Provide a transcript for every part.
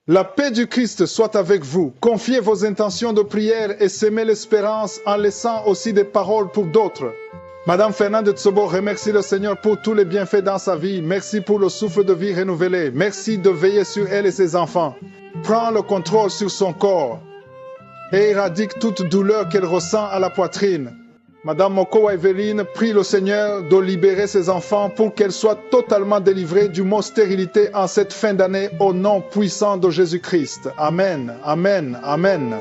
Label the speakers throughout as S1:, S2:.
S1: La paix du Christ soit avec vous. Confiez vos intentions de prière et semez l'espérance en laissant aussi des paroles pour d'autres. Madame Fernande Tsobo remercie le Seigneur pour tous les bienfaits dans sa vie. Merci pour le souffle de vie renouvelé. Merci de veiller sur elle et ses enfants. Prends le contrôle sur son corps et éradique toute douleur qu'elle ressent à la poitrine. Madame Mokowa Evelyne prie le Seigneur de libérer ses enfants pour qu'elle soit totalement délivrée du mot stérilité en cette fin d'année au nom puissant de Jésus-Christ. Amen, amen, amen.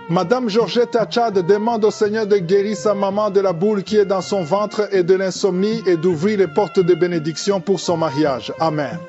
S1: Madame Georgette Achad demande au Seigneur de guérir sa maman de la boule qui est dans son ventre et de l'insomnie et d'ouvrir les portes de bénédiction pour son mariage. Amen.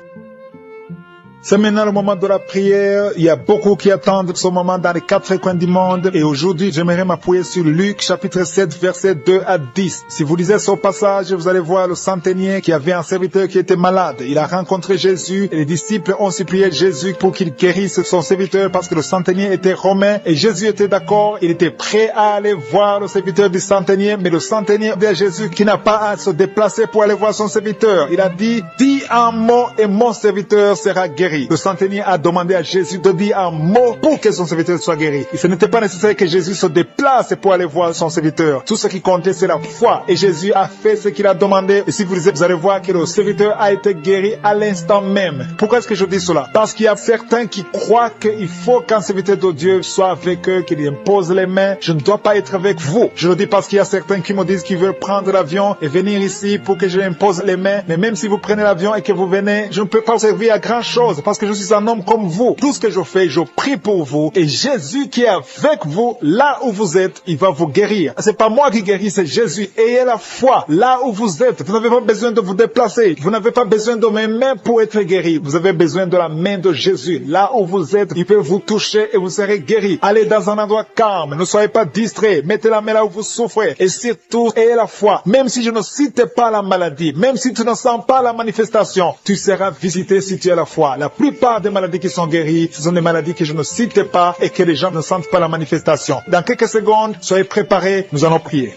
S2: C'est maintenant le moment de la prière. Il y a beaucoup qui attendent ce moment dans les 4 coins du monde. Et aujourd'hui, j'aimerais m'appuyer sur Luc, chapitre 7, versets 2 à 10. Si vous lisez ce passage, vous allez voir le centenier qui avait un serviteur qui était malade. Il a rencontré Jésus et les disciples ont supplié Jésus pour qu'il guérisse son serviteur parce que le centenier était romain et Jésus était d'accord. Il était prêt à aller voir le serviteur du centenier, mais le centenier dit à Jésus qu'il n'a pas à se déplacer pour aller voir son serviteur. Il a dit, dis un mot et mon serviteur sera guéri. Le centenier a demandé à Jésus de dire un mot pour que son serviteur soit guéri. Et ce n'était pas nécessaire que Jésus se déplace pour aller voir son serviteur. Tout ce qui comptait, c'est la foi. Et Jésus a fait ce qu'il a demandé. Et si vous lisez, vous allez voir que le serviteur a été guéri à l'instant même. Pourquoi est-ce que je dis cela? Parce qu'il y a certains qui croient qu'il faut qu'un serviteur de Dieu soit avec eux, qu'il impose les mains. Je ne dois pas être avec vous. Je le dis parce qu'il y a certains qui me disent qu'ils veulent prendre l'avion et venir ici pour que je impose les mains. Mais même si vous prenez l'avion et que vous venez, je ne peux pas servir à grand chose. Parce que je suis un homme comme vous. Tout ce que je fais, je prie pour vous. Et Jésus qui est avec vous, là où vous êtes, il va vous guérir. C'est pas moi qui guéris, c'est Jésus. Ayez la foi là où vous êtes. Vous n'avez pas besoin de vous déplacer. Vous n'avez pas besoin de mes mains pour être guéri. Vous avez besoin de la main de Jésus. Là où vous êtes, il peut vous toucher et vous serez guéri. Allez dans un endroit calme. Ne soyez pas distraits. Mettez la main là où vous souffrez. Et surtout, ayez la foi. Même si je ne cite pas la maladie, même si tu ne sens pas la manifestation, tu seras visité si tu as la foi. La plupart des maladies qui sont guéries, ce sont des maladies que je ne cite pas et que les gens ne sentent pas la manifestation. Dans quelques secondes, soyez préparés, nous allons prier.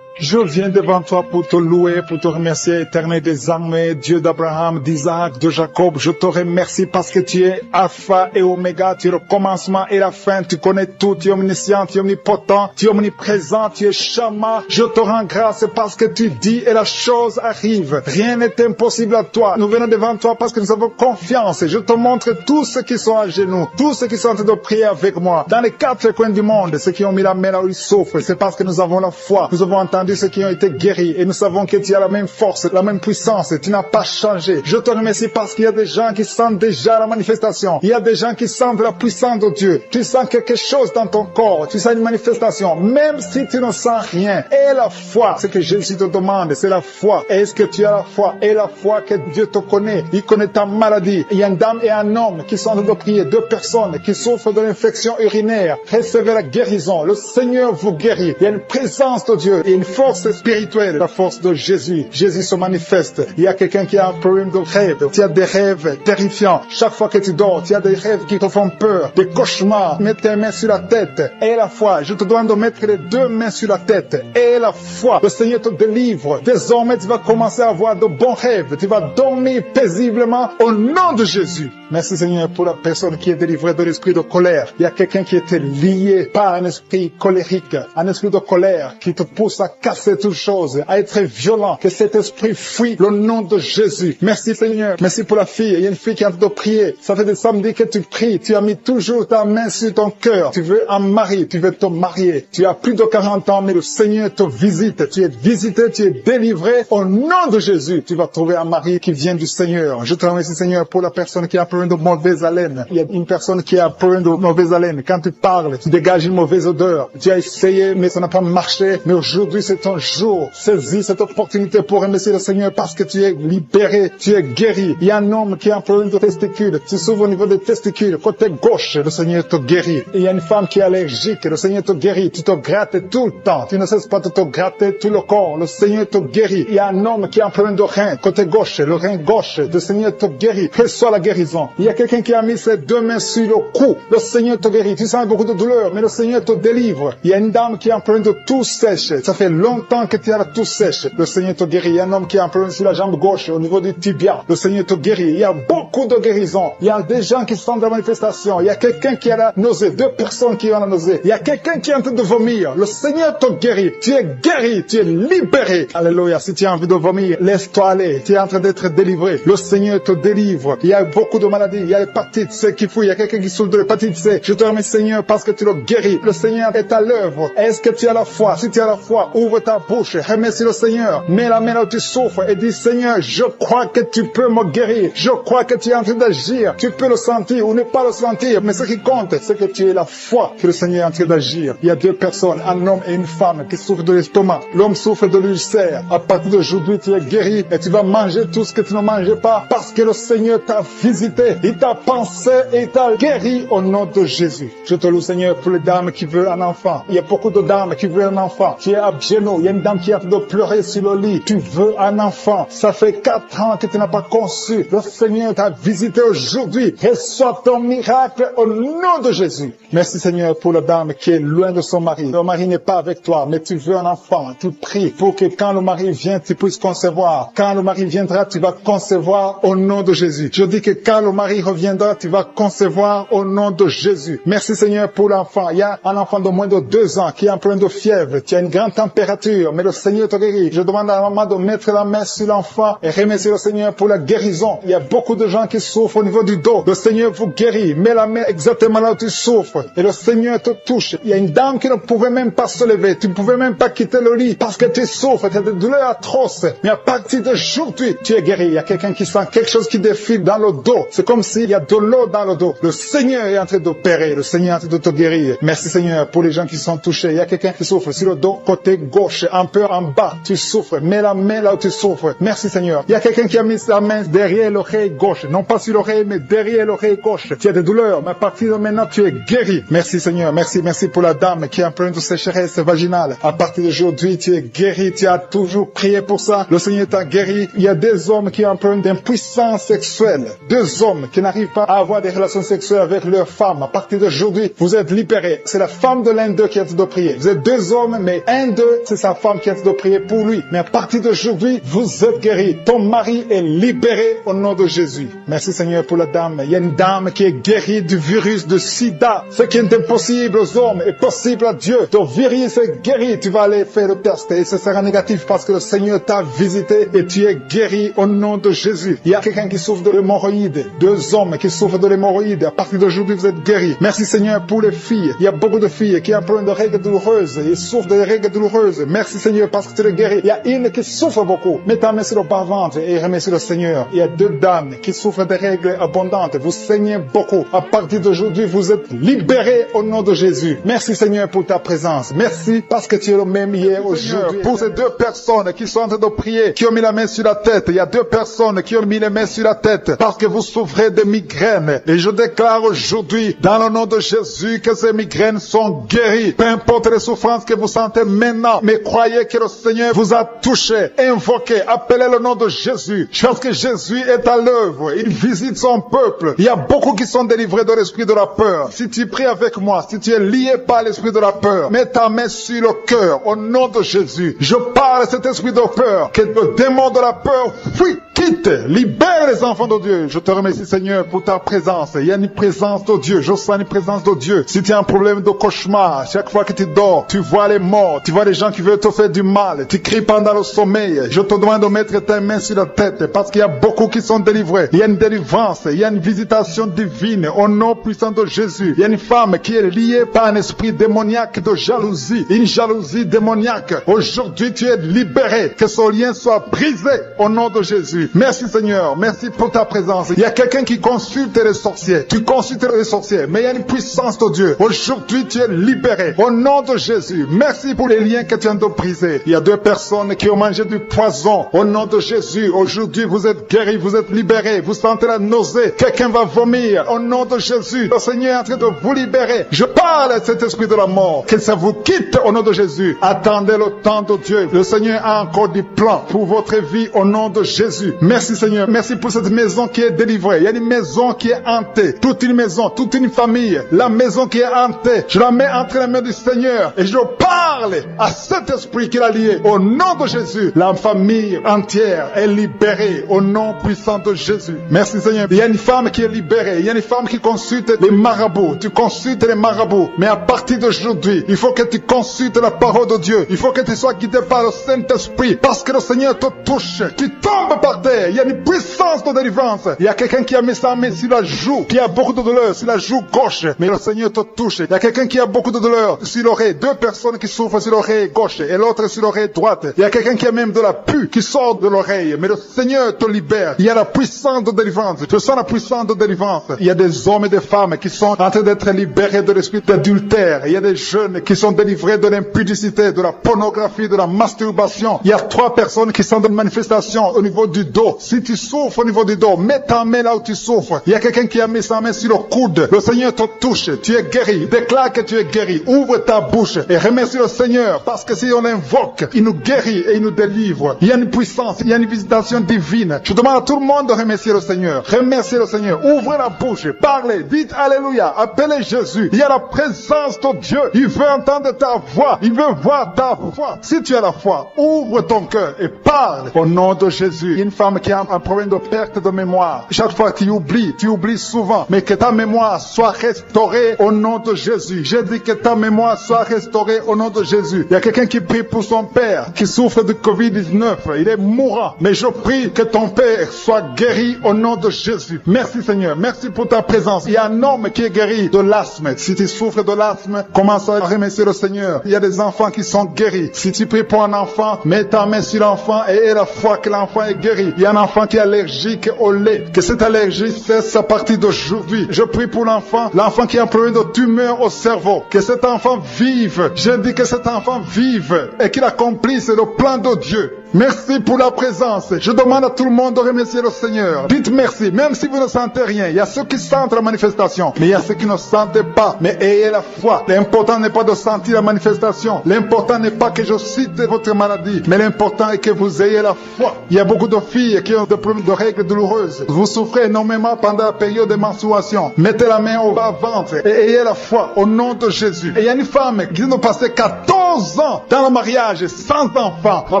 S2: Je viens devant toi pour te louer, pour te remercier, éternel des armées, Dieu d'Abraham, d'Isaac, de Jacob. Je te remercie parce que tu es Alpha et Oméga, tu es le commencement et la fin, tu connais tout, tu es omniscient, tu es omnipotent, tu es omniprésent, tu es Shama. Je te rends grâce parce que tu dis et la chose arrive. Rien n'est impossible à toi. Nous venons devant toi parce que nous avons confiance. Je te montre tous ceux qui sont à genoux, tous ceux qui sont en train de prier avec moi. Dans les 4 coins du monde, ceux qui ont mis la main là où ils souffrent, c'est parce que nous avons la foi. Nous avons entendu ceux qui ont été guéris et nous savons que tu as la même force, la même puissance, tu n'as pas changé. Je te remercie parce qu'il y a des gens qui sentent déjà la manifestation. Il y a des gens qui sentent la puissance de Dieu. Tu sens quelque chose dans ton corps, tu sens une manifestation, même si tu ne sens rien. Et la foi, ce que Jésus te demande, c'est la foi. Est-ce que tu as la foi? Et la foi que Dieu te connaît, il connaît ta maladie. Il y a une dame et un homme qui sont en train de prier, 2 personnes qui souffrent de l'infection urinaire. Recevez la guérison. Le Seigneur vous guérit. Il y a une présence de Dieu et une force spirituelle, la force de Jésus. Jésus se manifeste. Il y a quelqu'un qui a un problème de rêve. Tu as des rêves terrifiants. Chaque fois que tu dors, tu as des rêves qui te font peur, des cauchemars. Mets tes mains sur la tête. Et la foi. Je te demande de mettre les 2 mains sur la tête. Et la foi. Le Seigneur te délivre. Désormais, tu vas commencer à avoir de bons rêves. Tu vas dormir paisiblement au nom de Jésus. Merci Seigneur pour la personne qui est délivrée de l'esprit de colère. Il y a quelqu'un qui était lié par un esprit colérique, un esprit de colère qui te pousse à casser toutes choses, à être violent. Que cet esprit fuit le nom de Jésus. Merci Seigneur. Merci pour la fille. Il y a une fille qui est en train de prier. Ça fait des samedis que tu pries. Tu as mis toujours ta main sur ton cœur. Tu veux un mari. Tu veux te marier. Tu as plus de 40 ans, mais le Seigneur te visite. Tu es visité, tu es délivré. Au nom de Jésus, tu vas trouver un mari qui vient du Seigneur. Je te remercie Seigneur pour la personne qui a un problème de mauvaise haleine. Il y a une personne qui a un problème de mauvaise haleine. Quand tu parles, tu dégages une mauvaise odeur. Tu as essayé, mais ça n'a pas marché. Mais aujourd'hui, c'est ton jour. Saisis cette opportunité pour remercier le Seigneur parce que tu es libéré, tu es guéri. Il y a un homme qui a un problème de testicules. Tu s'ouvres au niveau des testicules. Côté gauche, le Seigneur te guérit. Il y a une femme qui est allergique. Le Seigneur te guérit. Tu te grattes tout le temps. Tu ne cesses pas de te gratter tout le corps. Le Seigneur te guérit. Il y a un homme qui a un problème de rein. Côté gauche, le rein gauche, le Seigneur te guérit. Reçois la guérison. Il y a quelqu'un qui a mis ses 2 mains sur le cou. Le Seigneur te guérit. Tu sens beaucoup de douleur, mais le Seigneur te délivre. Il y a une dame qui a un problème de toux sèche. Ça fait longtemps longtemps que tu as la toux sèche, le Seigneur te guérit. Il y a un homme qui a un problème sur la jambe gauche, au niveau du tibia, le Seigneur te guérit. Il y a beaucoup de guérisons. Il y a des gens qui sont dans la manifestation. Il y a quelqu'un qui a la nausée, 2 personnes qui ont la nausée. Il y a quelqu'un qui est en train de vomir. Le Seigneur te guérit. Tu es guéri, tu es libéré. Alléluia. Si tu as envie de vomir, laisse-toi aller. Tu es en train d'être délivré. Le Seigneur te délivre. Il y a beaucoup de maladies. Il y a l'hépatite C qui fouille. Il y a quelqu'un qui souffre de l'hépatite C. Je te remercie, Seigneur, parce que tu le guéris. Le Seigneur est à l'œuvre. Est-ce que tu as la foi? Si tu as la foi, ouvre ta bouche. Remercie le Seigneur. Mets la main là où tu souffres et dis, Seigneur, je crois que tu peux me guérir. Je crois que tu es en train d'agir. Tu peux le sentir ou ne pas le sentir. Mais ce qui compte, c'est que tu aies la foi que le Seigneur est en train d'agir. Il y a 2 personnes, un homme et une femme, qui souffrent de l'estomac. L'homme souffre de l'ulcère. À partir d'aujourd'hui, tu es guéri et tu vas manger tout ce que tu ne mangeais pas parce que le Seigneur t'a visité. Il t'a pensé et il t'a guéri au nom de Jésus. Je te loue, Seigneur, pour les dames qui veulent un enfant. Il y a beaucoup de dames qui veulent un enfant. Tu es à genoux. Il y a une dame qui est en train de pleurer sur le lit. Tu veux un enfant. Ça fait 4 ans que tu n'as pas conçu. Le Seigneur t'a visité aujourd'hui. Reçois ton miracle au nom de Jésus. Merci, Seigneur, pour la dame qui est loin de son mari. Le mari n'est pas avec toi, mais tu veux un enfant. Tu pries pour que quand le mari vient, tu puisses concevoir. Quand le mari viendra, tu vas concevoir au nom de Jésus. Je dis que quand le mari reviendra, tu vas concevoir au nom de Jésus. Merci, Seigneur, pour l'enfant. Il y a un enfant de moins de 2 ans qui est en plein de fièvre. Tu as une grande température, mais le Seigneur te guérit. Je demande à la maman de mettre la main sur l'enfant et remercier le Seigneur pour la guérison. Il y a beaucoup de gens qui souffrent au niveau du dos. Le Seigneur vous guérit. Mets la main exactement là où tu souffres et le Seigneur te touche. Il y a une dame qui ne pouvait même pas se lever. Tu ne pouvais même pas quitter le lit parce que tu souffres. Tu as des douleurs atroces. Mais à partir d'aujourd'hui, tu es guéri. Il y a quelqu'un qui sent quelque chose qui défile dans le dos. C'est comme s'il y a de l'eau dans le dos. Le Seigneur est en train d'opérer. Le Seigneur est en train de te guérir. Merci, Seigneur, pour les gens qui sont touchés. Il y a quelqu'un qui souffre sur le dos, côté gauche, un peu en bas. Tu souffres. Mets la main là où tu souffres. Merci, Seigneur. Il y a quelqu'un qui a mis sa main derrière l'oreille gauche. Non pas sur l'oreille, mais derrière l'oreille gauche. Tu as des douleurs, mais à partir de maintenant, tu es guéri. Merci, Seigneur. Merci pour la dame qui est en plein de sécheresse vaginale. À partir d'aujourd'hui, tu es guéri. Tu as toujours prié pour ça. Le Seigneur t'a guéri. Il y a des hommes qui ont un problème d'impuissance sexuelle. 2 hommes qui n'arrivent pas à avoir des relations sexuelles avec leur femme. À partir d'aujourd'hui, vous êtes libérés. C'est la femme de l'un d'eux qui a de prier. Vous êtes 2 hommes, mais un d'eux, c'est sa femme qui a de prier pour lui. Mais à partir d'aujourd'hui, vous êtes guéris. Ton mari est libéré au nom de Jésus. Merci, Seigneur, pour la dame. Il y a une dame qui est guérie du virus de sida. Ce qui est impossible aux hommes est possible à Dieu. Ton virus est guéri. Tu vas aller faire le test et ce sera négatif parce que le Seigneur t'a visité et tu es guéri au nom de Jésus. Il y a quelqu'un qui souffre de l'hémorroïde. 2 hommes qui souffrent de l'hémorroïde. À partir d'aujourd'hui, vous êtes guéris. Merci, Seigneur, pour les filles. Il y a beaucoup de filles qui ont un problème de règles douloureuses. Ils souffrent de règles douloureuses. Merci, Seigneur, parce que tu les guéris. Il y a une qui souffre beaucoup. Mets ta main sur le bas-ventre et remercie le Seigneur. Il y a 2 dames qui souffrent de règles abondantes. Vous saignez beaucoup. À partir d'aujourd'hui, vous êtes libérés au nom de Jésus. Merci, Seigneur, pour ta présence. Merci parce que tu es le même hier, aujourd'hui. Pour ces 2 personnes qui sont en train de prier, qui ont mis la main sur la tête. Il y a 2 personnes qui ont mis les mains sur la tête parce que vous souffrez de migraines. Et je déclare aujourd'hui, dans le nom de Jésus, que ces migraines sont guéries. Peu importe les souffrances que vous sentez maintenant, mais croyez que le Seigneur vous a touché. Invoquez, appelez le nom de Jésus. Parce que Jésus est à l'œuvre. Il visite son peuple. Il y a beaucoup qui sont délivrés de l'esprit de la peur. Si tu pries avec moi, si tu es lié par l'esprit de la peur, mets ta main sur le cœur au nom de Jésus. Je parle à cet esprit de peur, que le démon de la peur fuit, quitte, libère les enfants de Dieu. Je te remercie, Seigneur, pour ta présence. Il y a une présence de Dieu. Je sens une présence de Dieu. Si tu as un problème de cauchemar, chaque fois que tu dors, tu vois les morts, tu vois les gens qui veulent te faire du mal, tu cries pendant le sommeil. Je te demande de mettre ta main sur la tête parce qu'il y a beaucoup qui sont délivrés. Il y a une délivrance, il y a une visitation divine au nom puissant de Jésus. Il y a une femme qui est liée par un esprit démoniaque de jalousie, une jalousie démoniaque. Aujourd'hui, tu es libéré. Que ce lien soit brisé au nom de Jésus. Merci, Seigneur. Merci pour ta présence. Il y a quelqu'un qui consulte les sorciers. Tu consultes les sorciers, mais il y a une puissance de Dieu. Aujourd'hui, tu es libéré au nom de Jésus. Merci pour les liens que tu viens de briser. Il y a 2 personnes qui ont mangé du poison au nom de Jésus. Aujourd'hui, vous êtes guéris, vous êtes libérés. Vous sentez la nausée. Quelqu'un va vomir au nom de Jésus. Le Seigneur est en train de vous libérer. Je parle à cet esprit de la mort. Que ça vous quitte au nom de Jésus. Attendez le temps de Dieu. Le Seigneur a encore des plans pour votre vie au nom de Jésus. Merci, Seigneur. Merci pour cette maison qui est délivrée. Il y a une maison qui est hantée. Toute une maison, toute une famille. La maison qui est hantée. Je la mets entre les mains du Seigneur et je parle à cette Saint-Esprit qui l'a lié. Au nom de Jésus, la famille entière est libérée au nom puissant de Jésus. Merci Seigneur. Il y a une femme qui est libérée. Il y a une femme qui consulte les marabouts. Tu consultes les marabouts. Mais à partir d'aujourd'hui, il faut que tu consultes la parole de Dieu. Il faut que tu sois guidé par le Saint-Esprit. Parce que le Seigneur te touche. Tu tombes par terre. Il y a une puissance de délivrance. Il y a quelqu'un qui a mis sa main sur la joue, qui a beaucoup de douleur sur la joue gauche. Mais le Seigneur te touche. Il y a quelqu'un qui a beaucoup de douleur sur l'oreille. Deux personnes qui souffrent sur l'oreille gauche et l'autre sur l'oreille droite. Il y a quelqu'un qui a même de la pus qui sort de l'oreille. Mais le Seigneur te libère. Il y a la puissance de délivrance. Tu sens la puissance de délivrance. Il y a des hommes et des femmes qui sont en train d'être libérés de l'esprit d'adultère. Il y a des jeunes qui sont délivrés de l'impudicité, de la pornographie, de la masturbation. Il y a 3 personnes qui sont dans une manifestation au niveau du dos. Si tu souffres au niveau du dos, mets ta main là où tu souffres. Il y a quelqu'un qui a mis sa main sur le coude. Le Seigneur te touche. Tu es guéri. Déclare que tu es guéri. Ouvre ta bouche et remercie le Seigneur. Parce que si on l'invoque, il nous guérit et il nous délivre. Il y a une puissance, il y a une visitation divine. Je demande à tout le monde de remercier le Seigneur. Remerciez le Seigneur. Ouvrez la bouche. Parlez. Dites Alléluia. Appelez Jésus. Il y a la présence de Dieu. Il veut entendre ta voix. Il veut voir ta foi. Si tu as la foi, ouvre ton cœur et parle au nom de Jésus. Une femme qui a un problème de perte de mémoire. Chaque fois tu oublies souvent. Mais que ta mémoire soit restaurée au nom de Jésus. J'ai dit que ta mémoire soit restaurée au nom de Jésus. Il y a quelqu'un qui prie pour son père qui souffre de Covid-19. Il est mourant. Mais je prie que ton père soit guéri au nom de Jésus. Merci Seigneur. Merci pour ta présence. Il y a un homme qui est guéri de l'asthme. Si tu souffres de l'asthme, commence à remercier le Seigneur. Il y a des enfants qui sont guéris. Si tu pries pour un enfant, mets ta main sur l'enfant et aie la foi que l'enfant est guéri. Il y a un enfant qui est allergique au lait. Que cette allergie cesse à partir d'aujourd'hui. Je prie pour l'enfant qui a un problème de tumeur au cerveau. Que cet enfant vive. Je dis que cet enfant vive et qu'il accomplisse le plan de Dieu. Merci pour la présence. Je demande à tout le monde de remercier le Seigneur. Dites merci, même si vous ne sentez rien. Il y a ceux qui sentent la manifestation, mais il y a ceux qui ne sentent pas. Mais ayez la foi. L'important n'est pas de sentir la manifestation. L'important n'est pas que je cite votre maladie, mais l'important est que vous ayez la foi. Il y a beaucoup de filles qui ont des problèmes de règles douloureuses. Vous souffrez énormément pendant la période de menstruation. Mettez la main au bas-ventre et ayez la foi au nom de Jésus. Et il y a une femme qui vient de passer 14 ans dans le mariage sans enfant. À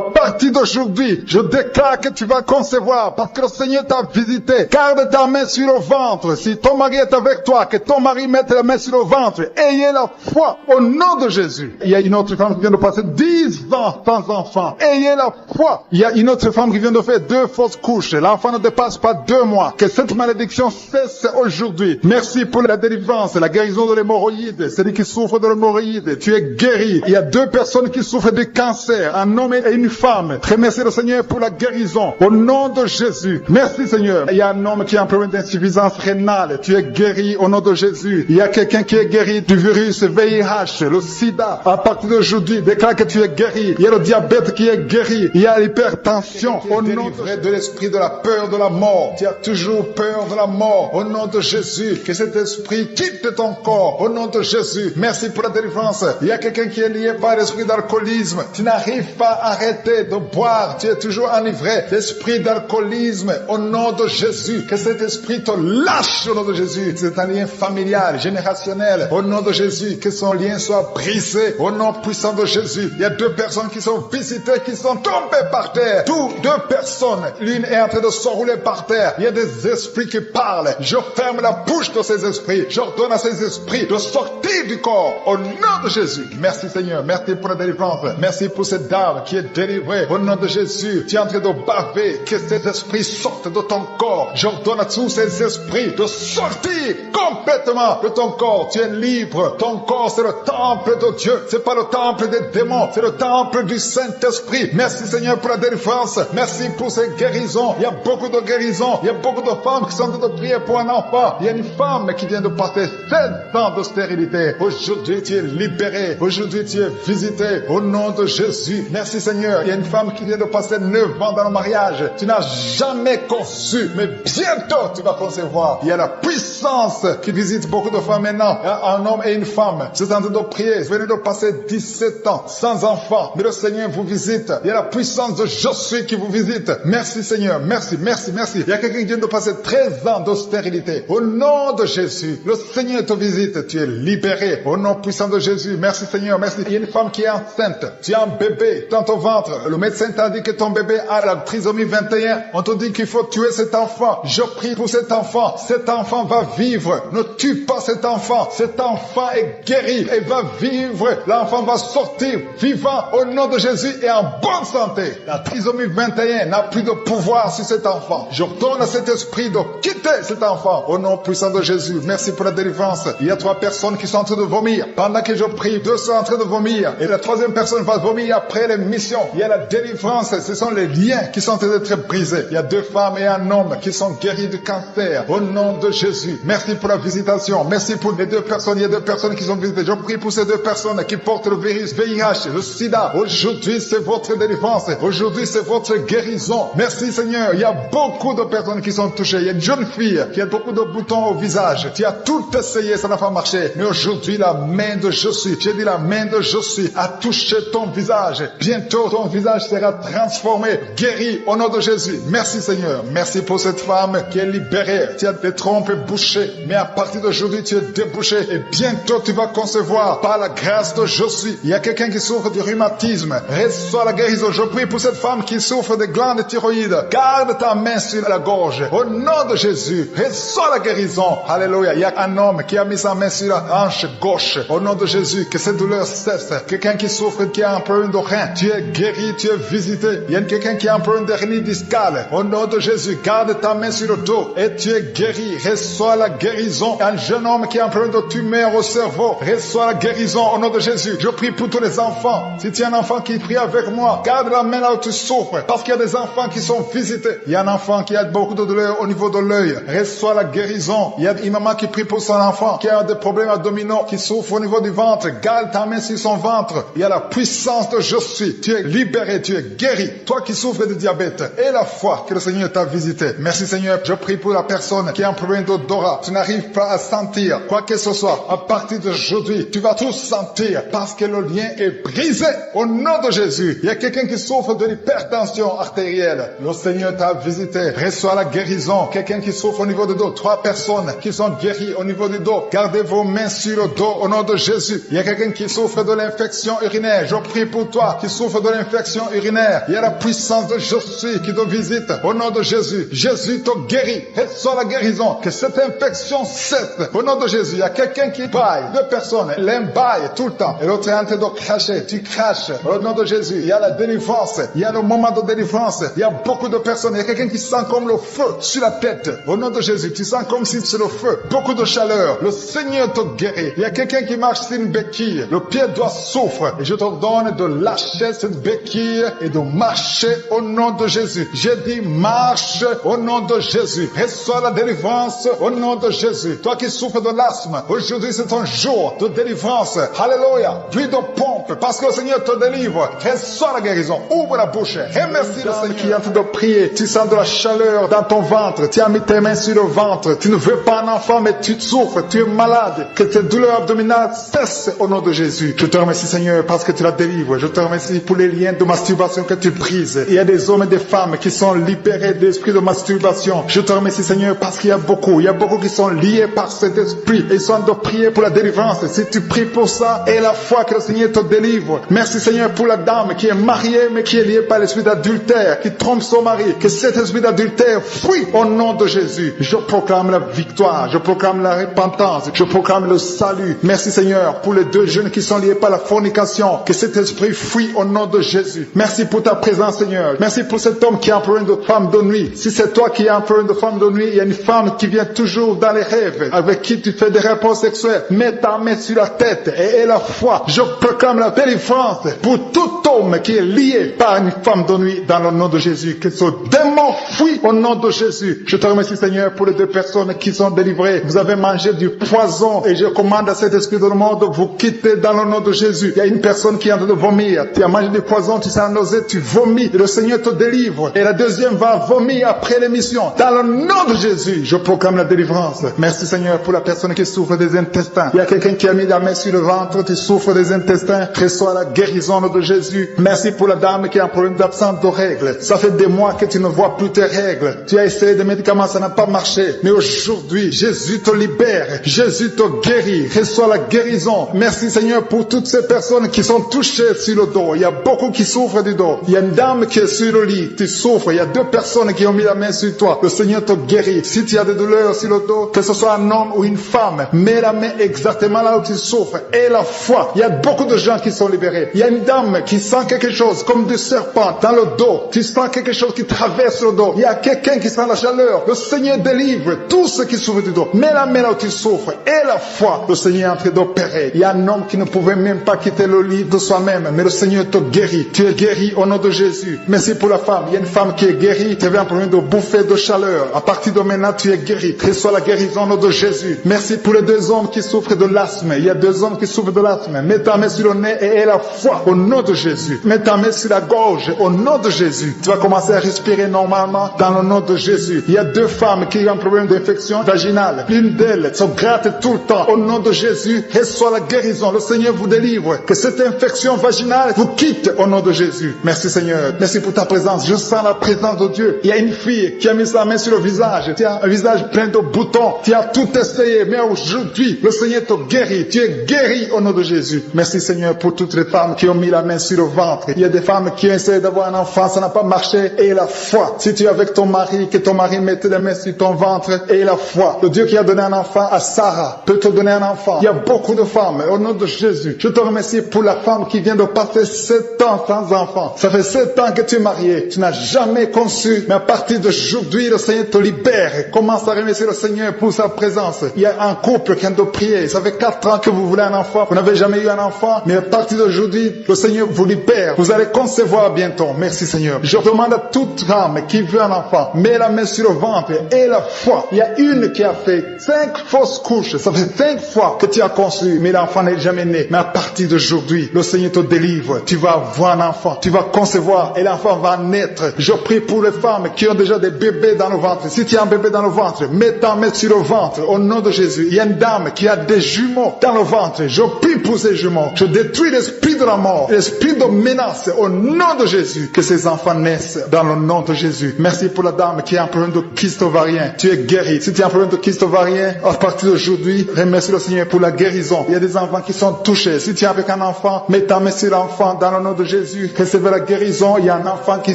S2: partir d'aujourd'hui, je déclare que tu vas concevoir parce que le Seigneur t'a visité. Garde ta main sur le ventre. Si ton mari est avec toi, que ton mari mette la main sur le ventre. Ayez la foi au nom de Jésus. Il y a une autre femme qui vient de passer 10 ans sans enfant. Ayez la foi. Il y a une autre femme qui vient de faire 2 fausses couches. L'enfant ne dépasse pas 2 mois. Que cette malédiction cesse aujourd'hui. Merci pour la délivrance, la guérison de l'hémorroïde. Celui qui souffre de l'hémorroïde, tu es guéri. Il y a 2 personnes qui souffrent de cancer, un homme et une femme. Remerciez le Seigneur pour la guérison. Au nom de Jésus. Merci Seigneur. Il y a un homme qui a un problème d'insuffisance rénale. Tu es guéri au nom de Jésus. Il y a quelqu'un qui est guéri du virus VIH, le sida. À partir d'aujourd'hui, déclare que tu es guéri. Il y a le diabète qui est guéri. Il y a l'hypertension. Au nom de l'esprit de la peur de la mort. Tu as toujours peur de la mort. Au nom de Jésus. Que cet esprit quitte ton corps. Au nom de Jésus. Merci pour la délivrance. Il y a quelqu'un qui est lié par l'esprit d'alcoolisme. Tu n'arrives pas à arrêter de boire. Tu es toujours enivré. L'esprit d'alcoolisme. Au nom de Jésus. Que cet esprit te lâche au nom de Jésus. C'est un lien familial, générationnel. Au nom de Jésus. Que son lien soit brisé. Au nom puissant de Jésus. Il y a 2 personnes qui sont visitées, qui sont tombées par terre. 2 personnes. L'une est en train de s'enrouler par terre. Il y a des esprits qui parlent. Je ferme la bouche de ces esprits. J'ordonne à ces esprits de sortir du corps. Au nom de Jésus. Merci Seigneur. Merci pour la délivrance. Merci pour cette dame qui est délivrée. Au nom de Jésus. Tu es en train de baver. Que ces esprits sortent de ton corps. J'ordonne à tous ces esprits de sortir complètement de ton corps. Tu es libre. Ton corps, c'est le temple de Dieu. C'est pas le temple des démons. C'est le temple du Saint-Esprit. Merci Seigneur pour la délivrance. Merci pour ces guérisons. Il y a beaucoup de guérisons. Il y a beaucoup de femmes qui sont en train de prier pour un enfant. Il y a une femme qui vient de passer 7 ans de stérilité. Aujourd'hui, tu es libéré. Aujourd'hui, tu es visité. Au nom de Jésus. Merci Seigneur. Il y a une femme
S1: qui vient de passer 9 ans dans le mariage. Tu n'as jamais conçu, mais bientôt tu vas concevoir. Il y a la puissance qui visite beaucoup de femmes maintenant. Un homme et une femme. C'est en train de prier. Vous venez de passer 17 ans sans enfant. Mais le Seigneur vous visite. Il y a la puissance de Je suis qui vous visite. Merci Seigneur. Merci, merci, merci. Il y a quelqu'un qui vient de passer 13 ans de stérilité. Au nom de Jésus, le Seigneur te visite. Tu es libéré. Au nom puissant de Jésus. Merci Seigneur. Merci. Il y a une femme qui est enceinte. Tu as un bébé dans ton ventre. Le médecin t'a dit que ton bébé a la trisomie 21. On te dit qu'il faut tuer cet enfant. Je prie pour cet enfant. Cet enfant va vivre. Ne tue pas cet enfant. Cet enfant est guéri et va vivre. L'enfant va sortir vivant au nom de Jésus et en bonne santé. La trisomie 21 n'a plus de pouvoir sur cet enfant. Je donne à cet esprit de quitter cet enfant au nom puissant de Jésus. Merci pour la délivrance. Il y a 3 personnes qui sont en train de vomir. Pendant que je prie, 2 sont en train de vomir. Et la 3e personne va vomir après l'émission. Il y a la délivrance. Ce sont les liens qui sont en train d'être brisés. Il y a 2 femmes et un homme qui sont guéris du cancer au nom de Jésus. Merci pour la visitation. Merci pour les 2 personnes. Il y a 2 personnes qui sont visitées. Je prie pour ces 2 personnes qui portent le virus VIH, le sida. Aujourd'hui, c'est votre délivrance. Aujourd'hui, c'est votre guérison. Merci Seigneur. Il y a beaucoup de personnes qui sont touchées. Il y a une jeune fille qui a beaucoup de boutons au visage. Tu as tout essayé, ça n'a pas marché. Mais aujourd'hui, la main de Je suis, j'ai dit la main de Je suis, a touché ton visage. Bientôt, ton visage sera transformé, guéri au nom de Jésus. Merci Seigneur. Merci pour cette femme qui est libérée. Tu as des trompes bouchées. Mais à partir d'aujourd'hui, tu es débouché. Et bientôt, tu vas concevoir par la grâce de Je suis. Il y a quelqu'un qui souffre du rhumatisme. Reçois la guérison. Je prie pour cette femme qui souffre des glandes thyroïdes. Garde ta main sur la gorge. Au nom de Jésus, reçois la guérison. Alléluia. Il y a un homme qui a mis sa main sur la hanche gauche. Au nom de Jésus, que cette douleur cesse. Quelqu'un qui souffre, qui a un problème de rein. Tu es guéri, tu es visité. Il y a quelqu'un qui a un problème de hernie discale. Au nom de Jésus, garde ta main sur le dos et tu es guéri. Reçois la guérison. Un jeune homme qui a un problème de tumeur au cerveau. Reçois la guérison au nom de Jésus. Je prie pour tous les enfants. Si tu es un enfant qui prie avec moi, garde la main là où tu souffres. Parce qu'il y a des enfants qui sont visités. Il y a un enfant qui a beaucoup de douleur au niveau de l'œil. Reçois la guérison. Il y a une maman qui prie pour son enfant qui a des problèmes abdominaux, qui souffre au niveau du ventre. Garde ta main sur son ventre. Il y a la puissance de Je suis. Tu es libéré, tu es guéri. Toi qui souffres de diabète et la foi que le Seigneur t'a visité. Merci Seigneur. Je prie pour la personne qui a un problème d'odorat. Tu n'arrives pas à sentir quoi que ce soit. À partir d'aujourd'hui, tu vas tout sentir parce que le lien est brisé au nom de Jésus. Il y a quelqu'un qui souffre de l'hypertension artérielle. Le Seigneur t'a visité. Reçois la guérison. Quelqu'un qui souffre au niveau du dos. 3 personnes qui sont guéries au niveau du dos. Gardez vos mains sur le dos au nom de Jésus. Il y a quelqu'un qui souffre de l'infection urinaire. Je prie pour toi qui souffre de l'infection urinaire. Il y a la puissance de Je suis qui te visite au nom de Jésus. Jésus te guérit. Reçois la guérison. Que cette infection cesse au nom de Jésus. Il y a quelqu'un qui baille. 2 personnes. L'un baille tout le temps et l'autre est en train de cracher. Tu craches au nom de Jésus. Il y a la délivrance. Il y a le moment de délivrance. Il y a beaucoup de personnes. Il y a quelqu'un qui sent comme le feu sur la tête. Au nom de Jésus, tu sens comme si c'est le feu. Beaucoup de chaleur. Le Seigneur te guérit. Il y a quelqu'un qui marche sur une béquille. Le pied doit souffrir. Et je te donne de lâcher cette béquille et de marcher au nom de Jésus. J'ai dit marche au nom de Jésus. Reçois la délivrance au nom de Jésus. Toi qui souffres de l'asthme, aujourd'hui c'est un jour de délivrance. Alléluia. Plus de pompe parce que le Seigneur te délivre. Reçois la guérison. Ouvre la bouche. Remercie le Seigneur qui est en train de prier. Tu sens de la chaleur dans ton ventre. Tu as mis tes mains sur le ventre. Tu ne veux pas un enfant mais tu souffres. Tu es malade. Que tes douleurs abdominales cessent au nom de Jésus. Je te remercie Seigneur parce que tu la délivres. Je te remercie pour les liens de masturbation que tu brises. Il y a des hommes et des femmes qui sont libérés de l'esprit de masturbation. Je te remercie Seigneur parce qu'il y a beaucoup qui sont liés par cet esprit et ils sont de prier pour la délivrance. Si tu pries pour ça et la foi que le Seigneur te délivre. Merci Seigneur pour la dame qui est mariée mais qui est liée par l'esprit d'adultère, qui trompe son mari. Que cet esprit d'adultère fuit au nom de Jésus. Je proclame la victoire, je proclame la repentance, je proclame le salut. Merci Seigneur pour les 2 jeunes qui sont liés par la fornication. Que cet esprit fuit au nom de Jésus. Merci pour ta présence Seigneur. Merci pour cet homme qui a un problème de femme de nuit. Si c'est toi qui as un problème de femme de nuit, il y a une femme qui vient toujours dans les rêves, avec qui tu fais des rapports sexuels. Mets ta main sur la tête et aie la foi. Je proclame la délivrance pour tout homme qui est lié par une femme de nuit dans le nom de Jésus. Que ce démon fuit au nom de Jésus. Je te remercie Seigneur pour les 2 personnes qui sont délivrées. Vous avez mangé du poison et je commande à cet esprit de le monde de vous quitter dans le nom de Jésus. Il y a une personne qui est en train de vomir. Tu as mangé du poison, tu sens
S2: nausée, tu vomis et le Seigneur te délivre. Et la deuxième va vomir après l'émission. Dans le nom de Jésus, je proclame la délivrance. Merci Seigneur pour la personne qui souffre des intestins. Il y a quelqu'un qui a mis la main sur le ventre, tu souffres des intestins, reçois la guérison de Jésus. Merci pour la dame qui a un problème d'absence de règles. Ça fait des mois que tu ne vois plus tes règles. Tu as essayé des médicaments, ça n'a pas marché. Mais aujourd'hui, Jésus te libère. Jésus te guérit. Reçois la guérison. Merci Seigneur pour toutes ces personnes qui sont touchées sur le dos. Il y a beaucoup qui souffrent du dos. Il y a une dame qui est sur le lit. Tu souffres. Il y a deux personnes qui ont mis la main sur toi. Le Seigneur te guérit. Si tu as des douleurs sur le dos, que ce soit un homme ou une femme, mets la main exactement là où tu souffres. Et la foi. Il y a beaucoup de gens qui sont libérés. Il y a une dame qui sent quelque chose comme du serpent dans le dos. Tu sens quelque chose qui traverse le dos. Il y a quelqu'un qui sent la chaleur. Le Seigneur délivre tous ceux qui souffrent du dos. Mets la main là où tu souffres. Et la foi. Le Seigneur est en train d'opérer. Il y a un homme qui ne pouvait même pas quitter le lit de soi-même. Mais le Seigneur te guérit. Tu es guéri au nom de Jésus. Merci pour la femme. Il y a une femme qui est guérie. Tu avais un problème de bouffée de chaleur. À partir de maintenant, tu es guéri. Reçois la guérison au nom de Jésus. Merci pour les deux hommes qui souffrent de l'asthme. Il y a deux hommes qui souffrent de l'asthme. Mets ta main sur le nez et aie la foi au nom de Jésus. Mets ta main sur la gorge au nom de Jésus. Tu vas commencer à respirer normalement dans le nom de Jésus. Il y a deux femmes qui ont un problème d'infection vaginale. L'une d'elles se gratte tout le temps. Au nom de Jésus, reçois la guérison. Le Seigneur vous délivre. Que cette infection vaginale vous quitte au nom de Jésus. Merci Seigneur. Merci pour ta présence. Je sens la présence de Dieu. Il y a une fille qui a mis sa main sur le visage. Tu as un visage plein de boutons. Tu as tout essayé. Mais aujourd'hui, le Seigneur te guérit. Tu es guéri au nom de Jésus. Merci Seigneur pour toutes les femmes qui ont mis la main sur le ventre. Il y a des femmes qui ont essayé d'avoir un enfant. Ça n'a pas marché. Et la foi. Si tu es avec ton mari, que ton mari mette les mains sur ton ventre. Et la foi. Le Dieu qui a donné un enfant à Sarah peut te donner un enfant. Il y a beaucoup de femmes. Au nom de Jésus, je te remercie pour la femme qui vient de passer 7 ans sans enfant. Ça fait 7 ans que tu es marié. Tu n'as jamais conçu. Mais à partir d'aujourd'hui, le Seigneur te libère. Commence à remercier le Seigneur pour sa présence. Il y a un couple qui vient de prier. Ça fait 4 ans que vous voulez un enfant. Vous n'avez jamais eu un enfant. Mais à partir d'aujourd'hui, le Seigneur vous libère. Vous allez concevoir bientôt. Merci Seigneur. Je demande à toute femme qui veut un enfant, mets la main sur le ventre et la foi. Il y a une qui a fait 5 fausses couches. Ça fait 5 fois que tu as conçu, mais l'enfant n'est jamais né. Mais à partir d'aujourd'hui, le Seigneur te délivre. Tu vas avoir un enfant. Tu vas concevoir et l'enfant va naître. Je prie pour les femmes qui ont déjà des bébés dans le ventre. Si tu as un bébé dans le ventre, mets ta main sur le ventre au nom de Jésus. Il y a une dame qui a des jumeaux dans le ventre. Je prie pour ces jumeaux. Je détruis l'esprit de la mort, l'esprit de menace au nom de Jésus. Que ces enfants naissent dans le nom de Jésus. Merci pour la dame qui a un problème de kyste ovarien. Tu es guéri. Si tu as un problème de kyste ovarien, à partir d'aujourd'hui, remercie le Seigneur pour la guérison. Il y a des enfants qui sont touchés. Si tu es avec un enfant, mets ta main sur l'enfant dans le nom de Jésus. Recevez la guérison. Il y a un enfant qui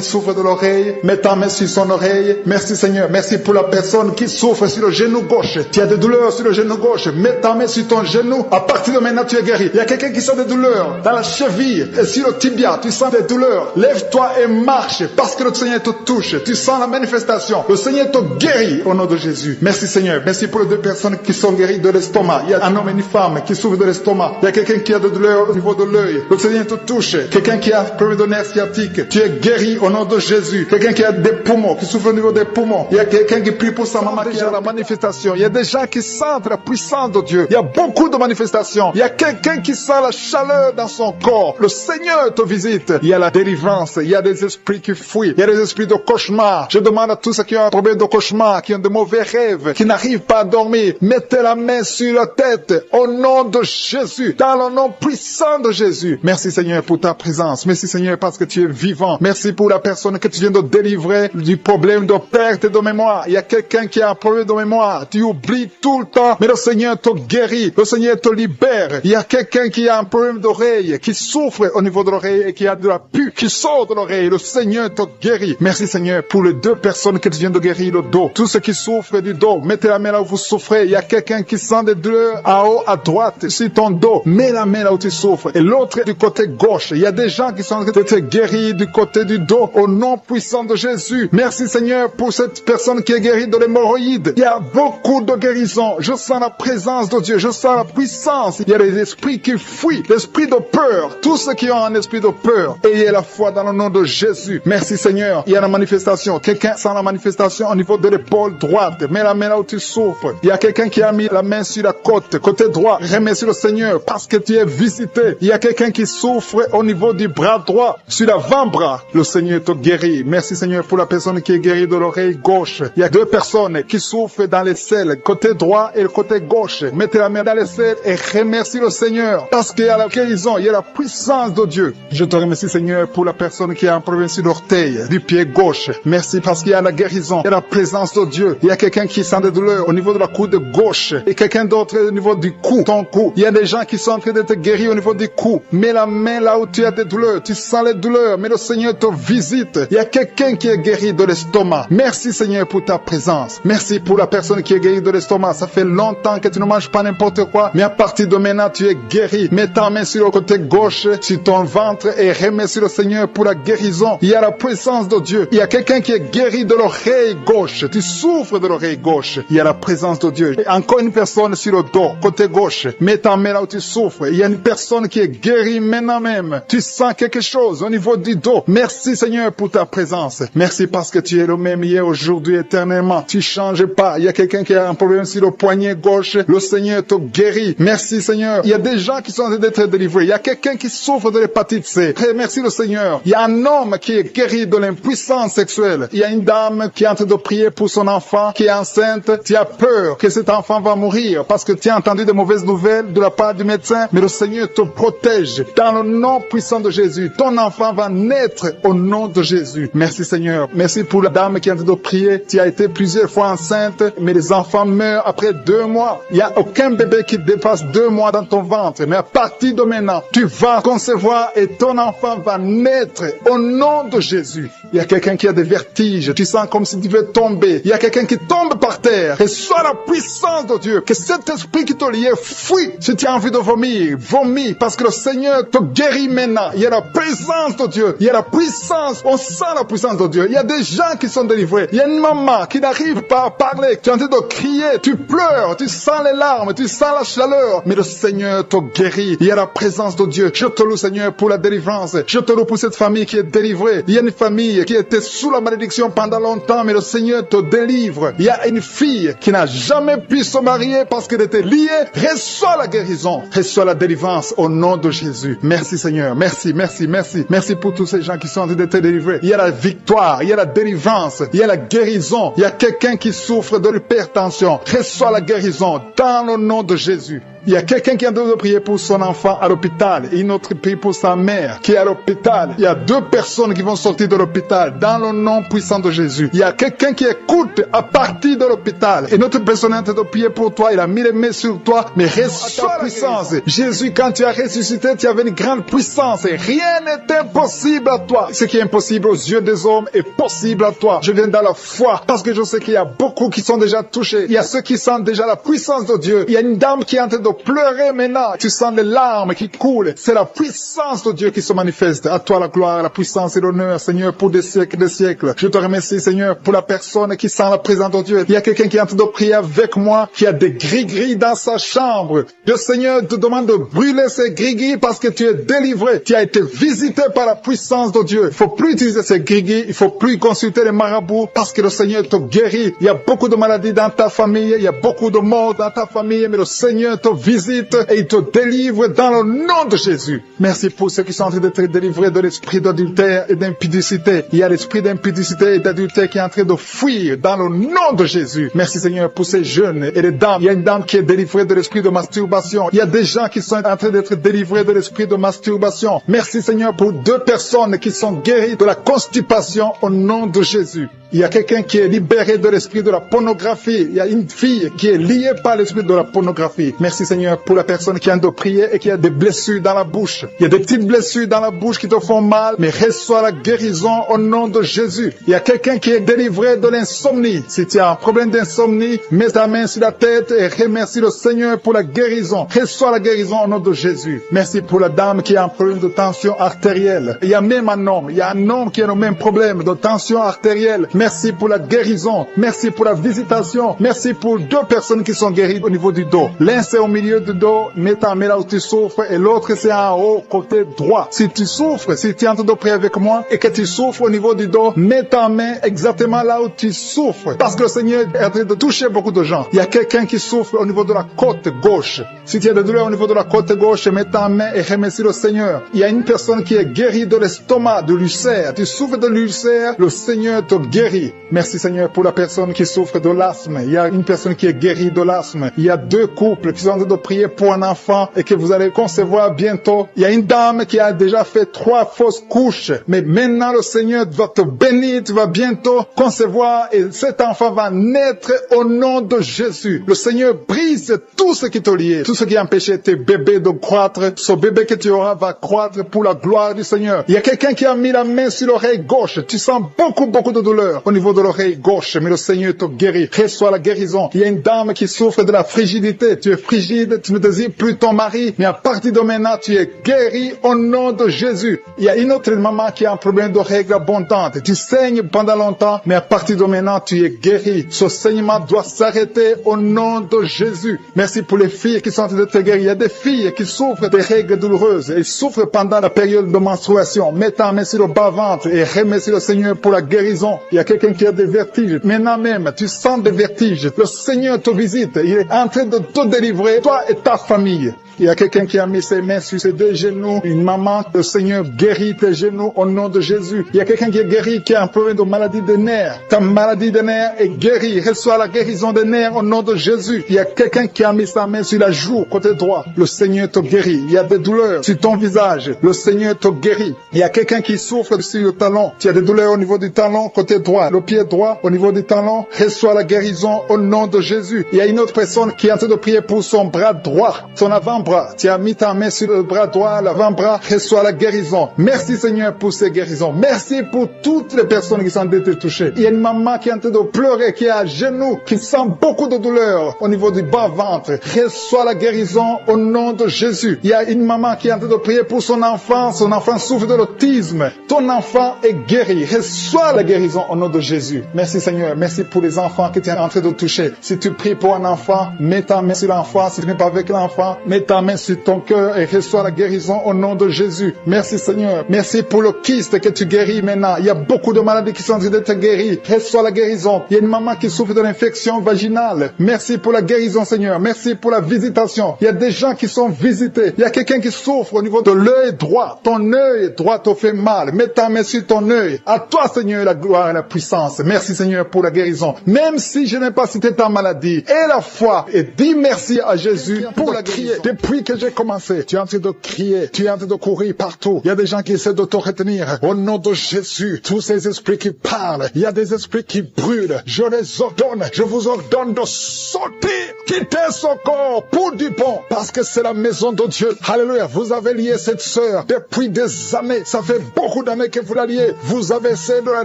S2: souffre de l'oreille. Mets ta main sur son oreille. Merci Seigneur. Merci pour la personne qui souffre sur le genou gauche. Tu as des douleurs sur le genou gauche. Mets ta main sur ton genou. À partir de maintenant, tu es guéri. Il y a quelqu'un qui sent des douleurs dans la cheville et sur le tibia. Tu sens des douleurs. Lève-toi et marche parce que le Seigneur te touche. Tu sens la manifestation. Le Seigneur te guérit au nom de Jésus. Merci Seigneur. Merci pour les deux personnes qui sont guéries de l'estomac. Il y a un homme et une femme qui souffrent de l'estomac. Il y a quelqu'un qui a des douleurs au niveau de l'œil. Le Seigneur te touche. Quelqu'un qui a un problème de nerf sciatique. Tu es guéri au nom de Jésus. Quelqu'un qui a des poumons, qui souffre au niveau des poumons. Il y a quelqu'un qui prie pour sa maman qui a la manifestation. Il y a des gens qui sentent la puissance de Dieu. Il y a beaucoup de manifestations. Il y a quelqu'un qui sent la chaleur dans son corps. Le Seigneur te visite. Il y a la délivrance. Il y a des esprits qui fuient. Il y a des esprits de cauchemar. Je demande à tous ceux qui ont un problème de cauchemar, qui ont de mauvais rêves, qui n'arrivent pas à dormir, mettez la main sur la tête au nom de Jésus, dans le nom puissant de Jésus. Merci Seigneur pour ta présence. Merci Seigneur parce que tu es vivant. Merci pour la personne que tu viens de délivrer du problème de perte de mémoire. Il y a quelqu'un qui a un problème de mémoire. Tu oublies tout le temps, mais le Seigneur te guérit. Le Seigneur te libère. Il y a quelqu'un qui a un problème d'oreille, qui souffre au niveau de l'oreille et qui a de la pus qui sort de l'oreille. Le Seigneur te guérit. Merci Seigneur pour les deux personnes que tu viens de guérir le dos. Tous ceux qui souffrent du dos, mettez la main là où vous souffrez. Il y a quelqu'un qui sent des douleurs à haut, à droite, sur ton dos. Mets la main là où tu souffres. Et l'autre du côté gauche. Il y a des gens qui sont guéris du côté du dos au nom puissant de Jésus. Merci Seigneur pour cette personne qui est guérie de l'hémorroïde. Il y a beaucoup de guérisons. Je sens la présence de Dieu. Je sens la puissance. Il y a des esprits qui fuient. L'esprit de peur. Tous ceux qui ont un esprit de peur. Ayez la foi dans le nom de Jésus. Merci Seigneur. Il y a la manifestation. Quelqu'un sent la manifestation au niveau de l'épaule droite. Mets la main là où tu souffres. Il y a quelqu'un qui a mis la main sur la côte. Côté droit. Remercie le Seigneur parce que tu es visité. Il y a quelqu'un qui souffre au niveau du bras droit.
S1: sur l'avant-bras, le Seigneur te guérit. Merci Seigneur pour la personne qui est guérie de l'oreille gauche. Il y a deux personnes qui souffrent dans les selles, côté droit et le côté gauche. Mettez la main dans les selles et remercie le Seigneur parce qu'il y a la guérison, il y a la puissance de Dieu. Je te remercie Seigneur pour la personne qui a un problème sur l'orteil, du pied gauche. Merci parce qu'il y a la guérison, il y a la présence de Dieu. Il y a quelqu'un qui sent des douleurs au niveau de la coude gauche et quelqu'un d'autre au niveau du cou, ton cou. Il y a des gens qui sont en train d'être guéris au niveau du cou. Mets la main là où tu as des douleurs, tu sens les douleurs, mais le Seigneur te visite. Il y a quelqu'un qui est guéri de l'estomac. Merci Seigneur pour ta présence. Merci pour la personne qui est guérie de l'estomac. Ça fait longtemps que tu ne manges pas n'importe quoi, mais à partir de maintenant tu es guéri. Mets ta main sur le côté gauche, sur ton ventre et remercie le Seigneur pour la guérison. Il y a la puissance de Dieu. Il y a quelqu'un qui est guéri de l'oreille gauche. Tu souffres de l'oreille gauche. Il y a la présence de Dieu. Et encore une personne sur le dos, côté gauche. Mets ta main là où tu souffres. Il y a une personne qui est guérie maintenant même. Tu sens quelque chose au niveau du dos. Merci Seigneur pour ta présence. Merci parce que tu es le même hier, aujourd'hui, éternellement. Tu changes pas. Il y a quelqu'un qui a un problème sur le poignet gauche. Le Seigneur te guérit. Merci Seigneur. Il y a des gens qui sont en train d'être délivrés. Il y a quelqu'un qui souffre de l'hépatite C. Merci le Seigneur. Il y a un homme qui est guéri de l'impuissance sexuelle. Il y a une dame qui est en train de prier pour son enfant qui est enceinte. Tu as peur que cet enfant va mourir parce que tu as entendu de mauvaises nouvelles de la part du médecin. Mais le Seigneur te protège dans le nom puissant de Jésus. Ton enfant va naître au nom de Jésus. Merci Seigneur. Merci pour la dame qui est en train de prier. Tu as été plusieurs fois enceinte, mais les enfants meurent après 2 mois. Il n'y a aucun bébé qui dépasse 2 mois dans ton ventre. Mais à partir de maintenant, tu vas concevoir et ton enfant va naître au nom de Jésus. Il y a quelqu'un qui a des vertiges. Tu sens comme si tu veux tomber. Il y a quelqu'un qui tombe par terre. Reçois la puissance de Dieu. Que cet esprit qui te lie fuit. Si tu as envie de vomir, vomis. Parce que le Seigneur te guérit maintenant. Il y a la présence de Dieu. Il y a la puissance. On sent la puissance de Dieu. Il y a des gens qui sont délivrés. Il y a une maman qui n'arrive pas à parler. Tu es en train de crier. Tu pleures. Tu sens les larmes. Tu sens la chaleur. Mais le Seigneur te guérit. Il y a la présence de Dieu. Je te loue Seigneur pour la délivrance. Je te loue pour cette famille qui est délivrée. Il y a une famille qui était sous la malédiction pendant longtemps. Mais le Seigneur te délivre. Il y a une fille qui n'a jamais pu se marier parce qu'elle était liée. Reçois la guérison. Reçois la délivrance au nom de Jésus. Merci Seigneur. Merci, merci, merci. Merci pour tous ces gens qui sont en train d'être délivrés. Il y a la victoire. Il y a la délivrance. Il y a la guérison. Il y a quelqu'un qui souffre de l'hypertension. Reçois la guérison dans le nom de Jésus. Il y a quelqu'un qui est en train de prier pour son enfant à l'hôpital et une autre prie pour sa mère qui est à l'hôpital. Il y a 2 personnes qui vont sortir de l'hôpital dans le nom puissant de Jésus. Il y a quelqu'un qui écoute à partir de l'hôpital et notre personne est en train de prier pour toi. Il a mis les mains sur toi, mais reçois la puissance. Jésus, quand tu as ressuscité, tu avais une grande puissance et rien n'est impossible à toi. Ce qui est impossible aux yeux des hommes est possible à toi. Je viens dans la foi parce que je sais qu'il y a beaucoup qui sont déjà touchés. Il y a ceux qui sentent déjà la puissance de Dieu. Il y a une dame qui est en train de pleurer maintenant. Tu sens les larmes qui coulent. C'est la puissance de Dieu qui se manifeste. À toi la gloire, la puissance et l'honneur, Seigneur, pour des siècles et des siècles. Je te remercie, Seigneur, pour la personne qui sent la présence de Dieu. Il y a quelqu'un qui est en train de prier avec moi, qui a des gris-gris dans sa chambre. Le Seigneur te demande de brûler ces gris-gris parce que tu es délivré. Tu as été visité par la puissance de Dieu. Il faut plus utiliser ces gris-gris. Il faut plus consulter les marabouts parce que le Seigneur te guérit. Il y a beaucoup de maladies dans ta famille. Il y a beaucoup de morts dans ta famille, mais le Seigneur te visite et il te délivre dans le nom de Jésus. Merci pour ceux qui sont en train d'être délivrés de l'esprit d'adultère et d'impudicité. Il y a l'esprit d'impudicité et d'adultère qui est en train de fuir dans le nom de Jésus. Merci Seigneur pour ces jeunes et les dames. Il y a une dame qui est délivrée de l'esprit de masturbation. Il y a des gens qui sont en train d'être délivrés de l'esprit de masturbation. Merci Seigneur pour 2 personnes qui sont guéries de la constipation au nom de Jésus. Il y a quelqu'un qui est libéré de l'esprit de la pornographie. Il y a une fille qui est liée par l'esprit de la pornographie. Merci Seigneur pour la personne qui a de prier et qui a des blessures dans la bouche. Il y a des petites blessures dans la bouche qui te font mal, mais reçois la guérison au nom de Jésus. Il y a quelqu'un qui est délivré de l'insomnie. Si tu as un problème d'insomnie, mets ta main sur la tête et remercie le Seigneur pour la guérison. Reçois la guérison au nom de Jésus. Merci pour la dame qui a un problème de tension artérielle. Il y a même un homme. Il y a un homme qui a le même problème de tension artérielle. Merci pour la guérison. Merci pour la visitation. Merci pour 2 personnes qui sont guéries au niveau du dos. L'un c'est au milieu du dos, mets ta main là où tu souffres, et l'autre c'est en haut, côté droit. Si tu souffres, si tu es en train de prier avec moi, et que tu souffres au niveau du dos, mets ta main exactement là où tu souffres. Parce que le Seigneur est en train de toucher beaucoup de gens. Il y a quelqu'un qui souffre au niveau de la côte gauche. Si tu as des douleurs au niveau de la côte gauche, mets ta main et remercie le Seigneur. Il y a une personne qui est guérie de l'estomac, de l'ulcère. Tu souffres de l'ulcère, le Seigneur te guérit. Merci Seigneur pour la personne qui souffre de l'asthme. Il y a une personne qui est guérie de l'asthme. Il y a 2 couples qui sont en train de prier pour un enfant et que vous allez concevoir bientôt. Il y a une dame qui a déjà fait 3 fausses couches. Mais maintenant le Seigneur va te bénir. Tu vas bientôt concevoir et cet enfant va naître au nom de Jésus. Le Seigneur brise tout ce qui te lie, tout ce qui empêchait tes bébés de croître. Ce bébé que tu auras va croître pour la gloire du Seigneur. Il y a quelqu'un qui a mis la main sur l'oreille gauche. Tu sens beaucoup de douleur au niveau de l'oreille gauche, mais le Seigneur te guérit. Reçois la guérison. Il y a une dame qui souffre de la frigidité. Tu es frigide, tu ne désires plus ton mari, mais à partir de maintenant, tu es guéri au nom de Jésus. Il y a une autre maman qui a un problème de règles abondantes. Tu saignes pendant longtemps, mais à partir de maintenant, tu es guéri. Ce saignement doit s'arrêter au nom de Jésus. Merci pour les filles qui sont en train de te guérir. Il y a des filles qui souffrent des règles douloureuses. Elles souffrent pendant la période de menstruation. Mets ta main sur le bas-ventre et remercie le Seigneur pour la guérison. Il y a quelqu'un qui a des vertiges. Maintenant même, tu sens des vertiges. Le Seigneur te visite. Il est en train de te délivrer, toi et ta famille. Il y a quelqu'un qui a mis ses mains sur ses 2 genoux. Une maman, le Seigneur guérit tes genoux au nom de Jésus. Il y a quelqu'un qui est guéri, qui a un problème de maladie des nerfs. Ta maladie des nerfs est guérie. Reçois la guérison des nerfs au nom de Jésus. Il y a quelqu'un qui a mis sa main sur la joue, côté droit. Le Seigneur te guérit. Il y a des douleurs sur ton visage. Le Seigneur te guérit. Il y a quelqu'un qui souffre sur le talon. Tu as des douleurs au niveau du talon, côté droit. Le pied droit, au niveau du talon. Reçois la guérison au nom de Jésus. Il y a une autre personne qui est en train de prier pour son bras droit, son avant-bras. Tu as mis ta main sur le bras droit, l'avant-bras, reçois la guérison. Merci Seigneur pour ces guérisons. Merci pour toutes les personnes qui sont en train de toucher. Il y a une maman qui est en train de pleurer, qui est à genoux, qui sent beaucoup de douleur au niveau du bas-ventre. Reçois la guérison au nom de Jésus. Il y a une maman qui est en train de prier pour son enfant souffre de l'autisme. Ton enfant est guéri. Reçois la guérison au nom de Jésus. Merci Seigneur. Merci pour les enfants que tu es en train de toucher. Si tu pries pour un enfant, mets ta main sur l'enfant. Si tu n'es pas avec l'enfant, mets ta main sur ton cœur et reçois la guérison au nom de Jésus. Merci Seigneur. Merci pour le kyste que tu guéris maintenant. Il y a beaucoup de maladies qui sont en train de te guérir. Reçois la guérison. Il y a une maman qui souffre de l'infection vaginale. Merci pour la guérison Seigneur. Merci pour la visitation. Il y a des gens qui sont visités. Il y a quelqu'un qui souffre au niveau de l'œil droit. Ton œil droit te fait mal. Mets ta main sur ton œil. À toi Seigneur la gloire et la puissance. Merci Seigneur pour la guérison. Même si je n'ai pas cité ta maladie, et la foi, et dis merci à Jésus pour la crier. Depuis que j'ai commencé, tu es en train de crier, tu es en train de courir partout. Il y a des gens qui essaient de te retenir. Au nom de Jésus, tous ces esprits qui parlent, il y a des esprits qui brûlent. Je les ordonne, je vous ordonne de sortir, quitter ce corps pour du bon, parce que c'est la maison de Dieu. Alléluia, vous avez lié cette sœur depuis des années. Ça fait beaucoup d'années que vous la liez. Vous avez essayé de la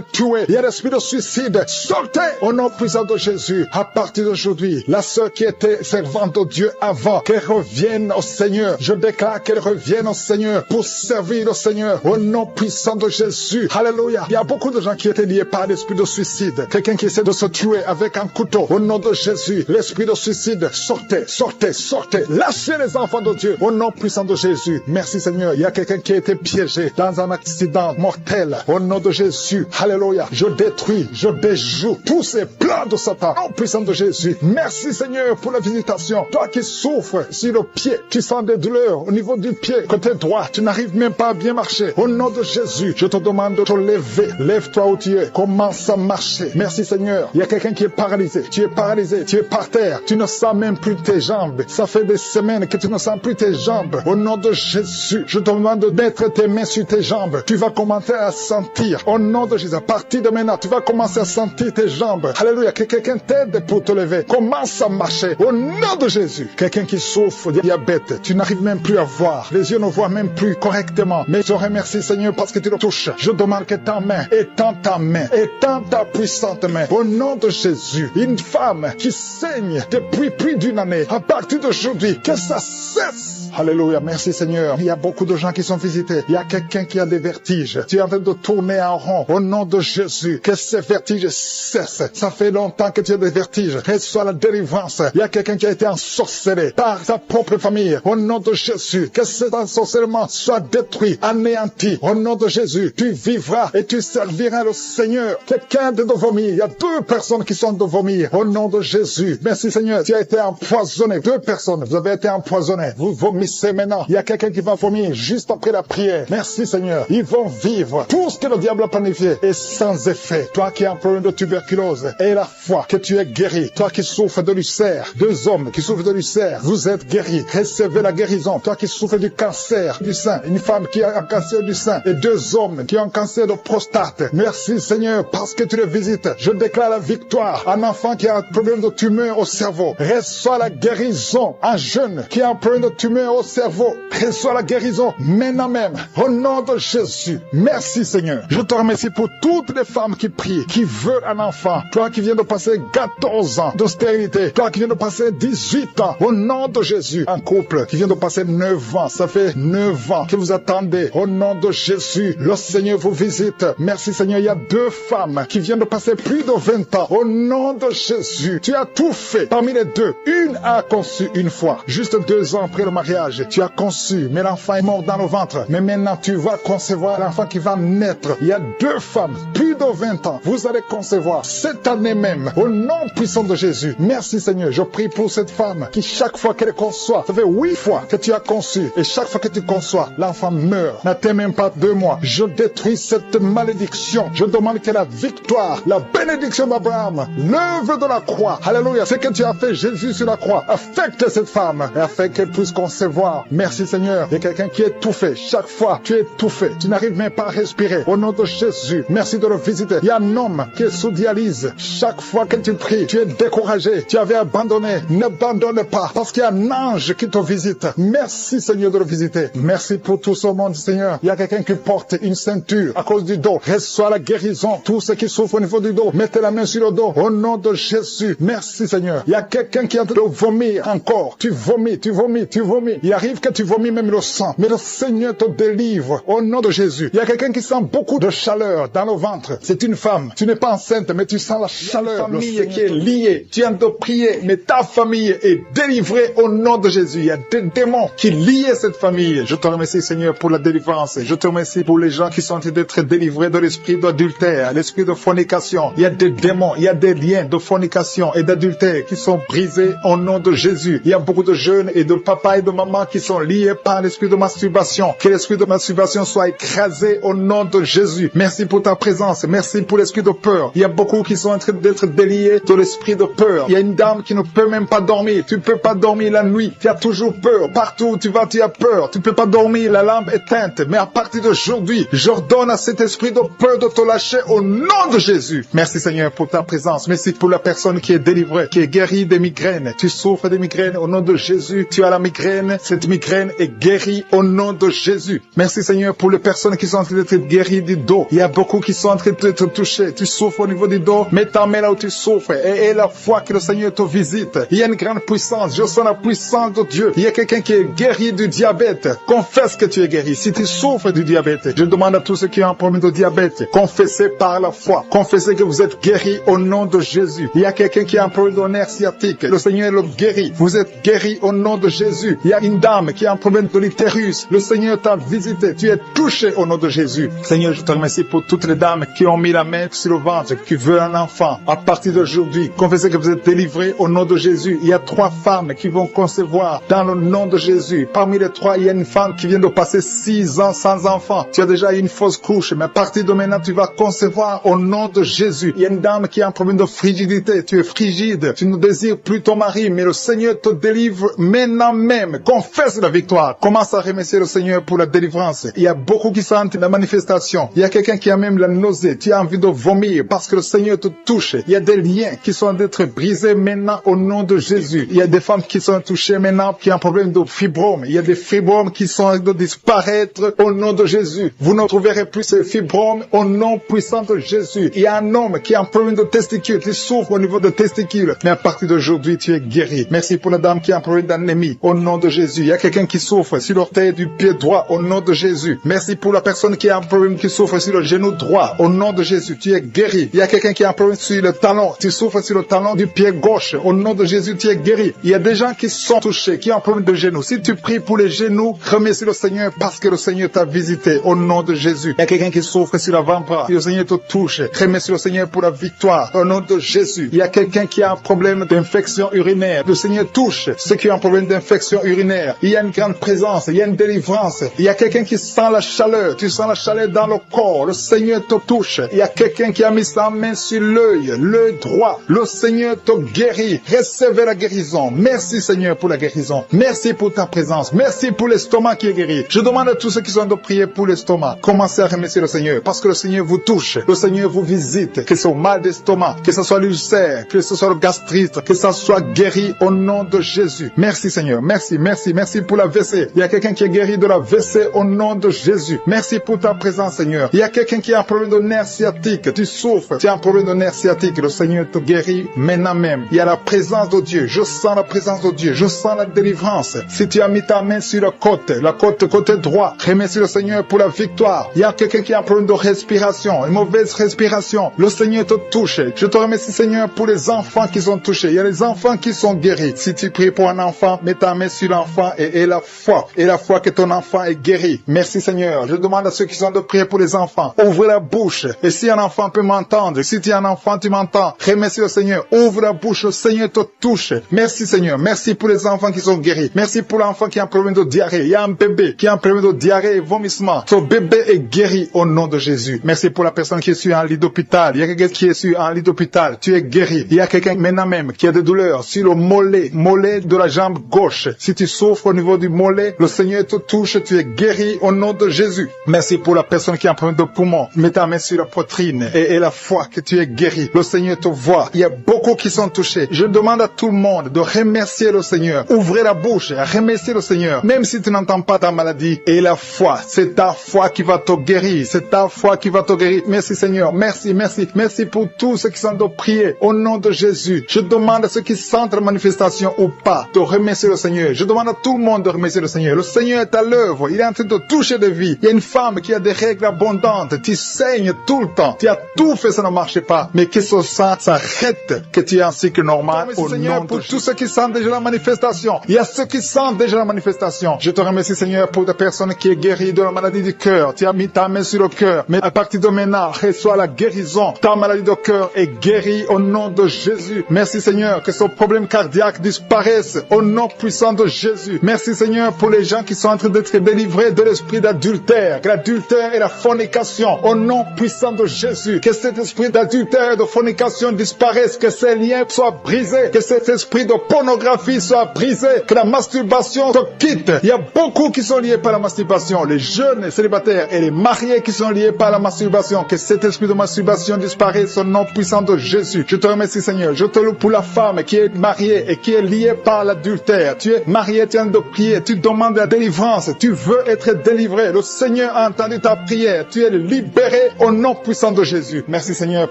S1: tuer. Il y a l'esprit de suicide. Sortez au nom puissant de Jésus. À partir d'aujourd'hui, la sœur qui était servante de Dieu avant, qu'elle revienne au Seigneur. Je déclare qu'elle revienne au Seigneur pour servir le Seigneur au nom puissant de Jésus. Alléluia. Il y a beaucoup de gens qui étaient liés par l'esprit de suicide. Quelqu'un qui essaie de se tuer avec un couteau. Au nom de Jésus, l'esprit de suicide, sortez, sortez, sortez. Lâchez les enfants de Dieu au nom puissant de Jésus. Merci Seigneur. Il y a quelqu'un qui a été piégé dans un accident mortel. Au nom de Jésus. Alléluia. Je détruis, je déjoue tous ces plans de Satan. Au nom puissant de Jésus. Merci Seigneur pour la visitation. Toi qui souffres sur le pied, tu sens des douleurs au niveau du pied, côté droit, tu n'arrives même pas à bien marcher. Au nom de Jésus, je te demande de te lever. Lève-toi où tu es. Commence à marcher. Merci Seigneur. Il y a quelqu'un qui est paralysé. Tu es paralysé. Tu es par terre. Tu ne sens même plus tes jambes. Ça fait des semaines que tu ne sens plus tes jambes. Au nom de Jésus, je te demande de mettre tes mains sur tes jambes. Tu vas commencer à sentir. Au nom de Jésus, à partir de maintenant, tu vas commencer à sentir tes jambes. Alléluia. Que quelqu'un t'aide pour te lever. Commence à marcher. Au nom de Jésus. Quelqu'un qui souffre, il y a
S2: diabète. Tu n'arrives même plus à voir. Les yeux ne voient même plus correctement. Mais je te remercie, Seigneur, parce que tu le touches. Je demande que ta main étend ta main, étend ta puissante main. Au nom de Jésus, une femme qui saigne depuis plus d'une année, à partir d'aujourd'hui, que ça cesse. Alléluia, merci Seigneur. Il y a beaucoup de gens qui sont visités. Il y a quelqu'un qui a des vertiges. Tu es en train de tourner en rond. Au nom de Jésus, que ces vertiges cessent. Ça fait longtemps que tu as des vertiges. Reçois la délivrance. Il y a quelqu'un qui a été ensorcelé par sa propre famille. Au nom de Jésus, que cet ensorcellement soit détruit, anéanti. Au nom de Jésus, tu vivras et tu serviras le Seigneur. Quelqu'un de vomir. Il y a 2 personnes qui sont de vomir. Au nom de Jésus, merci Seigneur. Tu as été empoisonné. 2 personnes, vous avez été empoisonnés. Vous vomissez maintenant. Il y a quelqu'un qui va vomir juste après la prière. Merci Seigneur. Ils vont vivre tout ce que le diable a planifié et sans effet. Toi qui as un problème de tuberculose et la foi que tu es guéri. Toi qui souffres de l'ulcère. 2 hommes qui souffrent de l'ulcère. Vous êtes guéris. Recevez la guérison. Toi qui souffres du cancer du sein. Une femme qui a un cancer du sein et 2 hommes qui ont un cancer de prostate. Merci Seigneur parce que tu le visites. Je déclare la victoire. Un enfant qui a un problème de tumeur au cerveau. Reçois la guérison. Un jeune qui a un problème de tumeur au cerveau. Reçois la guérison maintenant même. Au nom de Jésus. Merci Seigneur. Je te remercie pour toutes les femmes qui prient, qui veulent un enfant. Toi qui viens de passer 14 ans de stérilité. Toi qui viens de passer 18 ans. Au nom de Jésus. Un couple qui vient de passer 9 ans. Ça fait 9 ans que vous attendez. Au nom de Jésus. Le Seigneur vous visite. Merci Seigneur. Il y a 2 femmes qui viennent de passer plus de 20 ans. Au nom de Jésus. Tu as tout fait. Parmi les 2, une a conçu une fois. Juste 2 ans après le mariage. Tu as conçu, mais l'enfant est mort dans le ventre. Mais maintenant, tu vas concevoir l'enfant qui va naître. Il y a 2 femmes, plus de 20 ans. Vous allez concevoir cette année même, au nom puissant de Jésus. Merci Seigneur. Je prie pour cette femme qui, chaque fois qu'elle conçoit, ça fait 8 fois que tu as conçu. Et chaque fois que tu conçois, l'enfant meurt. N'attends même pas 2 mois. Je détruis cette malédiction. Je demande que la victoire, la bénédiction d'Abraham, l'œuvre de la croix, alléluia, ce que tu as fait Jésus sur la croix, affecte cette femme et afin qu'elle puisse concevoir. Merci Seigneur. Il y a quelqu'un qui est étouffé. Chaque fois, tu es étouffé. Tu n'arrives même pas à respirer. Au nom de Jésus, merci de le visiter. Il y a un homme qui est sous dialyse. Chaque fois que tu pries, tu es découragé. Tu avais abandonné. N'abandonne pas. Parce qu'il y a un ange qui te visite. Merci Seigneur de le visiter. Merci pour tout ce monde Seigneur. Il y a quelqu'un qui porte une ceinture à cause du dos. Reçois la guérison. Tous ceux qui souffrent au niveau du dos, mettez la main sur le dos. Au nom de Jésus. Merci Seigneur. Il y a quelqu'un qui est en train de vomir encore. Tu vomis, tu vomis, tu vomis. Il arrive que tu vomis même le sang. Mais le Seigneur te délivre au nom de Jésus. Il y a quelqu'un qui sent beaucoup de chaleur dans le ventre. C'est une femme. Tu n'es pas enceinte, mais tu sens la chaleur. La famille qui est liée. Tu es en train de prier, mais ta famille est délivrée au nom de Jésus. Il y a des démons qui lient cette famille. Je te remercie Seigneur pour la délivrance. Je te remercie pour les gens qui sont en train d'être délivrés de l'esprit d'adultère, l'esprit de fornication. Il y a des démons, il y a des liens de fornication et d'adultère qui sont brisés au nom de Jésus. Il y a beaucoup de jeunes et de papas et de mamans qui sont liés par l'esprit de masturbation. Que l'esprit de masturbation soit écrasé au nom de Jésus. Merci pour ta présence. Merci pour l'esprit de peur. Il y a beaucoup qui sont en train d'être déliés de l'esprit de peur. Il y a une dame qui ne peut même pas dormir. Tu ne peux pas dormir la nuit. Tu as toujours peur. Partout où tu vas, tu as peur. Tu ne peux pas dormir. La lampe est éteinte. Mais à partir d'aujourd'hui, j'ordonne à cet esprit de peur de te lâcher au nom de Jésus. Merci Seigneur pour ta présence. Merci pour la personne qui est délivrée, qui est guérie des migraines. Tu souffres des migraines au nom de Jésus. Tu as la migraine. Cette migraine est guérie au nom de Jésus. Merci Seigneur pour les personnes qui sont en train d'être guéries du dos. Il y a beaucoup qui sont en train d'être touchés. Tu souffres au niveau du dos. Mets ta main là où tu souffres et la foi que le Seigneur te visite. Il y a une grande puissance. Je sens la puissance de Dieu. Il y a quelqu'un qui est guéri du diabète. Confesse que tu es guéri. Si tu souffres du diabète, je demande à tous ceux qui ont un problème de diabète, confessez par la foi. Confessez que vous êtes guéri au nom de Jésus. Il y a quelqu'un qui a un problème de nerf sciatique. Le Seigneur le guérit. Vous êtes guéri au nom de Jésus. Il y a une dame qui a un problème de l'utérus. Le Seigneur t'a visité. Tu es touché au nom de Jésus. Seigneur, je te remercie pour toutes les dames qui ont mis la main sur le ventre, qui veulent un enfant. À partir d'aujourd'hui, confessez que vous êtes délivrés au nom de Jésus. Il y a 3 femmes qui vont concevoir dans le nom de Jésus. Parmi les 3, il y a une femme qui vient de passer 6 ans sans enfant. Tu as déjà eu une fausse couche, mais à partir de maintenant, tu vas concevoir au nom de Jésus. Il y a une dame qui a un problème de frigidité. Tu es frigide. Tu ne désires plus ton mari, mais le Seigneur te délivre maintenant même. Confesse la victoire. Commence à remercier le Seigneur pour la délivrance. Il y a beaucoup qui sentent la manifestation. Il y a quelqu'un qui a même la nausée. Tu as envie de vomir parce que le Seigneur te touche. Il y a des liens qui sont d'être brisés maintenant au nom de Jésus. Il y a des femmes qui sont touchées maintenant gens qui ont un problème de fibromes. Il y a des fibromes qui sont en train de disparaître au nom de Jésus. Vous ne trouverez plus ces fibromes au nom puissant de Jésus. Il y a un homme qui a un problème de testicules, qui souffre au niveau de testicules. Mais à partir d'aujourd'hui, tu es guéri. Merci pour la dame qui a un problème d'anémie au nom de Jésus. Il y a quelqu'un qui souffre sur l'orteil du pied droit au nom de Jésus. Merci pour la personne qui a un problème qui souffre sur le genou droit au nom de Jésus. Tu es guéri. Il y a quelqu'un qui a un problème sur le talon. Tu souffres sur le talon du pied gauche. Au nom de Jésus, tu es guéri. Il y a des gens qui sont touchés, qui ont un problème de genou. Si tu pries pour les genoux, remercie le Seigneur parce que le Seigneur t'a visité au nom de Jésus. Il y a quelqu'un qui souffre sur l'avant-bras. Le Seigneur te touche. Remercie le Seigneur pour la victoire au nom de Jésus. Il y a quelqu'un qui a un problème d'infection urinaire. Le Seigneur touche ceux qui ont un problème d'infection urinaire. Il y a une grande présence. Il y a une délivrance. Il y a quelqu'un qui sent la chaleur. Tu sens la chaleur dans le corps. Le Seigneur te touche. Il y a quelqu'un qui a mis sa main sur l'œil droit. Le Seigneur te guérit. Recevez la guérison. Merci Seigneur pour la guérison. Merci pour ta présence. Merci pour l'estomac qui est guéri. Je demande à tous ceux qui sont de prier pour l'estomac. Commencez à remercier le Seigneur parce que le Seigneur vous touche. Le Seigneur vous visite. Que ce soit mal d'estomac, que ce soit l'ulcère, que ce soit le gastrite, que ça soit guéri au nom de Jésus. Merci Seigneur. Merci, merci, merci pour la WC. Il y a quelqu'un qui est guéri de la WC au nom de Jésus. Merci pour ta présence Seigneur. Il y a quelqu'un qui a un problème de nerf sciatique. Tu souffres. Tu as un problème de nerf sciatique. Le Seigneur te guérit maintenant même. Il y a la présence de Dieu. Je sens la présence de Dieu. Je sens la délivrance. Si tu as mis ta main sur la côté droit, remercie le Seigneur pour la victoire. Il y a quelqu'un qui a un problème de respiration, une mauvaise respiration. Le Seigneur te touche. Je te remercie Seigneur pour les enfants qui sont touchés. Il y a les enfants qui sont guéris. Si tu pries pour un enfant, mets ta main sur l'enfant et la foi. Et la foi que ton enfant est guéri. Merci Seigneur. Je demande à ceux qui sont de prier pour les enfants. Ouvre la bouche. Et si un enfant peut m'entendre, si tu es un enfant, tu m'entends. Remercie le Seigneur. Ouvre la bouche. Le Seigneur te touche. Merci Seigneur. Merci pour les enfants qui sont guéris. Merci pour l'enfant qui a un problème de diarrhée. Il y a un bébé qui a un problème de diarrhée et vomissement. Ce bébé est guéri au nom de Jésus. Merci pour la personne qui est sur un lit d'hôpital. Il y a quelqu'un qui est sur un lit d'hôpital. Tu es guéri. Il y a quelqu'un maintenant même qui a des douleurs sur le mollet de la jambe gauche. Si tu souffres au niveau du mollet, le Seigneur te touche. Tu es guéri au nom de Jésus. Merci pour la personne qui a un problème de poumon. Mets ta main sur la poitrine et la foi que tu es guéri. Le Seigneur te voit. Il y a beaucoup qui sont touchés. Je demande à tout le monde de remercier le Seigneur. Ouvrez la bouche et remerciez le Seigneur. Même si tu n'entends pas ta maladie. Et la foi, c'est ta foi qui va te guérir. C'est ta foi qui va te guérir. Merci Seigneur. Merci, merci. Merci pour tous ceux qui sont de prier au nom de Jésus. Je demande à ceux qui sentent la manifestation ou pas de remercier le Seigneur. Je demande à tout le monde de remercier le Seigneur. Le Seigneur est à l'œuvre. Il est en train de toucher des vies. Il y a une femme qui a des règles abondantes. Tu saignes tout le temps. Tu as tout fait, ça ne marche pas. Mais que ce sang s'arrête, que tu es en cycle normal au
S1: Seigneur,
S2: nom de Jésus. Pour tous ceux qui sentent déjà la manifestation. Il y a ceux qui sentent déjà la manifestation. Je te remercie Seigneur pour des personnes qui est guérie de la maladie du cœur. Tu as mis ta main sur le cœur. Mais à partir de maintenant, reçois la guérison. Ta maladie de cœur est guérie au nom de Jésus. Merci Seigneur que ce problème cardiaque disparaisse au nom puissant de Jésus. Merci Seigneur pour les gens qui sont en train d'être délivrés de l'esprit d'adultère. Que l'adultère et la fornication au nom puissant de Jésus. Que cet esprit d'adultère et de fornication disparaisse. Que ces liens soient brisés. Que cet esprit de pornographie soit brisé. Que la masturbation te quitte. Il y a beaucoup qui sont liés par la masturbation. Les jeunes célibataires et les mariés qui sont liés par la masturbation. Que cet esprit de masturbation disparaisse au nom puissant de Jésus. Je te remercie Seigneur. Je te loue pour la femme qui est mariée et qui est liée par l'adultère. Tu es marié, tu es en train de prier. Tu demandes la délivrance. Tu veux être délivré. Le Seigneur a entendu ta prière. Tu es libéré au nom puissant de Jésus. Merci Seigneur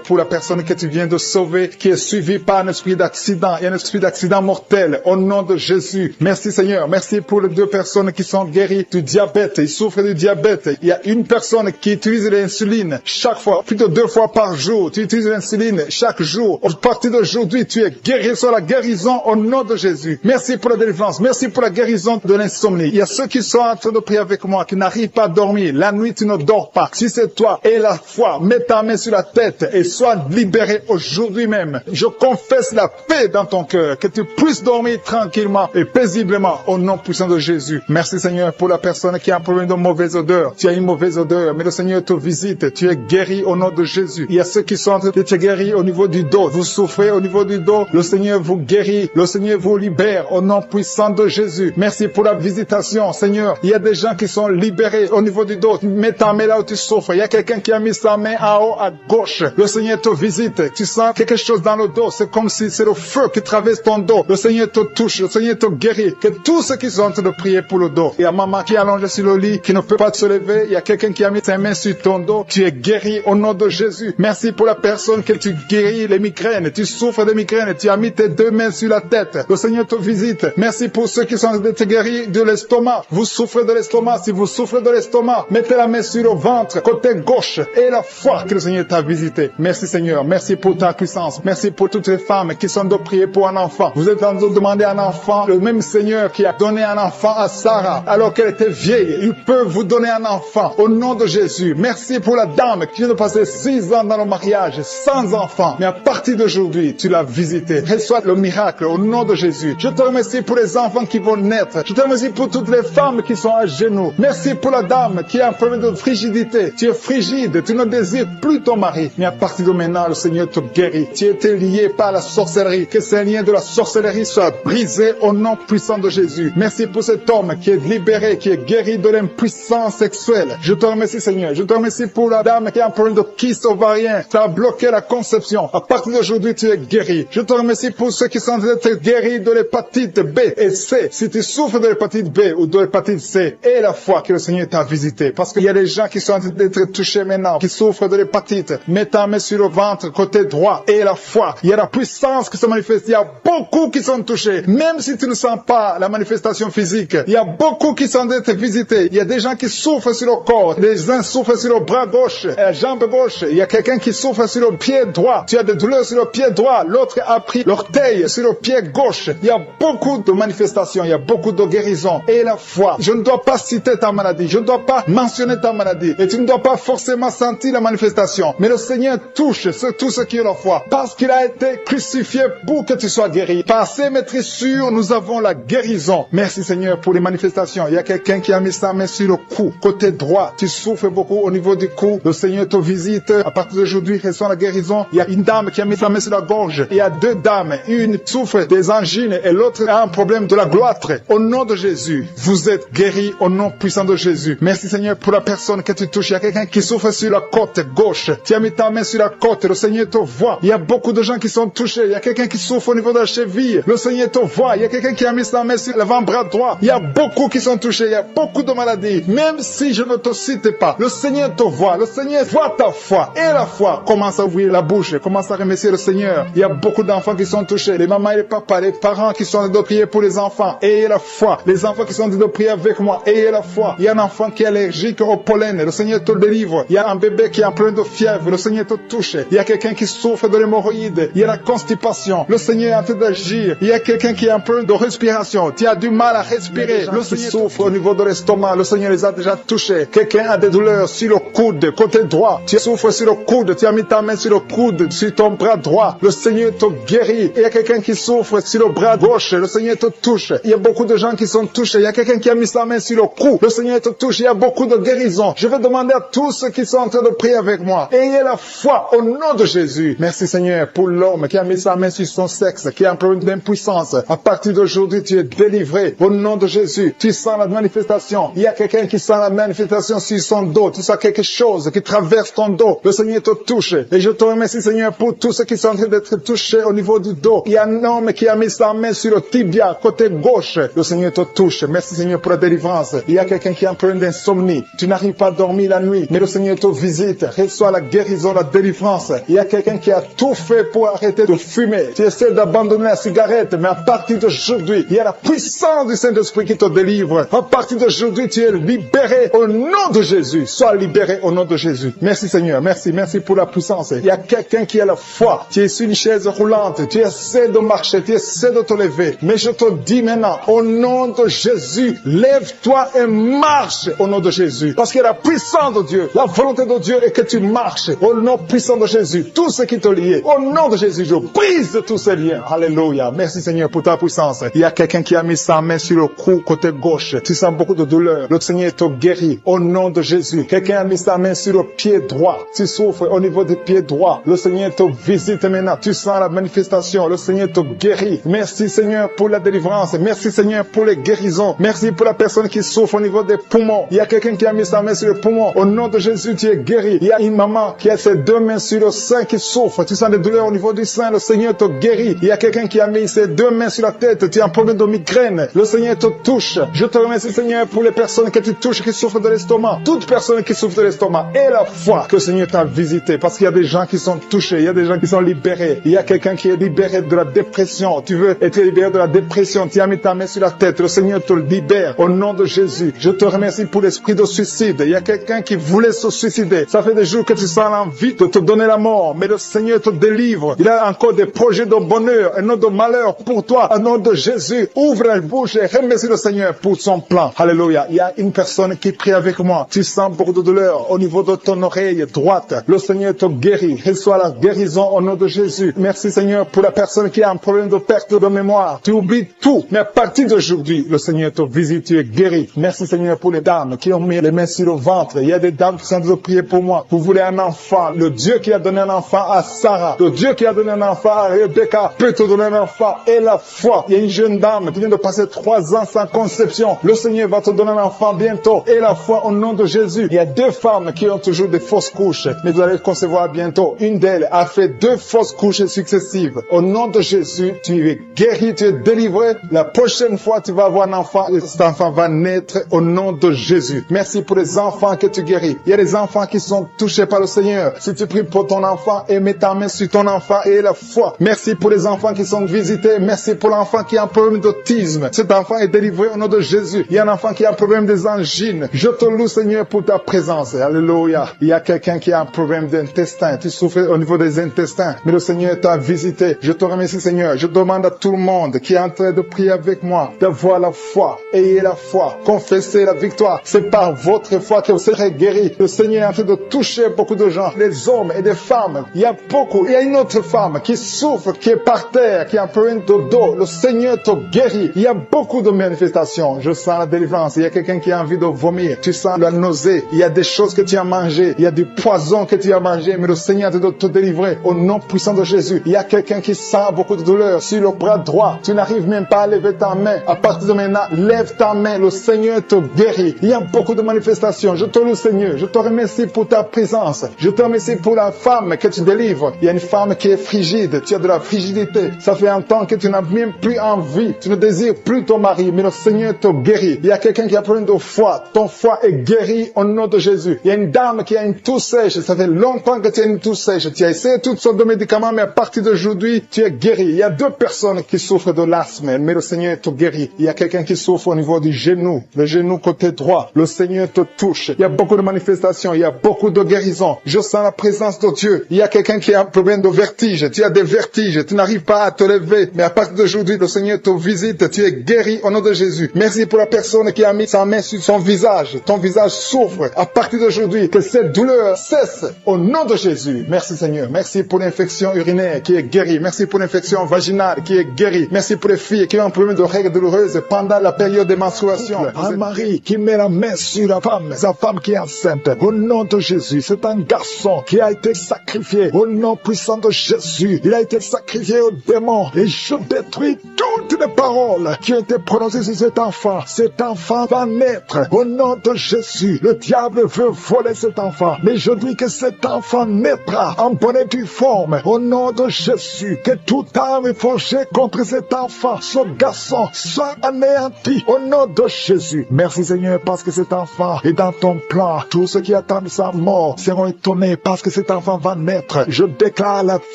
S2: pour la personne que tu viens de sauver qui est suivie par un esprit d'accident. Il y a un esprit d'accident mortel au nom de Jésus. Merci Seigneur. Merci pour les 2 personnes qui sont guéries du diabète. Ils souffrent du diabète. Il y a une personne qui utilise l'insuline chaque fois, plus de 2 fois par jour. Tu utilises l'insuline chaque jour. À partir d'aujourd'hui, tu es guéri sur la guérison au nom de Jésus. Merci pour la délivrance. Merci pour la guérison de l'insomnie. Il y a ceux qui sont en train de prier avec moi, qui n'arrivent pas à dormir. La nuit, tu ne dors pas. Si c'est toi et la foi, mets ta main sur la tête et sois libéré aujourd'hui même. Je confesse la paix dans ton cœur, que tu puisses dormir tranquillement et paisiblement au nom puissant de Jésus. Merci Seigneur pour la personne qui a un problème de mauvaise odeur. Tu as une mauvaise odeur, mais le Seigneur te visite. Tu es guéri au nom de Jésus. Il y a ceux qui sont en train d'être guéris au niveau du dos. Vous souffrez au niveau du dos. Le Seigneur vous guérit. Le Seigneur vous libère au nom puissant de Jésus. Merci pour la visitation, Seigneur. Il y a des gens qui sont libérés au niveau du dos. Mets ta main là où tu souffres. Il y a quelqu'un qui a mis sa main en haut à gauche. Le Seigneur te visite. Tu sens quelque chose dans le dos. C'est comme si c'est le feu qui traverse ton dos. Le Seigneur te touche. Le Seigneur te guérit. Que tous ceux qui sont en train de prier pour le dos, il y a maman qui est allongée sur le lit, qui ne peut pas se lever, il y a quelqu'un qui a mis ses mains sur ton dos, tu es guéri au nom de Jésus. Merci pour la personne que tu guéris les migraines, tu souffres de migraines, tu as mis tes deux mains sur la tête, le Seigneur te visite. Merci pour ceux qui sont en train de guérir de l'estomac, vous souffrez de l'estomac, si vous souffrez de l'estomac, mettez la main sur le ventre, côté gauche, et la foi que le Seigneur t'a visité. Merci Seigneur, merci pour ta puissance, merci pour toutes les femmes qui sont de prier pour un enfant. Vous êtes en train de demander un enfant, le même Seigneur qui a donné un enfant à Sarah alors qu'elle était vieille, il peut vous donner un enfant au nom de Jésus. Merci pour la dame qui vient de passer 6 ans dans le mariage sans enfant, mais à partir d'aujourd'hui tu l'as visité. Reçois le miracle au nom de Jésus. Je te remercie pour les enfants qui vont naître, je te remercie pour toutes les femmes qui sont à genoux. Merci pour la dame qui a un problème de frigidité, tu es frigide, tu ne désires plus ton mari, mais à partir de maintenant le Seigneur te guérit. Tu étais lié par la sorcellerie, que ces liens de la sorcellerie soient brisés au nom puissant de Jésus. Merci pour cet homme qui est libéré, qui est guéri de l'impuissance sexuelle. Je te remercie Seigneur. Je te remercie pour la dame qui a un problème de kyste ovarien, ça a bloqué la conception. À partir d'aujourd'hui tu es guéri. Je te remercie pour ceux qui sont en train d'être guéris de l'hépatite B et C. Si tu souffres de l'hépatite B ou de l'hépatite C, et la foi que le Seigneur t'a visité. Parce qu'il y a des gens qui sont en train d'être touchés maintenant, qui souffrent de l'hépatite. Mets ta main sur le ventre, côté droit, et la foi. Il y a la puissance qui se manifeste. Il y a beaucoup qui sont touchés. Même si tu ne sens pas la manifestation physique, il y a beaucoup qui sont en train d'être visités. Il y a des gens qui souffrent sur le corps. Les uns souffrent sur le bras gauche, la jambe gauche. Il y a quelqu'un qui souffre sur le pied droit. Tu as des douleurs sur le pied droit. L'autre a pris l'orteil sur le pied gauche. Il y a beaucoup de manifestations. Il y a beaucoup de guérisons. Et la foi. Je ne dois pas citer ta maladie. Je ne dois pas mentionner ta maladie. Et tu ne dois pas forcément sentir la manifestation. Mais le Seigneur touche tous ceux qui ont la foi. Parce qu'il a été crucifié pour que tu sois guéri. Par ses maîtrissures, nous avons la guérison. Merci Seigneur pour les manifestations. Il y a quelqu'un qui a mis sa main sur le cou, côté droit. Tu souffres beaucoup au niveau du cou. Le Seigneur te visite. À partir d'aujourd'hui, reçois la guérison. Il y a une dame qui a mis sa main sur la gorge. Il y a 2 dames. Une souffre des angines et l'autre a un problème de la gloître. Au nom de Jésus, vous êtes guéris au nom puissant de Jésus. Merci Seigneur pour la personne que tu touches. Il y a quelqu'un qui souffre sur la côte gauche. Tu as mis ta main sur la côte. Le Seigneur te voit. Il y a beaucoup de gens qui sont touchés. Il y a quelqu'un qui souffre au niveau de la cheville. Le Seigneur te voit. Il y a quelqu'un qui a mis sa main sur l'avant-bras droit. Il y a beaucoup qui sont touchés. Il y a beaucoup de maladies. Même si je ne te cite pas, le Seigneur te voit. Le Seigneur voit ta foi. Et la foi commence à ouvrir la bouche. Commence à remercier le Seigneur. Il y a beaucoup d'enfants qui sont touchés. Les mamans et les papas, les parents qui sont en train de prier pour les enfants. Ayez la foi. Les enfants qui sont en train de prier avec moi. Ayez la foi. Il y a un enfant qui est allergique au pollen. Le Seigneur te délivre. Il y a un bébé qui est en plein de fièvre. Le Seigneur te touche. Il y a quelqu'un qui souffre de l'hémorroïde. Il y a la constipation. Le Seigneur est en train d'agir. Il y a quelqu'un qui a un problème de respiration. Tu as du mal à respirer. Le Seigneur souffre au niveau de l'estomac. Le Seigneur les a déjà touchés. Quelqu'un a des douleurs sur le coude, côté droit. Tu souffres sur le coude. Tu as mis ta main sur le coude, sur ton bras droit. Le Seigneur te guérit. Il y a quelqu'un qui souffre sur le bras gauche. Le Seigneur te touche. Il y a beaucoup de gens qui sont touchés. Il y a quelqu'un qui a mis sa main sur le cou. Le Seigneur te touche. Il y a beaucoup de guérisons. Je vais demander à tous ceux qui sont en train de prier avec moi. Ayez la foi au nom de Jésus. Merci Seigneur pour l'homme qui a mis sa main sur son sexe, qui a un problème d'impuissance. À partir d'aujourd'hui, tu es délivré au nom de Jésus. Tu sens la manifestation. Il y a quelqu'un qui sent la manifestation sur son dos. Tu sens quelque chose qui traverse ton dos. Le Seigneur te touche. Et je te remercie Seigneur pour tous ceux qui sont en train d'être touchés au niveau du dos. Il y a un homme qui a mis sa main sur le tibia, côté gauche. Le Seigneur te touche. Merci Seigneur pour la délivrance. Il y a quelqu'un qui a un problème d'insomnie. Tu n'arrives pas à dormir la nuit, mais le Seigneur te visite. Reçois la guérison, la délivrance. Il y a quelqu'un qui a tout fait pour arrêter de fumer. Tu essaies d'abandonner la cigarette, mais à partir d'aujourd'hui, il y a la puissance du Saint-Esprit qui te délivre. À partir d'aujourd'hui, tu es libéré au nom de Jésus. Sois libéré au nom de Jésus. Merci Seigneur. Merci pour la puissance. Il y a quelqu'un qui a la foi. Tu es sur une chaise roulante. Tu essaies de marcher. Tu essaies de te lever. Mais je te dis maintenant, au nom de Jésus, lève-toi et marche au nom de Jésus. Parce qu'il y a la puissance de Dieu. La volonté de Dieu est que tu marches au nom puissant de Jésus. Tout ce qui te lie, au nom de Jésus, je brise tous ces liens. Alléluia. Merci Seigneur pour ta puissance. Il y a quelqu'un qui a mis sa main sur le cou côté gauche. Tu sens beaucoup de douleur. Le Seigneur te guérit au nom de Jésus. Quelqu'un a mis sa main sur le pied droit. Tu souffres au niveau du pied droit. Le Seigneur te visite maintenant. Tu sens la manifestation. Le Seigneur te guérit. Merci Seigneur pour la délivrance. Merci Seigneur pour les guérisons. Merci pour la personne qui souffre au niveau des poumons. Il y a quelqu'un qui a mis sa main sur le poumon. Au nom de Jésus, tu es guéri. Il y a une maman qui a ses 2 mains sur le sein qui souffre. Tu sens des douleurs au niveau du sein. Le Seigneur te guérit. Il y a quelqu'un qui a mis ses 2 mains sur la tête. Tu a un problème de migraine, le Seigneur te touche. Je te remercie, Seigneur, pour les personnes que tu touches, qui souffrent de l'estomac. Toute personne qui souffre de l'estomac, et la foi que le Seigneur t'a visité, parce qu'il y a des gens qui sont touchés, il y a des gens qui sont libérés. Il y a quelqu'un qui est libéré de la dépression. Tu veux être libéré de la dépression, tu as mis ta main sur la tête, le Seigneur te libère au nom de Jésus. Je te remercie pour l'esprit de suicide. Il y a quelqu'un qui voulait se suicider. Ça fait des jours que tu sens l'envie de te donner la mort, mais le Seigneur te délivre. Il a encore des projets de bonheur et non de malheur pour toi. Au nom de Jésus, ouvre la bouche et remercie le Seigneur pour son plan. Alléluia. Il y a une personne qui prie avec moi. Tu sens beaucoup de douleur au niveau de ton oreille droite. Le Seigneur te guérit. Reçois la guérison au nom de Jésus. Merci Seigneur pour la personne qui a un problème de perte de mémoire. Tu oublies tout, mais à partir d'aujourd'hui, le Seigneur te visite, tu es guéri. Merci Seigneur pour les dames qui ont mis les mains sur le ventre. Il y a des dames qui sont en train de prier pour moi. Vous voulez un enfant. Le Dieu qui a donné un enfant à Sarah, le Dieu qui a donné un enfant à Rebecca peut te donner un enfant. Et la foi. Il y a une jeune dame qui vient de passer 3 ans sans conception. Le Seigneur va te donner un enfant bientôt. Et la foi au nom de Jésus. Il y a 2 femmes qui ont toujours des fausses couches, mais vous allez concevoir bientôt. Une d'elles a fait 2 fausses couches successives. Au nom de Jésus, tu es guéri, tu es délivré. La prochaine fois, tu vas avoir un enfant et cet enfant va naître au nom de Jésus. Merci pour les enfants que tu guéris. Il y a des enfants qui sont touchés par le Seigneur. Si tu pries pour ton enfant et mets ta main sur ton enfant et la foi. Merci pour les enfants qui sont visités. Merci pour l'enfant qui a un problème d'autisme. Cet enfant est délivré au nom de Jésus. Il y a un enfant qui a un problème des angines. Je te loue, Seigneur, pour ta présence. Alléluia. Il y a quelqu'un qui a un problème d'intestin. Tu souffres au niveau des intestins. Mais le Seigneur t'a visité. Je te remercie, Seigneur. Je demande à tout le monde qui est en train de prier avec moi d'avoir la foi. Ayez la foi. Confessez la victoire. C'est par votre foi que vous serez guéris. Le Seigneur est en train de toucher beaucoup de gens, des hommes et des femmes. Il y a beaucoup. Il y a une autre femme qui souffre, qui est par terre, qui a un problème de dos. Le Seigneur te guérit. Il y a beaucoup de manifestations. Je sens la délivrance. Il y a quelqu'un qui a envie de vomir. Tu sens la nausée. Il y a des choses que tu as mangées. Il y a du poison que tu as mangé. Mais le Seigneur est en train de te délivrer au nom puissant de Jésus. Il y a quelqu'un qui sent beaucoup de douleur sur le bras droit. Tu n'arrives même pas à lever ta main. À partir de maintenant, lève ta main. Le Seigneur te guérit. Il y a beaucoup de manifestations. Je te loue, Seigneur. Je te remercie pour ta présence. Je te remercie pour la femme que tu délivres. Il y a une femme qui est frigide. Tu as de la frigidité. Ça fait un temps que tu n'as même plus envie. Tu ne désires plus ton mari. Mais le Seigneur te guérit. Il y a quelqu'un qui a problème de foie. Ton foie est guéri au nom de Jésus. Il y a une dame qui a une toux sèche. Ça fait longtemps que tu as une toux sèche. Tu as essayé toutes sortes de médicaments, mais à partir d'aujourd'hui, tu es guéri. Il y a 2 personnes qui souffrent de l'asthme, mais le Seigneur te guérit. Il y a quelqu'un qui souffre au niveau du genou, le genou côté droit. Le Seigneur te touche. Il y a beaucoup de manifestations. Il y a beaucoup de guérisons. Je sens la présence de Dieu. Il y a quelqu'un qui a un problème de vertige. Tu as des vertiges. Tu n'arrives pas à te lever. Mais à partir d'aujourd'hui, le Seigneur te visite. Tu es guéri au nom de Jésus. Merci pour la personne qui a mis sa main sur son visage. Ton visage souffre. À partir d'aujourd'hui, que cette douleur cesse au nom de Jésus. Merci Seigneur. Merci pour l'infection urinaire qui est guérie. Merci pour l'infection vaginale qui est guérie. Merci pour les filles qui ont un problème de règles douloureuses pendant la période de menstruation. Un mari qui met la main sur la femme, sa femme qui est enceinte. Au nom de Jésus, c'est un garçon qui a été sacrifié. Au nom puissant de Jésus, il a été sacrifié au démon. Et je détruis toutes les paroles qui ont été prononcées sur cet enfant. Cet enfant va naître. Au nom de Jésus, le diable veut voler cet enfant. Mais je dis que cet enfant naîtra en bonne et due forme. Au nom de Jésus, que toute arme forgée contre cet enfant, ce garçon, soit anéanti. Au nom de Jésus. Merci Seigneur parce que cet enfant est dans ton plan. Tous ceux qui attendent sa mort seront étonnés parce que cet enfant va naître. Je déclare la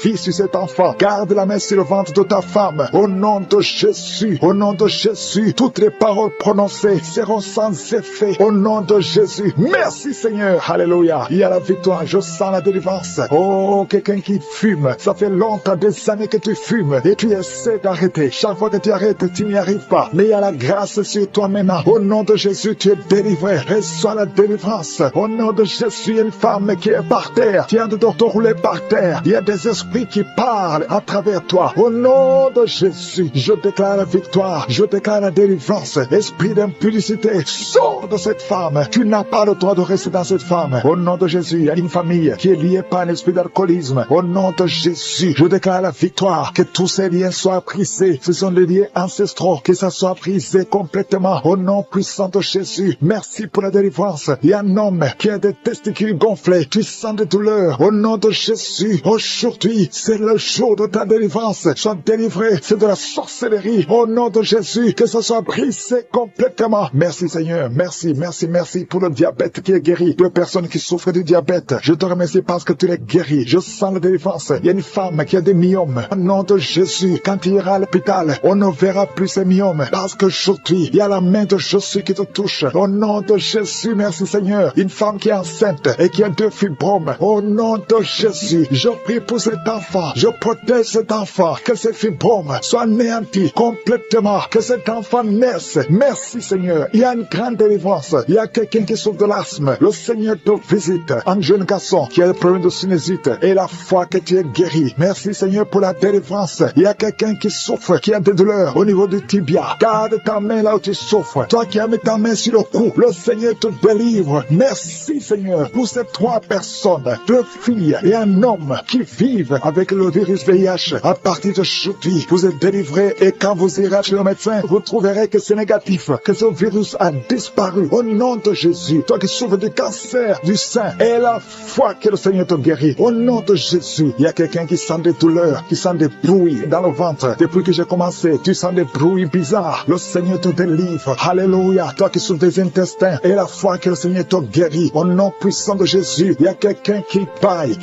S2: vie sur cet enfant. Garde la main sur le ventre de ta femme. Au nom de Jésus. Au nom de Jésus. Toutes les paroles prononcées seront sans effet. Au nom de Jésus. Merci Seigneur. Alléluia. Il y a la victoire. Je sens la délivrance. Oh, quelqu'un qui fume. Ça fait longtemps, des années que tu fumes. Et tu essaies d'arrêter. Chaque fois que tu arrêtes, tu n'y arrives pas. Mais il y a la grâce sur toi maintenant. Au nom de Jésus, tu es délivré. Reçois la délivrance. Au nom de Jésus, il y a une femme qui est par terre. Qui est en train de te rouler par terre. Il y a des esprits qui parlent à travers toi. Au nom de Jésus, je déclare la victoire. Je déclare la délivrance. Esprit d'impudicité, sors de cette femme. Tu n'as pas le droit de rester dans cette femme. Au nom de Jésus, il y a une famille qui est liée par un esprit d'alcoolisme. Au nom de Jésus, je déclare la victoire. Que tous ces liens soient brisés. Ce sont des liens ancestraux. Que ça soit brisé complètement. Au nom puissant de Jésus. Merci pour la délivrance. Il y a un homme qui a des testicules gonflés. Tu sens des douleurs. Au nom de Jésus, aujourd'hui, c'est le jour de ta délivrance. Sois délivré. C'est de la sorcellerie sorcellerie. Au nom de Jésus, que ce soit brisé complètement. Merci Seigneur, merci pour le diabète qui est guéri. Deux personnes qui souffrent du diabète, je te remercie parce que tu les guéris. Je sens la délivrance. Il y a une femme qui a des myomes. Au nom de Jésus, quand il ira à l'hôpital, on ne verra plus ces myomes parce qu'aujourd'hui, il y a la main de Jésus qui te touche. Au nom de Jésus, merci Seigneur. Une femme qui est enceinte et qui a 2 fibromes. Au nom de Jésus, je prie pour cet enfant. Je protège cet enfant. Que ces fibromes soient anéantis complètement. Que cet enfant naisse. Merci Seigneur. Il y a une grande délivrance. Il y a quelqu'un qui souffre de l'asthme. Le Seigneur te visite. Un jeune garçon qui a le problème de sinusite et la foi que tu es guéri. Merci Seigneur pour la délivrance. Il y a quelqu'un qui souffre, qui a des douleurs au niveau du tibia. Garde ta main là où tu souffres. Toi qui as mis ta main sur le cou, le Seigneur te délivre. Merci Seigneur pour ces 3 personnes, 2 filles et un homme qui vivent avec le virus VIH. À partir d'aujourd'hui, vous êtes délivrés et quand vous irez chez le médecin, vous trouverez que c'est négatif, que ce virus a disparu. Au nom de Jésus, toi qui souffres du cancer du sein, et la foi que le Seigneur te guérit. Au nom de Jésus, il y a quelqu'un qui sent des douleurs, qui sent des bruits dans le ventre. Depuis que j'ai commencé, tu sens des bruits bizarres. Le Seigneur te délivre. Alléluia. Toi qui souffres des intestins, et la foi que le Seigneur te guérit. Au nom puissant de Jésus, il y a quelqu'un qui baille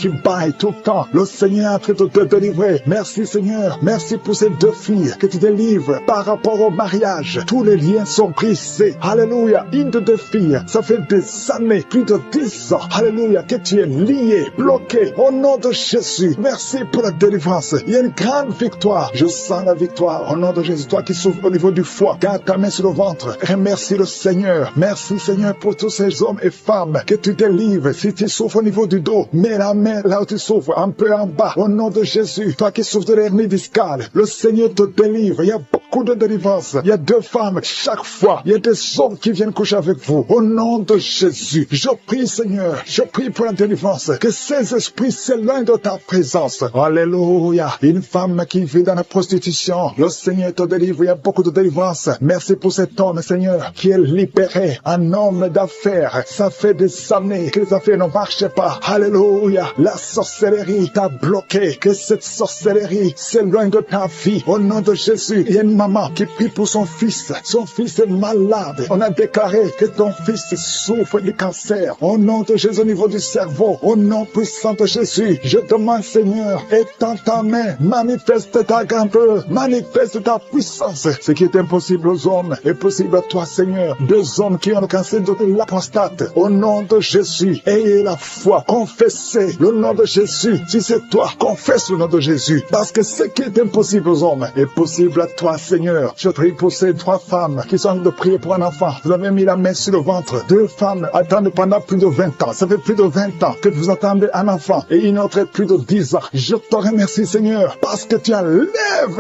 S2: tout le temps. Le Seigneur est en train de te délivrer. Merci Seigneur. Merci pour ces 2 filles que tu délivres par rapport au mariage. Tous les liens sont brisés. Alléluia. Une de 2 filles, ça fait des années, plus de 10 ans. Alléluia. Que tu es lié, bloqué. Au nom de Jésus. Merci pour la délivrance. Il y a une grande victoire. Je sens la victoire. Au nom de Jésus. Toi qui souffres au niveau du foie, garde ta main sur le ventre. Remercie le Seigneur. Merci Seigneur pour tous ces hommes et femmes que tu délivres. Si tu souffres au niveau du dos, mets la main là où tu souffres, un peu en bas. Au nom de Jésus. Toi qui souffres de l'hernie discale, le Seigneur te délivre. Il y a beaucoup de délivrance. Il y a 2 femmes chaque fois. Il y a des hommes qui viennent coucher avec vous. Au nom de Jésus. Je prie Seigneur. Je prie pour la délivrance. Que ces esprits s'éloignent de ta présence. Alléluia. Une femme qui vit dans la prostitution, le Seigneur te délivre. Il y a beaucoup de délivrance. Merci pour cet homme, Seigneur, qui est libéré. Un homme d'affaires. Ça fait des années que les affaires ne marchaient pas. Alléluia. La sorcellerie t'a bloqué. Que cette sorcellerie s'éloigne de ta vie. Au nom de Jésus. Il y a une maman qui prie pour son fils. Son fils est malade. On a déclaré que ton fils souffre du cancer. Au nom de Jésus, au niveau du cerveau. Au nom puissant de Jésus. Je demande, Seigneur, étends ta main. Manifeste ta grandeur. Manifeste ta puissance. Ce qui est impossible aux hommes est possible à toi, Seigneur. 2 hommes qui ont le cancer de la prostate. Au nom de Jésus, ayez la foi. Confessez le nom de Jésus. Si c'est toi, confesse le nom de Jésus. Parce que ce qui est impossible aux hommes est possible à toi, Seigneur. Je prie pour ces 3 femmes qui sont en train de prier pour un enfant. Vous avez mis la main sur le ventre. 2 femmes attendent pendant plus de 20 ans. Ça fait plus de 20 ans que vous attendez un enfant. Et une autre plus de 10 ans. Je te remercie, Seigneur, parce que tu enlèves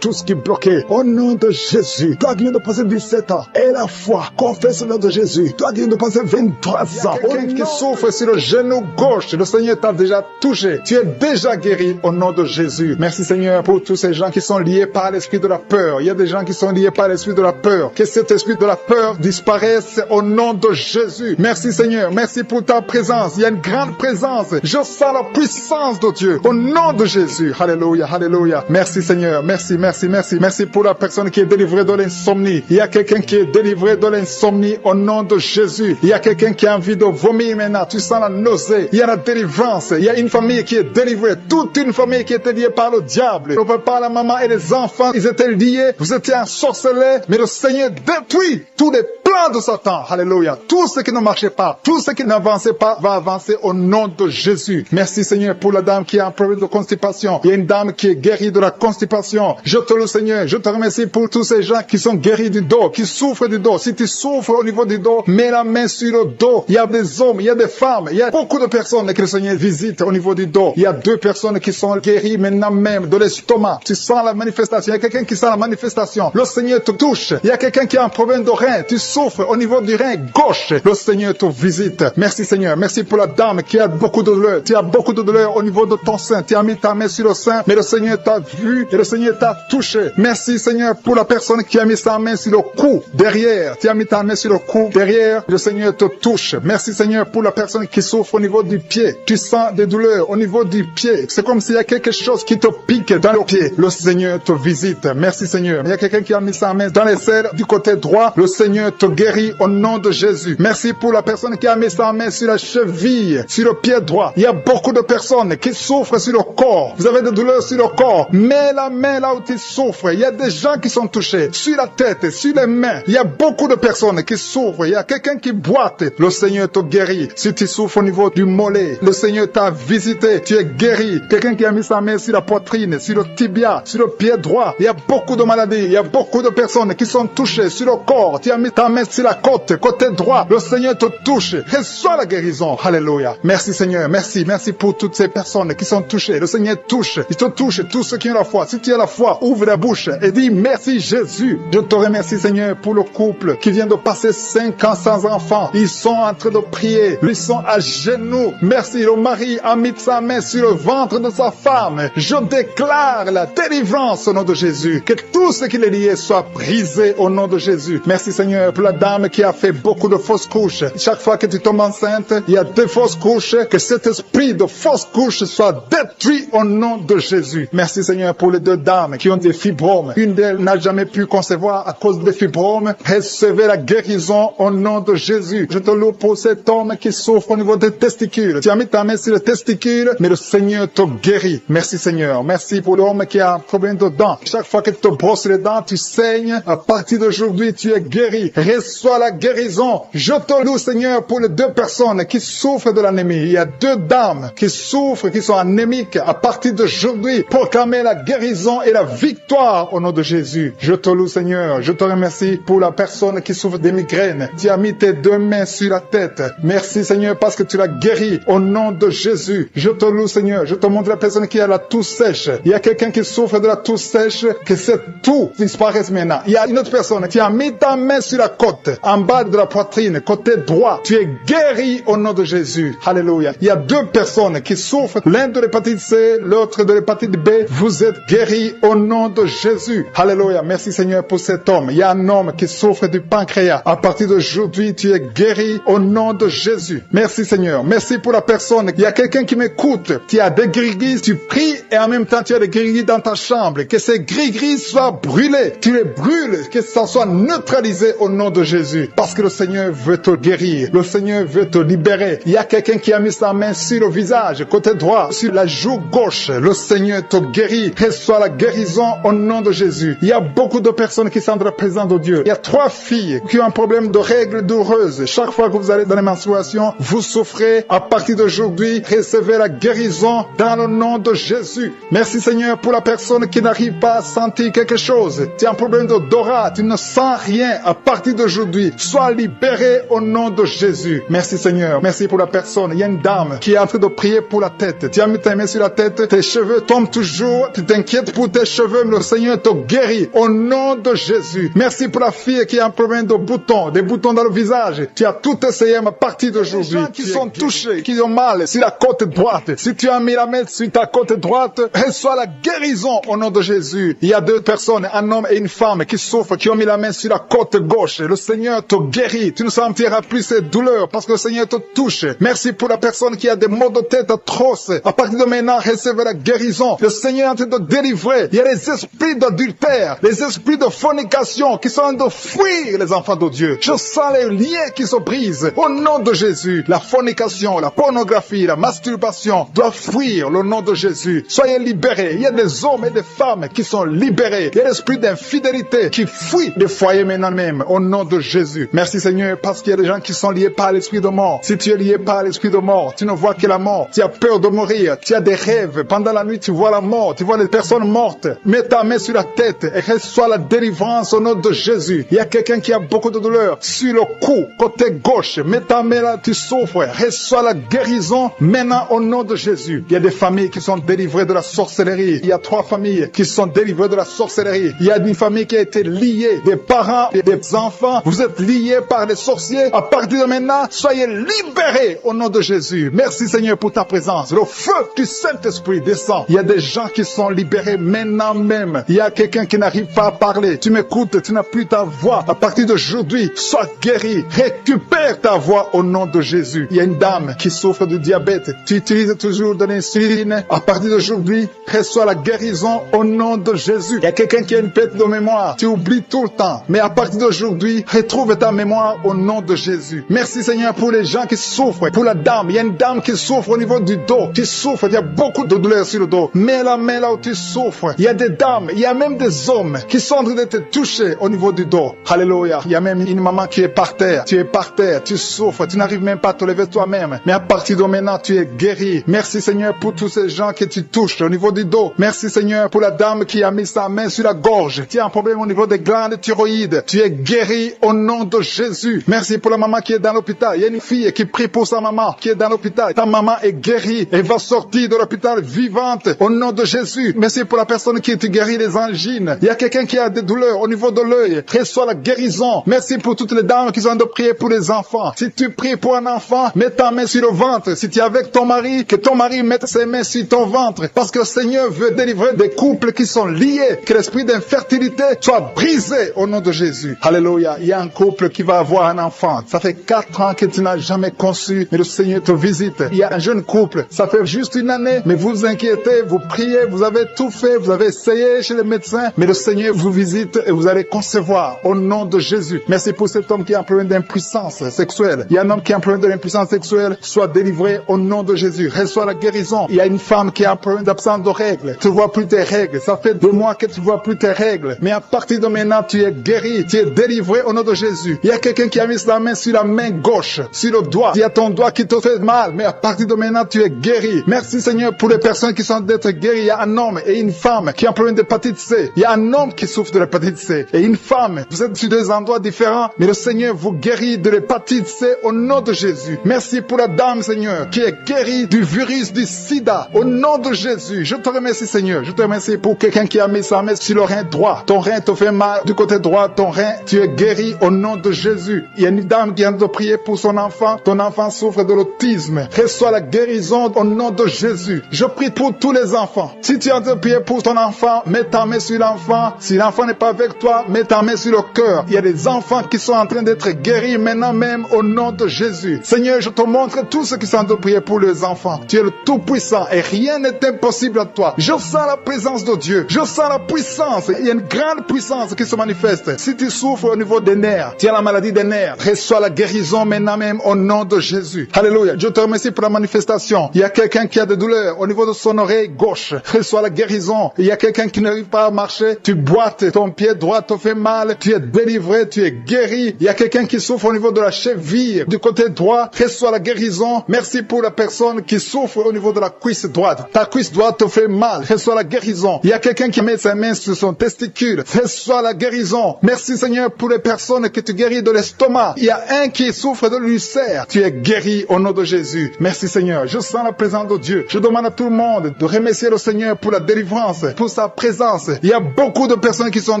S2: tout ce qui est bloqué. Au nom de Jésus. Toi qui viens de passer 17 ans. Et la foi. Confesse le nom de Jésus. Toi qui viens de passer 23 ans.
S1: Quelqu'un qui souffre sur le genou gauche. Le Seigneur t'a déjà touché. Tu es déjà guéri au nom de Jésus. Merci Seigneur pour tous ces gens qui sont liés par l'esprit de la peur. Il y a des gens qui sont liés par l'esprit de la peur. Que cet esprit de la peur disparaisse au nom de Jésus. Merci Seigneur. Merci pour ta présence. Il y a une grande présence. Je sens la puissance de Dieu au nom de Jésus. Alléluia, alléluia. Merci Seigneur. Merci pour la personne qui est délivrée de l'insomnie. Il y a quelqu'un qui est délivré de l'insomnie au nom de Jésus. Il y a quelqu'un qui a envie de vomir maintenant. Tu sens la nausée. Il y a la délivrance. Il y a une famille qui est délivrée. Toute une famille qui était liée par le diable. Le papa, la maman et les enfants, ils étaient liés. Vous étiez ensorcelés. Mais le Seigneur détruit tous les plans de Satan. Alléluia. Tout ce qui ne marchait pas, tout ce qui n'avançait pas, va avancer au nom de Jésus. Merci Seigneur pour la dame qui a un problème de constipation. Il y a une dame qui est guérie de la constipation. Je te loue Seigneur. Je te remercie pour tous ces gens qui sont guéris du dos, qui souffrent du dos. Si tu souffres au niveau du dos, mets la main sur le dos. Il y a des hommes, il y a des femmes, il y a beaucoup de personnes que le Seigneur visite au niveau du dos. Il y a 2 personnes qui sont guéries maintenant même de l'estomac. Tu sens la manifestation. Il y a quelqu'un qui sent la manifestation. Le Seigneur te touche. Il y a quelqu'un qui a un problème de rein. Tu souffres souffre au niveau du rein gauche, le Seigneur te visite. Merci Seigneur. Merci pour la dame qui a beaucoup de douleur. Tu as beaucoup de douleur au niveau de ton sein. Tu as mis ta main sur le sein, mais le Seigneur t'a vu et le Seigneur t'a touché. Merci Seigneur pour la personne qui a mis sa main sur le cou derrière. Tu as mis ta main sur le cou derrière. Le Seigneur te touche. Merci Seigneur pour la personne qui souffre au niveau du pied. Tu sens des douleurs au niveau du pied. C'est comme s'il y a quelque chose qui te pique dans le pied. Le Seigneur te visite. Merci Seigneur. Il y a quelqu'un qui a mis sa main dans les selles du côté droit. Le Seigneur te guérit au nom de Jésus. Merci pour la personne qui a mis sa main sur la cheville, sur le pied droit. Il y a beaucoup de personnes qui souffrent sur le corps. Vous avez des douleurs sur le corps. Mets la main là où tu souffres. Il y a des gens qui sont touchés. Sur la tête, sur les mains. Il y a beaucoup de personnes qui souffrent. Il y a quelqu'un qui boite. Le Seigneur te guérit. Si tu souffres au niveau du mollet, le Seigneur t'a visité. Tu es guéri. Quelqu'un qui a mis sa main sur la poitrine, sur le tibia, sur le pied droit. Il y a beaucoup de maladies. Il y a beaucoup de personnes qui sont touchées sur le corps. Tu as mis ta main sur la côte, côté droit. Le Seigneur te touche. Reçois la guérison. Alléluia. Merci Seigneur. Merci. Merci pour toutes ces personnes qui sont touchées. Le Seigneur touche. Il te touche. Tous ceux qui ont la foi. Si tu as la foi, ouvre la bouche et dis merci Jésus. Je te remercie Seigneur pour le couple qui vient de passer 5 ans sans enfant. Ils sont en train de prier. Ils sont à genoux. Merci. Le mari a mis sa main sur le ventre de sa femme. Je déclare la délivrance au nom de Jésus. Que tout ce qui est lié soit brisé au nom de Jésus. Merci Seigneur pour la dame qui a fait beaucoup de fausses couches. Chaque fois que tu tombes enceinte, il y a des fausses couches. Que cet esprit de fausses couches soit détruit au nom de Jésus. Merci Seigneur pour les 2 dames qui ont des fibromes. Une d'elles n'a jamais pu concevoir à cause des fibromes. Recevez la guérison au nom de Jésus. Je te loue pour cet homme qui souffre au niveau des testicules. Tu as mis ta main sur les testicules, mais le Seigneur te guérit. Merci Seigneur. Merci pour l'homme qui a un problème de dents. Chaque fois que tu te brosses les dents, tu saignes. À partir d'aujourd'hui, tu es guéri. Reçois la guérison. Je te loue Seigneur pour les 2 personnes qui souffrent de l'anémie. Il y a 2 dames qui souffrent, qui sont anémiques. À partir d'aujourd'hui, proclamez la guérison et la victoire au nom de Jésus. Je te loue Seigneur. Je te remercie pour la personne qui souffre des migraines. Tu as mis tes 2 mains sur la tête. Merci Seigneur parce que tu l'as guéri au nom de Jésus. Je te loue Seigneur. Je te montre la personne qui a la toux sèche. Il y a quelqu'un qui souffre de la toux sèche, que cette toux disparaisse maintenant. Il y a une autre personne qui a mis ta main sur la côte, en bas de la poitrine, côté droit. Tu es guéri au nom de Jésus. Alléluia. Il y a 2 personnes qui souffrent, l'un de l'hépatite C, l'autre de l'hépatite B. Vous êtes guéris au nom de Jésus. Alléluia. Merci Seigneur pour cet homme. Il y a un homme qui souffre du pancréas. À partir d'aujourd'hui, tu es guéri au nom de Jésus. Merci Seigneur. Merci pour la personne. Il y a quelqu'un qui m'écoute. Tu as des gris-gris, tu pries et en même temps tu as des gris-gris dans ta chambre. Que ces gris-gris soient brûlés. Tu les brûles. Que ça soit neutralisé au nom de Jésus. Parce que le Seigneur veut te guérir. Le Seigneur veut te libérer. Il y a quelqu'un qui a mis sa main sur le visage, côté droit, sur la joue gauche. Le Seigneur te guérit. Reçois la guérison au nom de Jésus. Il y a beaucoup de personnes qui sont dans la présence de Dieu. Il y a 3 filles qui ont un problème de règles douloureuses. Chaque fois que vous allez dans les menstruations, vous souffrez. À partir d'aujourd'hui, recevez la guérison dans le nom de Jésus. Merci Seigneur pour la personne qui n'arrive pas à sentir quelque chose. Tu as un problème d'odorat, tu ne sens rien. À partir d'aujourd'hui, sois libéré au nom de Jésus. Merci Seigneur. Merci pour la personne. Il y a une dame qui est en train de prier pour la tête. Tu as mis ta main sur la tête, tes cheveux tombent toujours. Tu t'inquiètes pour tes cheveux, mais le Seigneur te guérit au nom de Jésus. Merci pour la fille qui a un problème de boutons, des boutons dans le visage. Tu as tout essayé à partir d'aujourd'hui. Les gens qui sont touchés, qui ont mal sur la côte droite. Si tu as mis la main sur ta côte droite, reçois la guérison au nom de Jésus. Il y a 2 personnes, un homme et une femme qui souffrent, qui ont mis la main sur la côte gauche. Le Seigneur te guérit. Tu ne sentiras plus ces douleurs parce que le Seigneur te touche. Merci pour la personne qui a des maux de tête atroces. À partir de maintenant, recevez la guérison. Le Seigneur est en train de délivrer. Il y a les esprits d'adultère, les esprits de fornication qui sont en train de fuir les enfants de Dieu. Je sens les liens qui se brisent au nom de Jésus. La fornication, la pornographie, la masturbation doivent fuir le nom de Jésus. Soyez libérés. Il y a des hommes et des femmes qui sont libérés. Il y a l'esprit d'infidélité qui fuit des foyers maintenant même au nom de Jésus. Merci Seigneur parce qu'il y a des gens qui sont liés par l'esprit de mort. Si tu es lié par l'esprit de mort, tu ne vois que la mort. Tu as peur de mourir. Tu as des rêves. Pendant la nuit, tu vois la mort. Tu vois les personnes mortes. Mets ta main sur la tête et reçois la délivrance au nom de Jésus. Il y a quelqu'un qui a beaucoup de douleur sur le cou, côté gauche. Mets ta main là, tu souffres. Reçois la guérison maintenant au nom de Jésus. Il y a des familles qui sont délivrées de la sorcellerie. Il y a 3 familles qui sont délivrées de la sorcellerie. Il y a une famille qui a été liée, des parents et des enfants enfants, vous êtes liés par les sorciers. À partir de maintenant, soyez libérés au nom de Jésus. Merci Seigneur pour ta présence. Le feu du Saint-Esprit descend. Il y a des gens qui sont libérés maintenant même. Il y a quelqu'un qui n'arrive pas à parler. Tu m'écoutes, tu n'as plus ta voix. À partir d'aujourd'hui, sois guéri. Récupère ta voix au nom de Jésus. Il y a une dame qui souffre de diabète. Tu utilises toujours de l'insuline. À partir d'aujourd'hui, reçois la guérison au nom de Jésus. Il y a quelqu'un qui a une perte de mémoire. Tu oublies tout le temps. Mais à partir d'aujourd'hui, retrouve ta mémoire au nom de Jésus. Merci Seigneur pour les gens qui souffrent. Pour la dame, il y a une dame qui souffre au niveau du dos. Qui souffre, il y a beaucoup de douleurs sur le dos. Mets la main là où tu souffres. Il y a des dames, il y a même des hommes qui sont en train de te toucher au niveau du dos. Alléluia. Il y a même une maman qui est par terre. Tu es par terre, tu souffres, tu n'arrives même pas à te lever toi-même. Mais à partir de maintenant, tu es guéri. Merci Seigneur pour tous ces gens que tu touches au niveau du dos. Merci Seigneur pour la dame qui a mis sa main sur la gorge. Tu as un problème au niveau des glandes thyroïdes. Tu es guéri au nom de Jésus. Merci pour la maman qui est dans l'hôpital. Il y a une fille qui prie pour sa maman qui est dans l'hôpital. Ta maman est guérie. Elle va sortir de l'hôpital vivante au nom de Jésus. Merci pour la personne qui te guérit des angines. Il y a quelqu'un qui a des douleurs au niveau de l'œil. Reçois la guérison. Merci pour toutes les dames qui sont de prier pour les enfants. Si tu pries pour un enfant, mets ta main sur le ventre. Si tu es avec ton mari, que ton mari mette ses mains sur ton ventre. Parce que le Seigneur veut délivrer des couples qui sont liés. Que l'esprit d'infertilité soit brisé au nom de Jésus. Alléluia. Il y a un couple qui va avoir un enfant. Ça fait 4 ans que tu n'as jamais conçu, mais le Seigneur te visite. Il y a un jeune couple. Ça fait juste une année, mais vous inquiétez, vous priez, vous avez tout fait, vous avez essayé chez les médecins, mais le Seigneur vous visite et vous allez concevoir au nom de Jésus. Merci pour cet homme qui a un problème d'impuissance sexuelle. Il y a un homme qui a un problème de l'impuissance sexuelle. Sois délivré au nom de Jésus. Reçois la guérison. Il y a une femme qui a un problème d'absence de règles. Tu ne vois plus tes règles. Ça fait 2 mois que tu ne vois plus tes règles. Mais à partir de maintenant, tu es guéri. Tu es délivré au nom de Jésus. Il y a quelqu'un qui a mis sa main sur la main gauche, sur le doigt. Il y a ton doigt qui te fait mal. Mais à partir de maintenant, tu es guéri. Merci Seigneur pour les personnes qui sont d'être guéries. Il y a un homme et une femme qui ont un problème d'hépatite C. Il y a un homme qui souffre de l'hépatite C et une femme. Vous êtes sur 2 endroits différents, mais le Seigneur vous guérit de l'hépatite C au nom de Jésus. Merci pour la dame, Seigneur, qui est guérie du virus du sida au nom de Jésus. Je te remercie, Seigneur. Je te remercie pour quelqu'un qui a mis sa main sur le rein droit. Ton rein te fait mal du côté droit, ton rein, tu es guéri au nom de Jésus. Il y a une dame qui vient de prier pour son enfant. Ton enfant souffre de l'autisme. Reçois la guérison au nom de Jésus. Je prie pour tous les enfants. Si tu es en train de prier pour ton enfant, mets ta main sur l'enfant. Si l'enfant n'est pas avec toi, mets ta main sur le cœur. Il y a des enfants qui sont en train d'être guéris maintenant même au nom de Jésus. Seigneur, je te montre tous ceux qui sont en train de prier pour les enfants. Tu es le Tout-Puissant et rien n'est impossible à toi. Je sens la présence de Dieu. Je sens la puissance. Il y a une grande puissance qui se manifeste. Si tu souffres au niveau des nerfs, tu as la maladie des nerfs, reçois la guérison maintenant même au nom de Jésus. Alléluia. Je te remercie pour la manifestation. Il y a quelqu'un qui a des douleurs au niveau de son oreille gauche. Reçois la guérison. Il y a quelqu'un qui n'arrive pas à marcher. Tu boites, ton pied droit te fait mal. Tu es délivré, tu es guéri. Il y a quelqu'un qui souffre au niveau de la cheville du côté droit. Reçois la guérison. Merci pour la personne qui souffre au niveau de la cuisse droite. Ta cuisse droite te fait mal. Reçois la guérison. Il y a quelqu'un qui met sa main sur son testicule. Reçois la guérison. Merci Seigneur pour les personnes que tu guéris de l'estomac. Il y a un qui souffre de l'ulcère. Tu es guéri au nom de Jésus. Merci Seigneur. Je sens la présence de Dieu. Je demande à tout le monde de remercier le Seigneur pour la délivrance, pour sa présence. Il y a beaucoup de personnes qui sont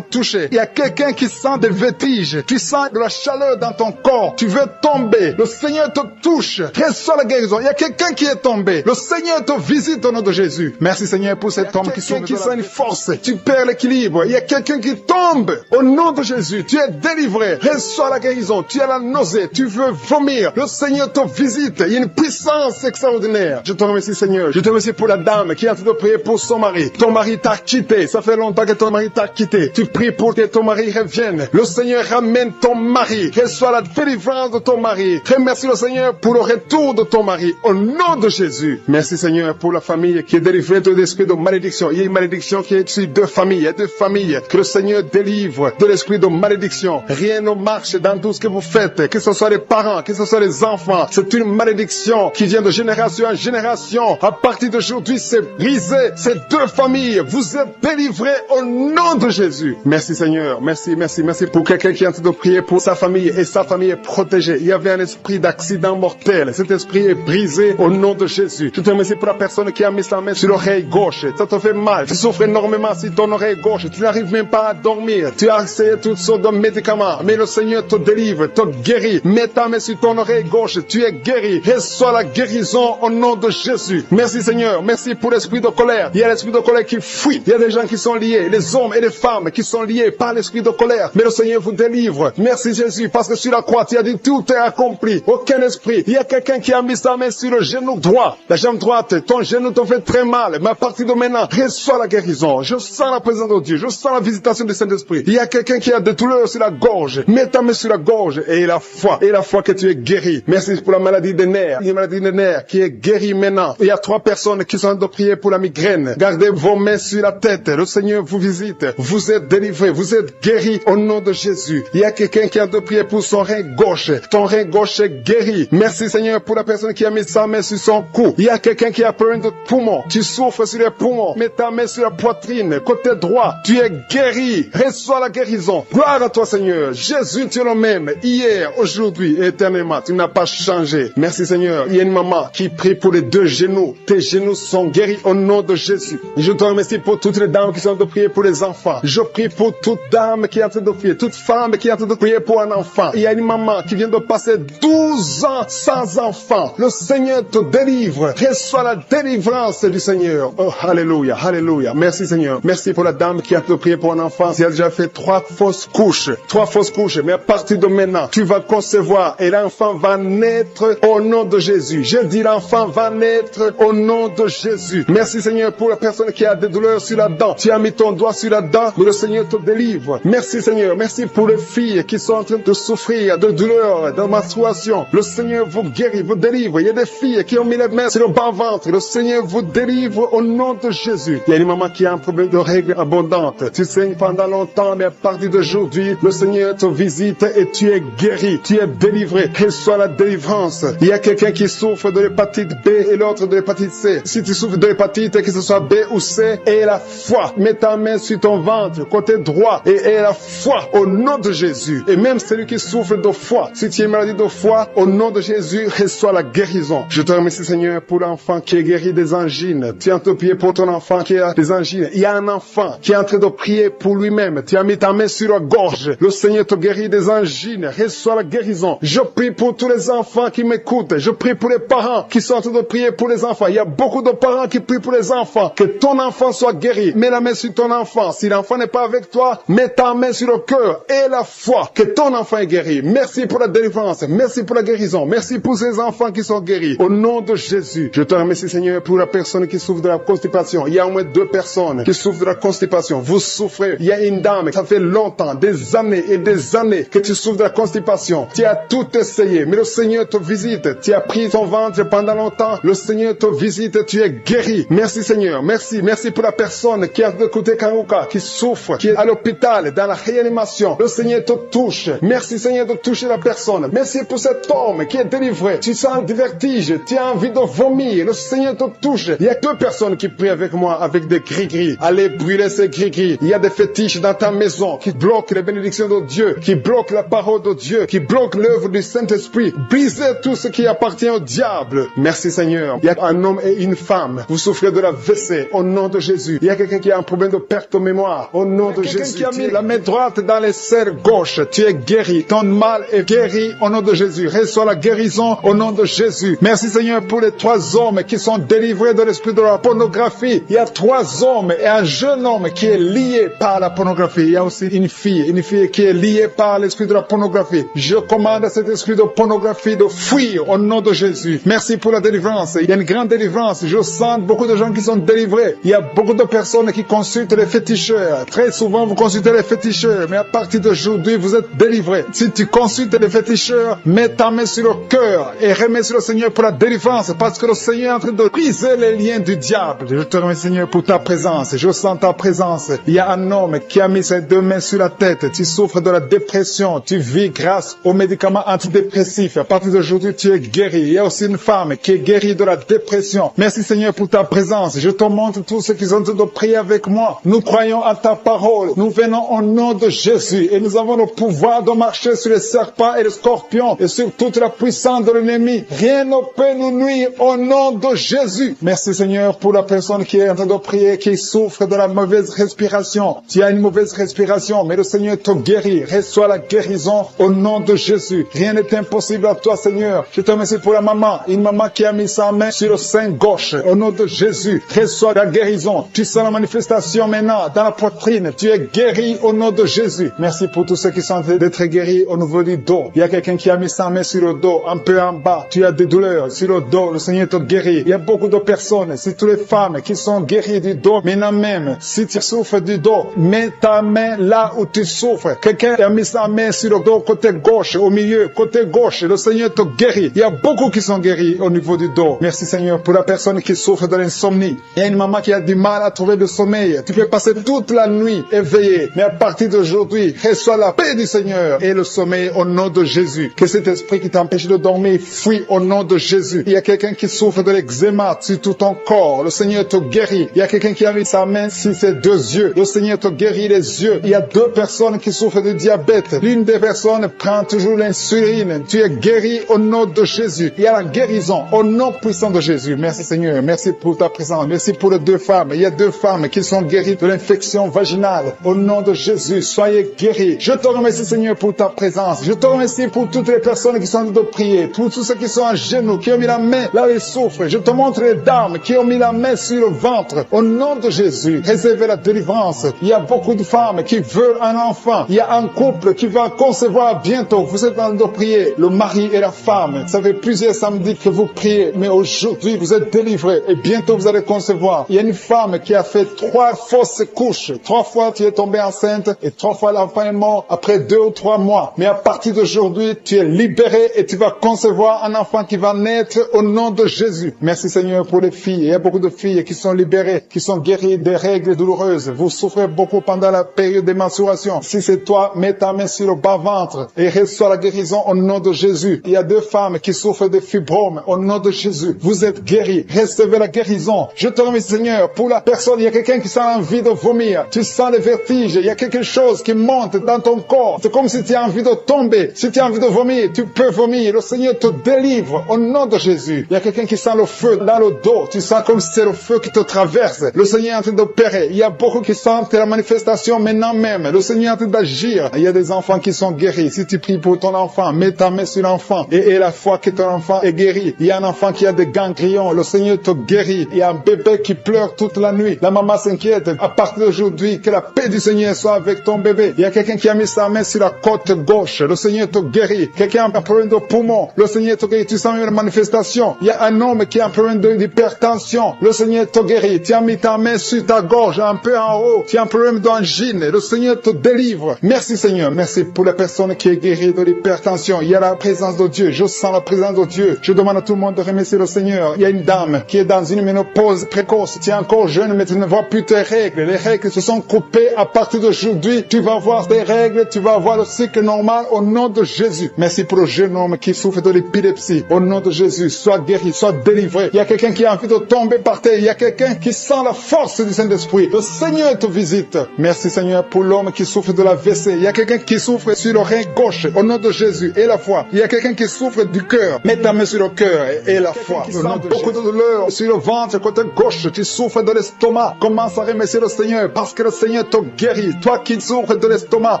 S1: touchées. Il y a quelqu'un qui sent des vertiges. Tu sens de la chaleur dans ton corps. Tu veux tomber. Le Seigneur te touche. Reçois la guérison. Il y a quelqu'un qui est tombé. Le Seigneur te visite au nom de Jésus. Merci Seigneur pour cet homme qui sent une force. Tu perds l'équilibre. Il y a quelqu'un qui tombe. Au nom de Jésus, tu es délivré. Reçois la guérison. Tu as la nausée. Tu veux vomir. Le Seigneur te visite. Il y a une puissance extraordinaire. Je te remercie Seigneur. Je te remercie pour la dame qui est en train de prier pour son mari. Ton mari t'a quitté. Ça fait longtemps que ton mari t'a quitté. Tu pries pour que ton mari revienne. Le Seigneur ramène ton mari. Reçois la délivrance de ton mari. Remercie le Seigneur pour le retour de ton mari. Au nom de Jésus. Merci Seigneur pour la famille qui est délivrée de l'esprit de malédiction. Il y a une malédiction qui est sur 2 familles. Il y a 2 familles que le Seigneur délivre de l'esprit de malédiction. Rien ne marche dans tout ce que vous faites. Que ce soit les parents, que ce soit les enfants. C'est une malédiction qui vient de génération en génération. À partir d'aujourd'hui, c'est brisé. Ces 2 familles, vous êtes délivrés au nom de Jésus. Merci Seigneur. Merci, merci, merci pour quelqu'un qui est en train de prier pour sa famille et sa famille est protégée. Il y avait un esprit d'accident mortel. Cet esprit est brisé au nom de Jésus. Je te remercie pour la personne qui a mis sa main sur l'oreille gauche. Ça te fait mal. Tu souffres énormément sur ton oreille gauche. Tu n'arrives même pas à dormir. Tu as essayé toutes sortes de médicaments médicaments, mais le Seigneur te délivre, te guérit. Mets ta main sur ton oreille gauche, tu es guéri. Reçois la guérison au nom de Jésus. Merci Seigneur, merci pour l'esprit de colère. Il y a l'esprit de colère qui fuit. Il y a des gens qui sont liés, les hommes et les femmes qui sont liés par l'esprit de colère. Mais le Seigneur vous délivre. Merci Jésus, parce que sur la croix, tu as dit tout est accompli. Aucun esprit. Il y a quelqu'un qui a mis sa main sur le genou droit. La jambe droite, ton genou te fait très mal. Mais à partir de maintenant, reçois la guérison. Je sens la présence de Dieu. Je sens la visitation du Saint-Esprit. Il y a quelqu'un qui a des douleurs sur la gorge. Mets ta main sur la gorge et la foi que tu es guéri. Merci pour la maladie des nerfs. Il y a une maladie des nerfs qui est guérie maintenant. Il y a 3 personnes qui sont en train de prier pour la migraine. Gardez vos mains sur la tête. Le Seigneur vous visite. Vous êtes délivrés. Vous êtes guéris au nom de Jésus. Il y a quelqu'un qui a de prier pour son rein gauche. Ton rein gauche est guéri. Merci Seigneur pour la personne qui a mis sa main sur son cou. Il y a quelqu'un qui a problème de poumon. Tu souffres sur les poumons. Mets ta main sur la poitrine. Côté droit. Tu es guéri. Reçois la guérison. Gloire à toi Seigneur. Jésus, tu es le même. Hier, aujourd'hui et éternellement. Tu n'as pas changé. Merci Seigneur. Il y a une maman qui prie pour les 2 genoux. Tes genoux sont guéris au nom de Jésus. Je te remercie pour toutes les dames qui sont en train de prier pour les enfants. Je prie pour toute dame qui est en train de prier. Toute femme qui est en train de prier pour un enfant. Il y a une maman qui vient de passer 12 ans sans enfant. Le Seigneur te délivre. Reçois la délivrance du Seigneur. Oh, alléluia, alléluia. Merci Seigneur. Merci pour la dame qui a te prié pour un enfant. Elle a déjà fait 3 fausses couches. 3 fausses couches. Mais à partir de maintenant, tu vas concevoir et l'enfant va naître au nom de Jésus. Je dis l'enfant va naître au nom de Jésus. Merci Seigneur pour la personne qui a des douleurs sur la dent. Tu as mis ton doigt sur la dent, mais le Seigneur te délivre. Merci Seigneur. Merci pour les filles qui sont en train de souffrir de douleurs, de menstruation. Le Seigneur vous guérit, vous délivre. Il y a des filles qui ont mis les mains sur le bas-ventre. Le Seigneur vous délivre au nom de Jésus. Il y a une maman qui a un problème de règles abondantes. Tu saignes pendant longtemps, mais à partir d'aujourd'hui, le Seigneur te visite et tu es guéri. Tu es délivré. Reçois la délivrance. Il y a quelqu'un qui souffre de l'hépatite B et l'autre de l'hépatite C. Si tu souffres de l'hépatite, que ce soit B ou C, aie la foi. Mets ta main sur ton ventre, côté droit, et aie la foi au nom de Jésus. Et même celui qui souffre de foie, si tu es maladie de foie, au nom de Jésus, reçois la guérison. Je te remercie Seigneur pour l'enfant qui est guéri des angines. Tu es en train de prier pour ton enfant qui a des angines. Il y a un enfant qui est en train de prier pour lui-même. Tu as mis ta main sur la gorge. Le Seigneur te guérit des angines. Reçois la guérison. Je prie pour tous les enfants qui m'écoutent. Je prie pour les parents qui sont en train de prier pour les enfants. Il y a beaucoup de parents qui prient pour les enfants. Que ton enfant soit guéri. Mets la main sur ton enfant. Si l'enfant n'est pas avec toi, mets ta main sur le cœur et la foi. Que ton enfant est guéri. Merci pour la délivrance. Merci pour la guérison. Merci pour ces enfants qui sont guéris. Au nom de Jésus, je te remercie Seigneur pour la personne qui souffre de la constipation. Il y a au moins 2 personnes qui souffrent de la constipation. Vous souffrez. Il y a une dame, ça fait longtemps, des années et des années que tu souffres de la constipation. Tu as tout essayé, mais le Seigneur te visite. Tu as pris ton ventre pendant longtemps. Le Seigneur te visite. Tu es guéri. Merci Seigneur. Merci. Merci pour la personne qui a de côté Karuka, qui souffre, qui est à l'hôpital, dans la réanimation. Le Seigneur te touche. Merci Seigneur de toucher la personne. Merci pour cet homme qui est délivré. Tu sens du vertige. Tu as envie de vomir. Le Seigneur te touche. Il y a 2 personnes qui prient avec moi avec des gris-gris. Allez brûler ces gris-gris. Il y a des fétiches dans ta maison qui bloquent les bénédictions de Dieu, qui bloquent la parole de Dieu, qui bloquent l'œuvre du Saint-Esprit. Brisez tout ce qui appartient au diable. Merci Seigneur. Il y a un homme et une femme. Vous souffrez de la WC au nom de Jésus. Il y a quelqu'un qui a un problème de perte de mémoire au nom de Jésus. Quelqu'un qui a mis la main droite dans les serres gauche. Tu es guéri. Ton mal est guéri au nom de Jésus. Reçois la guérison au nom de Jésus. Merci Seigneur pour les 3 hommes qui sont délivrés de l'esprit de la pornographie. Il y a 3 hommes et un jeune homme qui est lié par la pornographie. Il y a aussi une fille qui est liée par l'esprit de la pornographie. Je commande à cet esprit de pornographie de fuir au nom de Jésus. Merci pour la délivrance. Il y a une grande délivrance. Je sens beaucoup de gens qui sont délivrés. Il y a beaucoup de personnes qui consultent les féticheurs. Très souvent, vous consultez les féticheurs, mais à partir d'aujourd'hui, vous êtes délivrés. Si tu consultes les féticheurs, mets ta main sur le cœur et remercie le Seigneur pour la délivrance, parce que le Seigneur est en train de briser les liens du diable. Je te remercie Seigneur pour ta présence. Je sens ta présence. Il y a un homme qui a mis ses 2 mains sur la tête. Tu souffres de la dépression. Tu vis grâce aux médicaments antidépressifs. À partir d'aujourd'hui, tu es guéri. Il y a aussi une femme qui est guérie de la dépression. Merci Seigneur pour ta présence. Je te montre tous ceux qui sont en train de prier avec moi. Nous croyons à ta parole. Nous venons au nom de Jésus et nous avons le pouvoir de marcher sur les serpents et les scorpions et sur
S2: toute la puissance de l'ennemi. Rien ne peut nous nuire au nom de Jésus. Merci Seigneur pour la personne qui est en train de prier, qui souffre de la mauvaise respiration. Tu as une mauvaise respiration, mais le Seigneur te guérit. Reçois la guérison au nom de Jésus. Rien n'est impossible à toi Seigneur. Je te remercie pour la maman, une maman qui a mis sa main sur le sein gauche. Au nom de Jésus, reçois la guérison. Tu sens la manifestation maintenant dans la poitrine. Tu es guéri au nom de Jésus. Merci pour tous ceux qui sont en train d'être guéris au niveau du dos. Il y a quelqu'un qui a mis sa main sur le dos, un peu en bas. Tu as des douleurs sur le dos. Le Seigneur te guérit. Il y a beaucoup de personnes, c'est toutes les femmes qui sont guéries du dos. Maintenant même, si tu souffres du dos, mets ta main là où tu souffres. Quelqu'un a mis sa main sur le dos, côté gauche, au milieu, côté gauche. Le Seigneur te guérit. Il y a beaucoup qui sont guéris au niveau du dos. Merci Seigneur pour la personne qui souffre de l'insomnie. Il y a une maman qui a du mal à trouver le sommeil. Tu peux passer toute la nuit éveillé. Mais à partir d'aujourd'hui, reçois la paix du Seigneur et le sommeil au nom de Jésus. Que cet esprit qui t'empêche de dormir fuit au nom de Jésus. Il y a quelqu'un qui souffre de l'eczéma sur tout ton corps. Le Seigneur te guérit. Il y a quelqu'un qui a mis sa main sur ses deux yeux. Le Seigneur te guérit les yeux. Il y a deux personnes qui souffrent de diabète. L'une des personnes prend toujours l'insuline. Tu es guéri au nom de Jésus. Il y a la guérison au nom puissant de Jésus. Merci Seigneur. Merci pour ta présence. Merci pour les deux femmes. Il y a deux femmes qui sont guéries de l'infection vaginale. Au nom de Jésus, soyez guéris. Je te remercie Seigneur pour ta présence. Je te remercie pour toutes les personnes qui sont en train de prier. Pour tous ceux qui sont à genoux, qui ont mis la main là où ils souffrent. Je te montre les dames qui ont mis la main sur le ventre. Au nom de Jésus, réservez la délivrance. Il y a beaucoup de femmes qui veulent un enfant. Il y a un couple qui va concevoir bientôt. Vous êtes en train de prier, le mari et la femme. Ça fait plusieurs samedis que vous priez, mais aujourd'hui vous êtes délivrés et bientôt vous allez concevoir. Il y a une femme qui a fait 3 fausses couches. 3 fois tu es tombée enceinte et 3 fois l'enfant est mort après 2 ou 3 mois. Mais à partir d'aujourd'hui, tu es libéré et tu vas concevoir un enfant qui va naître au nom de Jésus. Merci Seigneur pour les filles. Il y a beaucoup de filles qui sont libérées, qui sont guéries des règles douloureuses. Vous souffrez beaucoup pendant la période de menstruation. Si c'est toi, mets ta main sur le bas-ventre et reçois la guérison au nom de Jésus. Il y a 2 femmes qui souffrent de fibromes au nom de Jésus. Vous êtes guéris. Recevez la guérison. Je te remercie Seigneur pour la personne. Il y a quelqu'un qui sent envie de vomir. Tu sens le vertige. Il y a quelque chose qui monte dans ton corps. C'est comme si tu as envie de tomber. Si tu as envie de vomir, tu peux vomir. Le Seigneur te délivre au nom de Jésus. Il y a quelqu'un qui sent le feu dans le dos. Tu sens comme si c'est le feu qui te traverse. Le Seigneur est en train d'opérer. Il y a beaucoup qui sentent la manifestation maintenant même. Le Seigneur est en train d'agir. Il y a des enfants qui sont guéris. Si tu pries pour ton enfant, mets ta main sur l'enfant et la foi que ton enfant est guéri. Il y a un enfant qui a des ganglions. Le Seigneur te guérit. Il y a un bébé qui pleure toute la nuit. La maman s'inquiète. À partir d'aujourd'hui, que la paix du Seigneur soit avec ton bébé. Il y a quelqu'un qui a mis sa main sur la côte gauche. Le Seigneur te guérit. Quelqu'un a un problème de poumon. Le Seigneur te guérit. Tu sens une manifestation. Il y a un homme qui a un problème d'hypertension. Le Seigneur te guérit. Tu as mis ta main sur ta gorge, un peu en haut. Tu as un problème d'angine. Le Seigneur te délivre. Merci Seigneur. Merci pour la personne qui est guérie de l'hypertension. Il y a la présence de Dieu. Je sens la présence de Dieu. Je demande à tout le monde de remercier le Seigneur. Il y a une dame qui est dans une ménopause précoce. Tu es encore jeune, mais tu ne vois plus tes règles. Les règles se sont coupées. À partir d'aujourd'hui, tu vas voir tes règles. Tu vas voir le cycle normal au nom de Jésus. Merci pour le jeune homme qui souffre de l'épilepsie. Au nom de Jésus, sois guéri, sois délivré. Il y a quelqu'un qui a envie de tomber par terre. Il y a quelqu'un qui sent la force du Saint-Esprit. Le Seigneur te visite. Merci Seigneur pour l'homme qui souffre de la WC. Il y a quelqu'un qui souffre sur le rein gauche. Au nom de Jésus et la foi. Il y a quelqu'un qui souffre du cœur. Mets ta main sur le cœur et la foi. Au nom de beaucoup de douleurs sur le ventre, côté gauche. Tu souffres de l'estomac. Commence à remercier le Seigneur parce que le Seigneur te guérit. Toi qui souffres de l'estomac,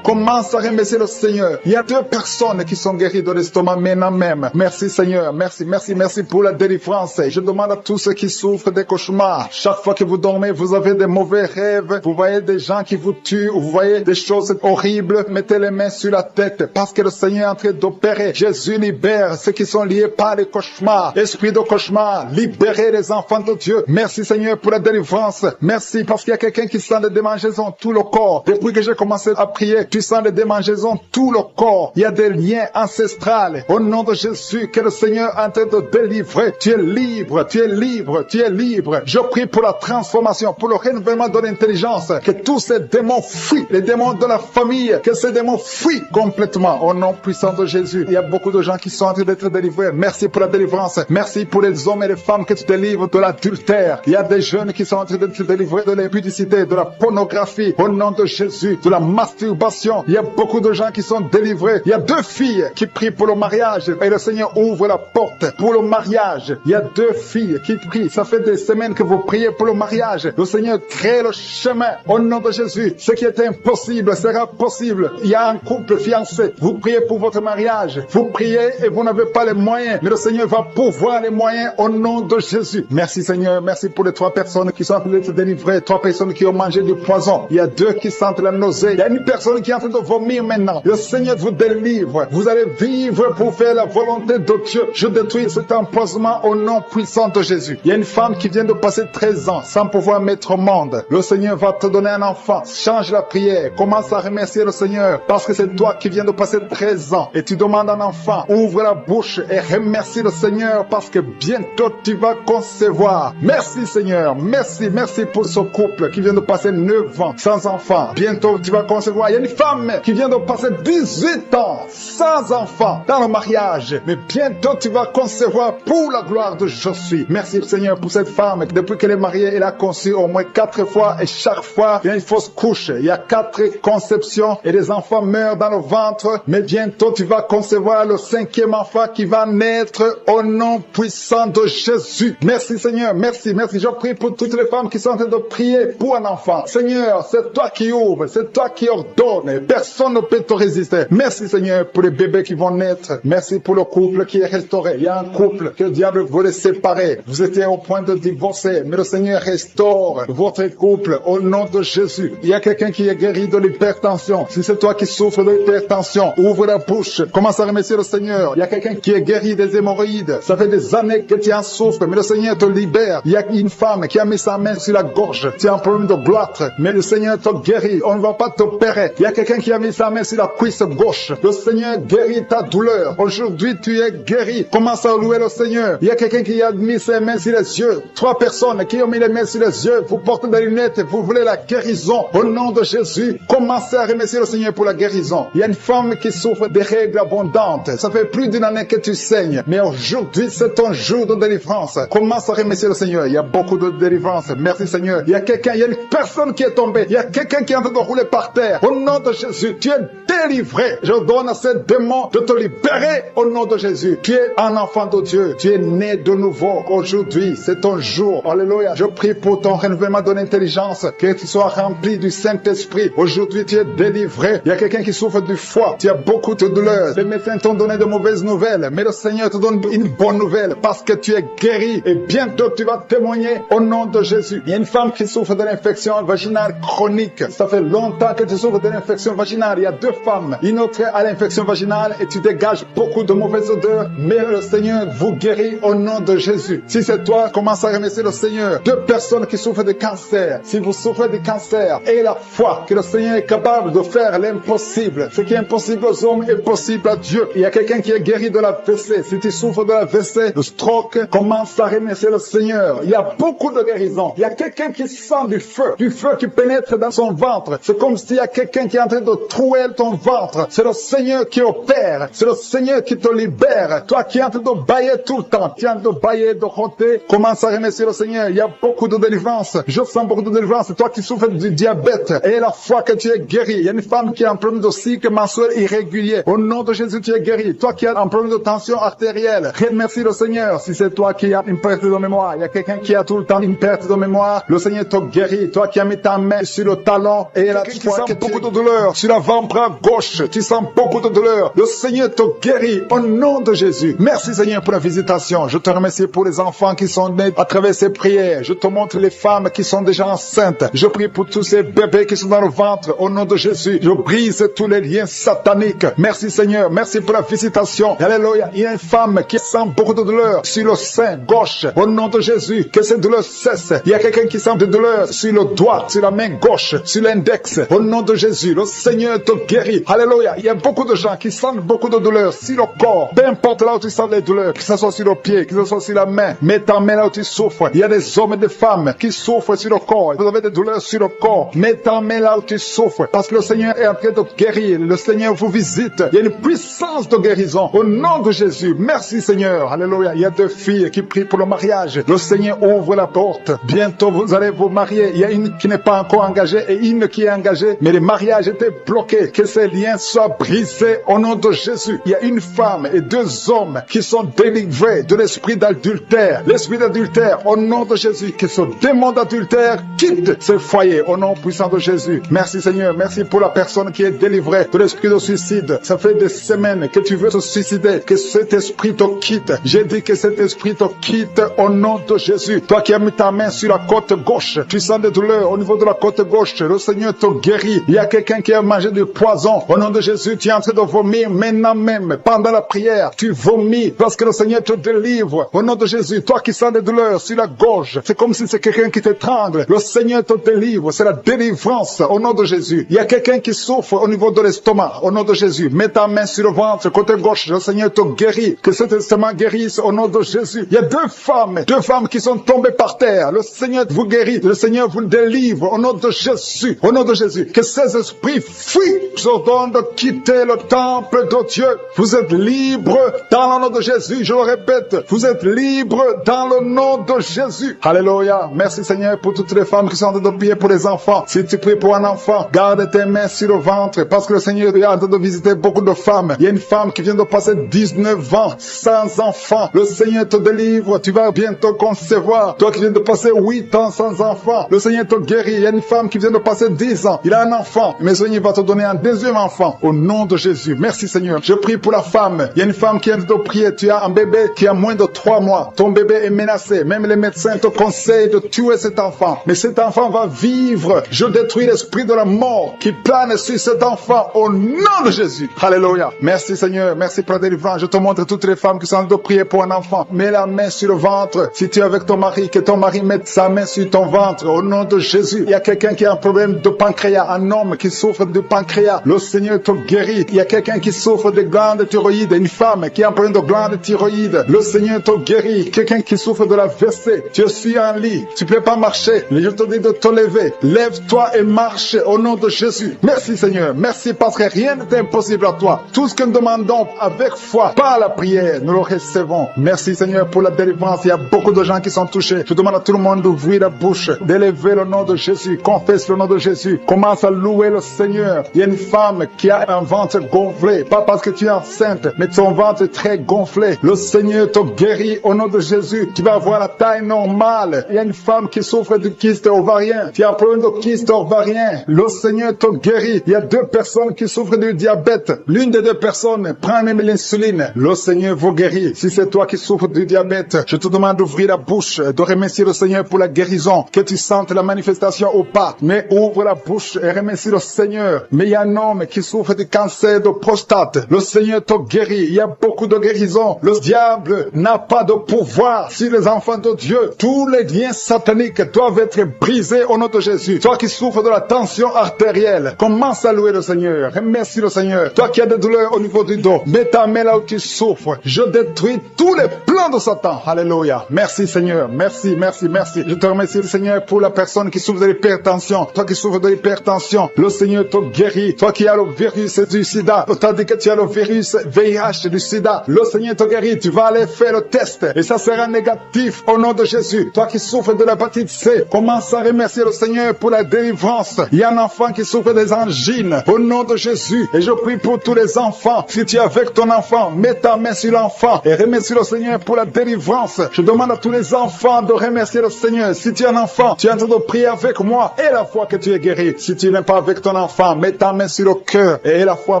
S2: commence à remercier le Seigneur. Il y a 2 personnes qui sont guéries de l'estomac maintenant même. Merci Seigneur. Merci pour la délivrance. Je demande à tous ceux qui souffrent des cauchemars. Chaque fois que vous dormez, vous avez des mauvais rêves. Vous voyez des gens qui vous tuent. Vous voyez des choses horribles. Mettez les mains sur la tête parce que le Seigneur est en train d'opérer. Jésus libère ceux qui sont liés par les cauchemars. Esprit de cauchemar, libérez les enfants de Dieu. Merci Seigneur pour la délivrance. Merci parce qu'il y a quelqu'un qui sent des démangeaisons tout le corps. Depuis que j'ai commencé à prier, tu sens des démangeaisons tout le corps. Il y a des liens ancestrales. Au nom de Jésus, que le Seigneur est en train de délivrer. Tu es libre, tu es libre, tu es libre. Je prie pour la transformation, pour le renouvellement de l'intelligence. Que tous ces démons fuient, les démons de la famille, que ces démons fuient complètement. Au nom puissant de Jésus. Il y a beaucoup de gens qui sont en train d'être délivrés. Merci pour la délivrance. Merci pour les hommes et les femmes que tu délivres de l'adultère. Il y a des jeunes qui sont en train d'être délivrés de l'impudicité, de la pornographie. Au nom de Jésus, de la masturbation. Il y a beaucoup de gens qui sont délivrés. Il y a 2 filles qui prient pour le mariage. Et le Seigneur ouvre la porte pour le mariage. Il y a 2 filles qui prient. Ça fait des semaines que vous priez pour le mariage. Le Seigneur crée le chemin au nom de Jésus. Ce qui est impossible sera possible. Il y a un couple fiancé. Vous priez pour votre mariage. Vous priez et vous n'avez pas les moyens. Mais le Seigneur va pourvoir les moyens au nom de Jésus. Merci Seigneur. Merci pour les 3 personnes qui sont en train de se délivrer. 3 personnes qui ont mangé du poison. Il y a 2 qui sentent la nausée. Il y a une personne qui est en train de vomir maintenant. Le Seigneur vous délivre. Vous allez vivre pour faire la volonté de Dieu. Je détruis cet empoisonnement au nom puissant de Jésus. Il y a une femme qui vient de passer 13 ans sans pouvoir mettre au monde. Le Seigneur va te donner un enfant. Change la prière. Commence à remercier le Seigneur parce que c'est toi qui viens de passer 13 ans et tu demandes un enfant. Ouvre la bouche et remercie le Seigneur parce que bientôt tu vas concevoir. Merci Seigneur. Merci pour ce couple qui vient de passer 9 ans sans enfant. Bientôt tu vas concevoir. Il y a une femme qui vient de passer 18 ans sans enfant dans le mariage. Mais bientôt tu vas concevoir pour la gloire de Je suis. Merci Seigneur pour cette femme. Depuis qu'elle est mariée, elle a conçu au moins 4 fois et chaque fois il y a une fausse couche. Il y a 4 conceptions et les enfants meurent dans le ventre. Mais bientôt tu vas concevoir le 5e enfant qui va naître au nom puissant de Jésus. Merci Seigneur. Merci. Je prie pour toutes les femmes qui sont en train de prier pour un enfant. Seigneur, c'est toi qui ouvres, c'est toi qui ordonnes. Personne ne peut te résister. Merci Seigneur pour les bébés qui vont naître. Merci pour le couple qui est restauré. Il y a un couple que le diable voulait séparer. Vous étiez au point de divorcer, mais le Seigneur restaure votre couple au nom de Jésus. Il y a quelqu'un qui est guéri de l'hypertension. Si c'est toi qui souffres de l'hypertension, ouvre la bouche. Commence à remercier le Seigneur. Il y a quelqu'un qui est guéri des hémorroïdes. Ça fait des années que tu en souffres, mais le Seigneur te libère. Il y a une femme qui a mis sa main sur la gorge. Tu as un problème de gloître, mais le Seigneur te guérit. On ne va pas t'opérer. Il y a quelqu'un qui a mis sa main sur la cuisse gauche. Le Seigneur guérit ta douleur. Aujourd'hui, tu es guéri. Commence à louer le Seigneur. Il y a quelqu'un qui a mis ses mains sur les yeux. 3 personnes qui ont mis les mains sur les yeux. Vous portez des lunettes. Vous voulez la guérison. Au nom de Jésus, commencez à remercier le Seigneur pour la guérison. Il y a une femme qui souffre des règles abondantes. Ça fait plus d'une année que tu saignes. Mais aujourd'hui, c'est ton jour de délivrance. Commence à remercier le Seigneur. Il y a beaucoup de délivrance. Merci Seigneur. Il y a une personne qui est tombée. Il y a quelqu'un qui est en train de rouler par terre. Au nom de Jésus, tu es délivré. Je donne à ces démons de te libérer au nom de Jésus. Tu es un enfant de Dieu. Tu es né de nouveau. Aujourd'hui, c'est ton jour. Alléluia. Je prie pour ton renouvellement de l'intelligence. Que tu sois rempli du Saint-Esprit. Aujourd'hui, tu es délivré. Il y a quelqu'un qui souffre du foie. Tu as beaucoup de douleurs. Les médecins t'ont donné de mauvaises nouvelles. Mais le Seigneur te donne une bonne nouvelle parce que tu es guéri. Et bientôt, tu vas témoigner au nom de Jésus. Il y a une femme qui souffre de l'infection vaginale chronique. Ça fait longtemps que tu souffres de l'infection vaginale. Il y a 2 femmes. Une autre a l'infection vaginale et tu dégages beaucoup de mauvaises odeurs. Mais le Seigneur vous guérit au nom de Jésus. Si c'est toi, commence à remercier le Seigneur. 2 personnes qui souffrent de cancer. Si vous souffrez de cancer, ayez la foi que le Seigneur est capable de faire l'impossible. Ce qui est impossible aux hommes est possible à Dieu. Il y a quelqu'un qui est guéri de la WC. Si tu souffres de la WC, le stroke, commence à remercier le Seigneur. Il y a beaucoup de guérisons. Il y a quelqu'un qui sent du feu qui pénètre dans son ventre. C'est comme s'il y a quelqu'un qui est en train de trouer ton ventre. C'est le Seigneur qui opère. C'est le Seigneur qui te libère. Toi qui es en train de bailler tout le temps, tu es en train de bailler, de roter, commence à remercier le Seigneur. Il y a beaucoup de délivrance. Je sens beaucoup de délivrance. Toi qui souffres du diabète, et la foi que tu es guéri. Il y a une femme qui a un problème de cycle mensuel irrégulier. Au nom de Jésus, tu es guéri. Toi qui as un problème de tension artérielle, remercie le Seigneur. Si c'est toi qui as une perte de mémoire, il y a quelqu'un qui a tout le temps une perte de mémoire, le Seigneur te guérit. Toi qui as mis ta main sur le talon et la foi que beaucoup de douleur sur l'avant-bras gauche, tu sens beaucoup de douleur. Le Seigneur te guérit au nom de Jésus. Merci Seigneur pour la visitation. Je te remercie pour les enfants qui sont nés à travers ces prières. Je te montre les femmes qui sont déjà enceintes. Je prie pour tous ces bébés qui sont dans le ventre au nom de Jésus. Je brise tous les liens sataniques. Merci Seigneur. Merci pour la visitation. Alléluia. Il y a une femme qui sent beaucoup de douleur sur le sein gauche. Au nom de Jésus, que ces douleurs cessent. Il y a quelqu'un qui sent de douleur sur le doigt, sur la main gauche, sur l'index. Au nom de Jésus, le Seigneur te guérit. Alléluia. Il y a beaucoup de gens qui sentent beaucoup de douleur sur le corps. Peu importe là où tu sens les douleurs, que ce soit sur le pied, que ce soit sur la main. Mets ta main là où tu souffres. Il y a des hommes et des femmes qui souffrent sur le corps. Vous avez des douleurs sur le corps. Mets ta main là où tu souffres. Parce que le Seigneur est en train de guérir. Le Seigneur vous visite. Il y a une puissance de guérison. Au nom de Jésus. Merci Seigneur. Alléluia. Il y a 2 filles qui prient pour le mariage. Le Seigneur ouvre la porte. Bientôt vous allez vous marier. Il y a une qui n'est pas encore engagée et une qui est engagée. Mais le mariage était bloqué. Que ces liens soient brisés Au nom de Jésus, il y a une femme et 2 hommes qui sont délivrés de l'esprit d'adultère. L'esprit d'adultère, au nom de Jésus, que ce démon d'adultère quitte ce foyer, au nom puissant de Jésus. Merci Seigneur, merci pour la personne qui est délivrée de l'esprit de suicide. Ça fait des semaines que tu veux te suicider, que cet esprit te quitte. J'ai dit que cet esprit te quitte au nom de Jésus. Toi qui as mis ta main sur la côte gauche, tu sens des douleurs au niveau de la côte gauche, le Seigneur te guérit. Il y a quelqu'un qui a mangé du poison. Au nom de Jésus, tu es en train de vomir maintenant même, pendant la prière. Tu vomis parce que le Seigneur te délivre. Au nom de Jésus, toi qui sens des douleurs sur la gorge, c'est comme si c'est quelqu'un qui t'étrangle. Le Seigneur te délivre, c'est la délivrance au nom de Jésus. Il y a quelqu'un qui souffre au niveau de l'estomac, au nom de Jésus. Mets ta main sur le ventre, côté gauche, le Seigneur te guérit. Que cet estomac guérisse au nom de Jésus. Il y a 2 femmes qui sont tombées par terre. Le Seigneur vous guérit, le Seigneur vous délivre au nom de Jésus. Au nom de Jésus, que ces esprits fuient. Je vous ordonne de quitter le temple de Dieu. Vous êtes libres dans le nom de Jésus. Je le répète, vous êtes libres dans le nom de Jésus. Alléluia. Merci Seigneur pour toutes les femmes qui sont en train de prier pour les enfants. Si tu pries pour un enfant, garde tes mains sur le ventre parce que le Seigneur est en train de visiter beaucoup de femmes. Il y a une femme qui vient de passer 19 ans sans enfant. Le Seigneur te délivre. Tu vas bientôt concevoir. Toi qui viens de passer 8 ans sans enfant, le Seigneur te guérit. Il y a une femme qui vient de passer 10 ans. Il a un enfant. Mais le Seigneur va te donner un 2e enfant. Au nom de Jésus. Merci Seigneur. Je prie pour la femme. Il y a une femme qui vient de prier. Tu as un bébé qui a moins de 3 mois. Ton bébé est menacé. Même les médecins te conseillent de tuer cet enfant. Mais cet enfant va vivre. Je détruis l'esprit de la mort qui plane sur cet enfant. Au nom de Jésus. Alléluia. Merci Seigneur. Merci pour la délivrance. Je te montre toutes les femmes qui sont en train de prier pour un enfant. Mets la main sur le ventre. Si tu es avec ton mari, que ton mari mette sa main sur ton ventre. Au nom de Jésus. Il y a quelqu'un qui a un problème de pancréas. Un homme qui souffre de pancréas. Le Seigneur te guérit. Il y a quelqu'un qui souffre de glandes thyroïdes. Une femme qui a un problème de glandes thyroïdes. Le Seigneur te guérit. Quelqu'un qui souffre de la WC. Tu suis en lit. Tu ne peux pas marcher. Mais je te dis de te lever. Lève-toi et marche au nom de Jésus. Merci Seigneur. Merci parce que rien n'est impossible à toi. Tout ce que nous demandons avec foi, par la prière, nous le recevons. Merci Seigneur pour la délivrance. Il y a beaucoup de gens qui sont touchés. Je demande à tout le monde d'ouvrir la bouche, d'élever le nom de Jésus. Confesse le nom de Jésus. Commence à louer le Seigneur. Il y a une femme qui a un ventre gonflé. Pas parce que tu es enceinte, mais ton ventre est très gonflé. Le Seigneur te guérit au nom de Jésus. Tu vas avoir la taille normale. Il y a une femme qui souffre de kyste ovarien. Tu as un problème de kyste ovarien. Le Seigneur te guérit. Il y a 2 personnes qui souffrent du diabète. L'une des 2 personnes prend même l'insuline. Le Seigneur vous guérit. Si c'est toi qui souffres du diabète, je te demande d'ouvrir la bouche, de remercier le Seigneur pour la guérison. Que tu sentes la manifestation ou pas. Mais ouvre la bouche et remercie le Seigneur. Mais il y a un homme qui souffre du cancer de prostate. Le Seigneur te guérit. Il y a beaucoup de guérisons. Le diable n'a pas de pouvoir sur les enfants de Dieu. Tous les liens sataniques doivent être brisés au nom de Jésus. Toi qui souffres de la tension artérielle, commence à louer le Seigneur. Remercie le Seigneur. Toi qui as des douleurs au niveau du dos, mets ta main là où tu souffres. Je détruis tous les plans de Satan. Alléluia. Merci Seigneur. Merci, merci, merci. Je te remercie le Seigneur pour la personne qui souffre de l'hypertension. Toi qui souffres de l'hypertension, le Seigneur te guérit. Toi qui as le virus du sida, on t'a dit que tu as le virus VIH du sida. Le Seigneur te guérit. Tu vas aller faire le test et ça sera négatif au nom de Jésus. Toi qui souffres de l'hépatite C, commence à remercier le Seigneur pour la délivrance. Il y a un enfant qui souffre des angines au nom de Jésus. Et je prie pour tous les enfants. Si tu es avec ton enfant, mets ta main sur l'enfant et remercie le Seigneur pour la délivrance. Je demande à tous les enfants de remercier le Seigneur. Si tu es un enfant, tu es en train de prier avec moi et la foi que tu es guéri. Si tu n'es pas avec ton enfant, mets ta main sur le cœur et la foi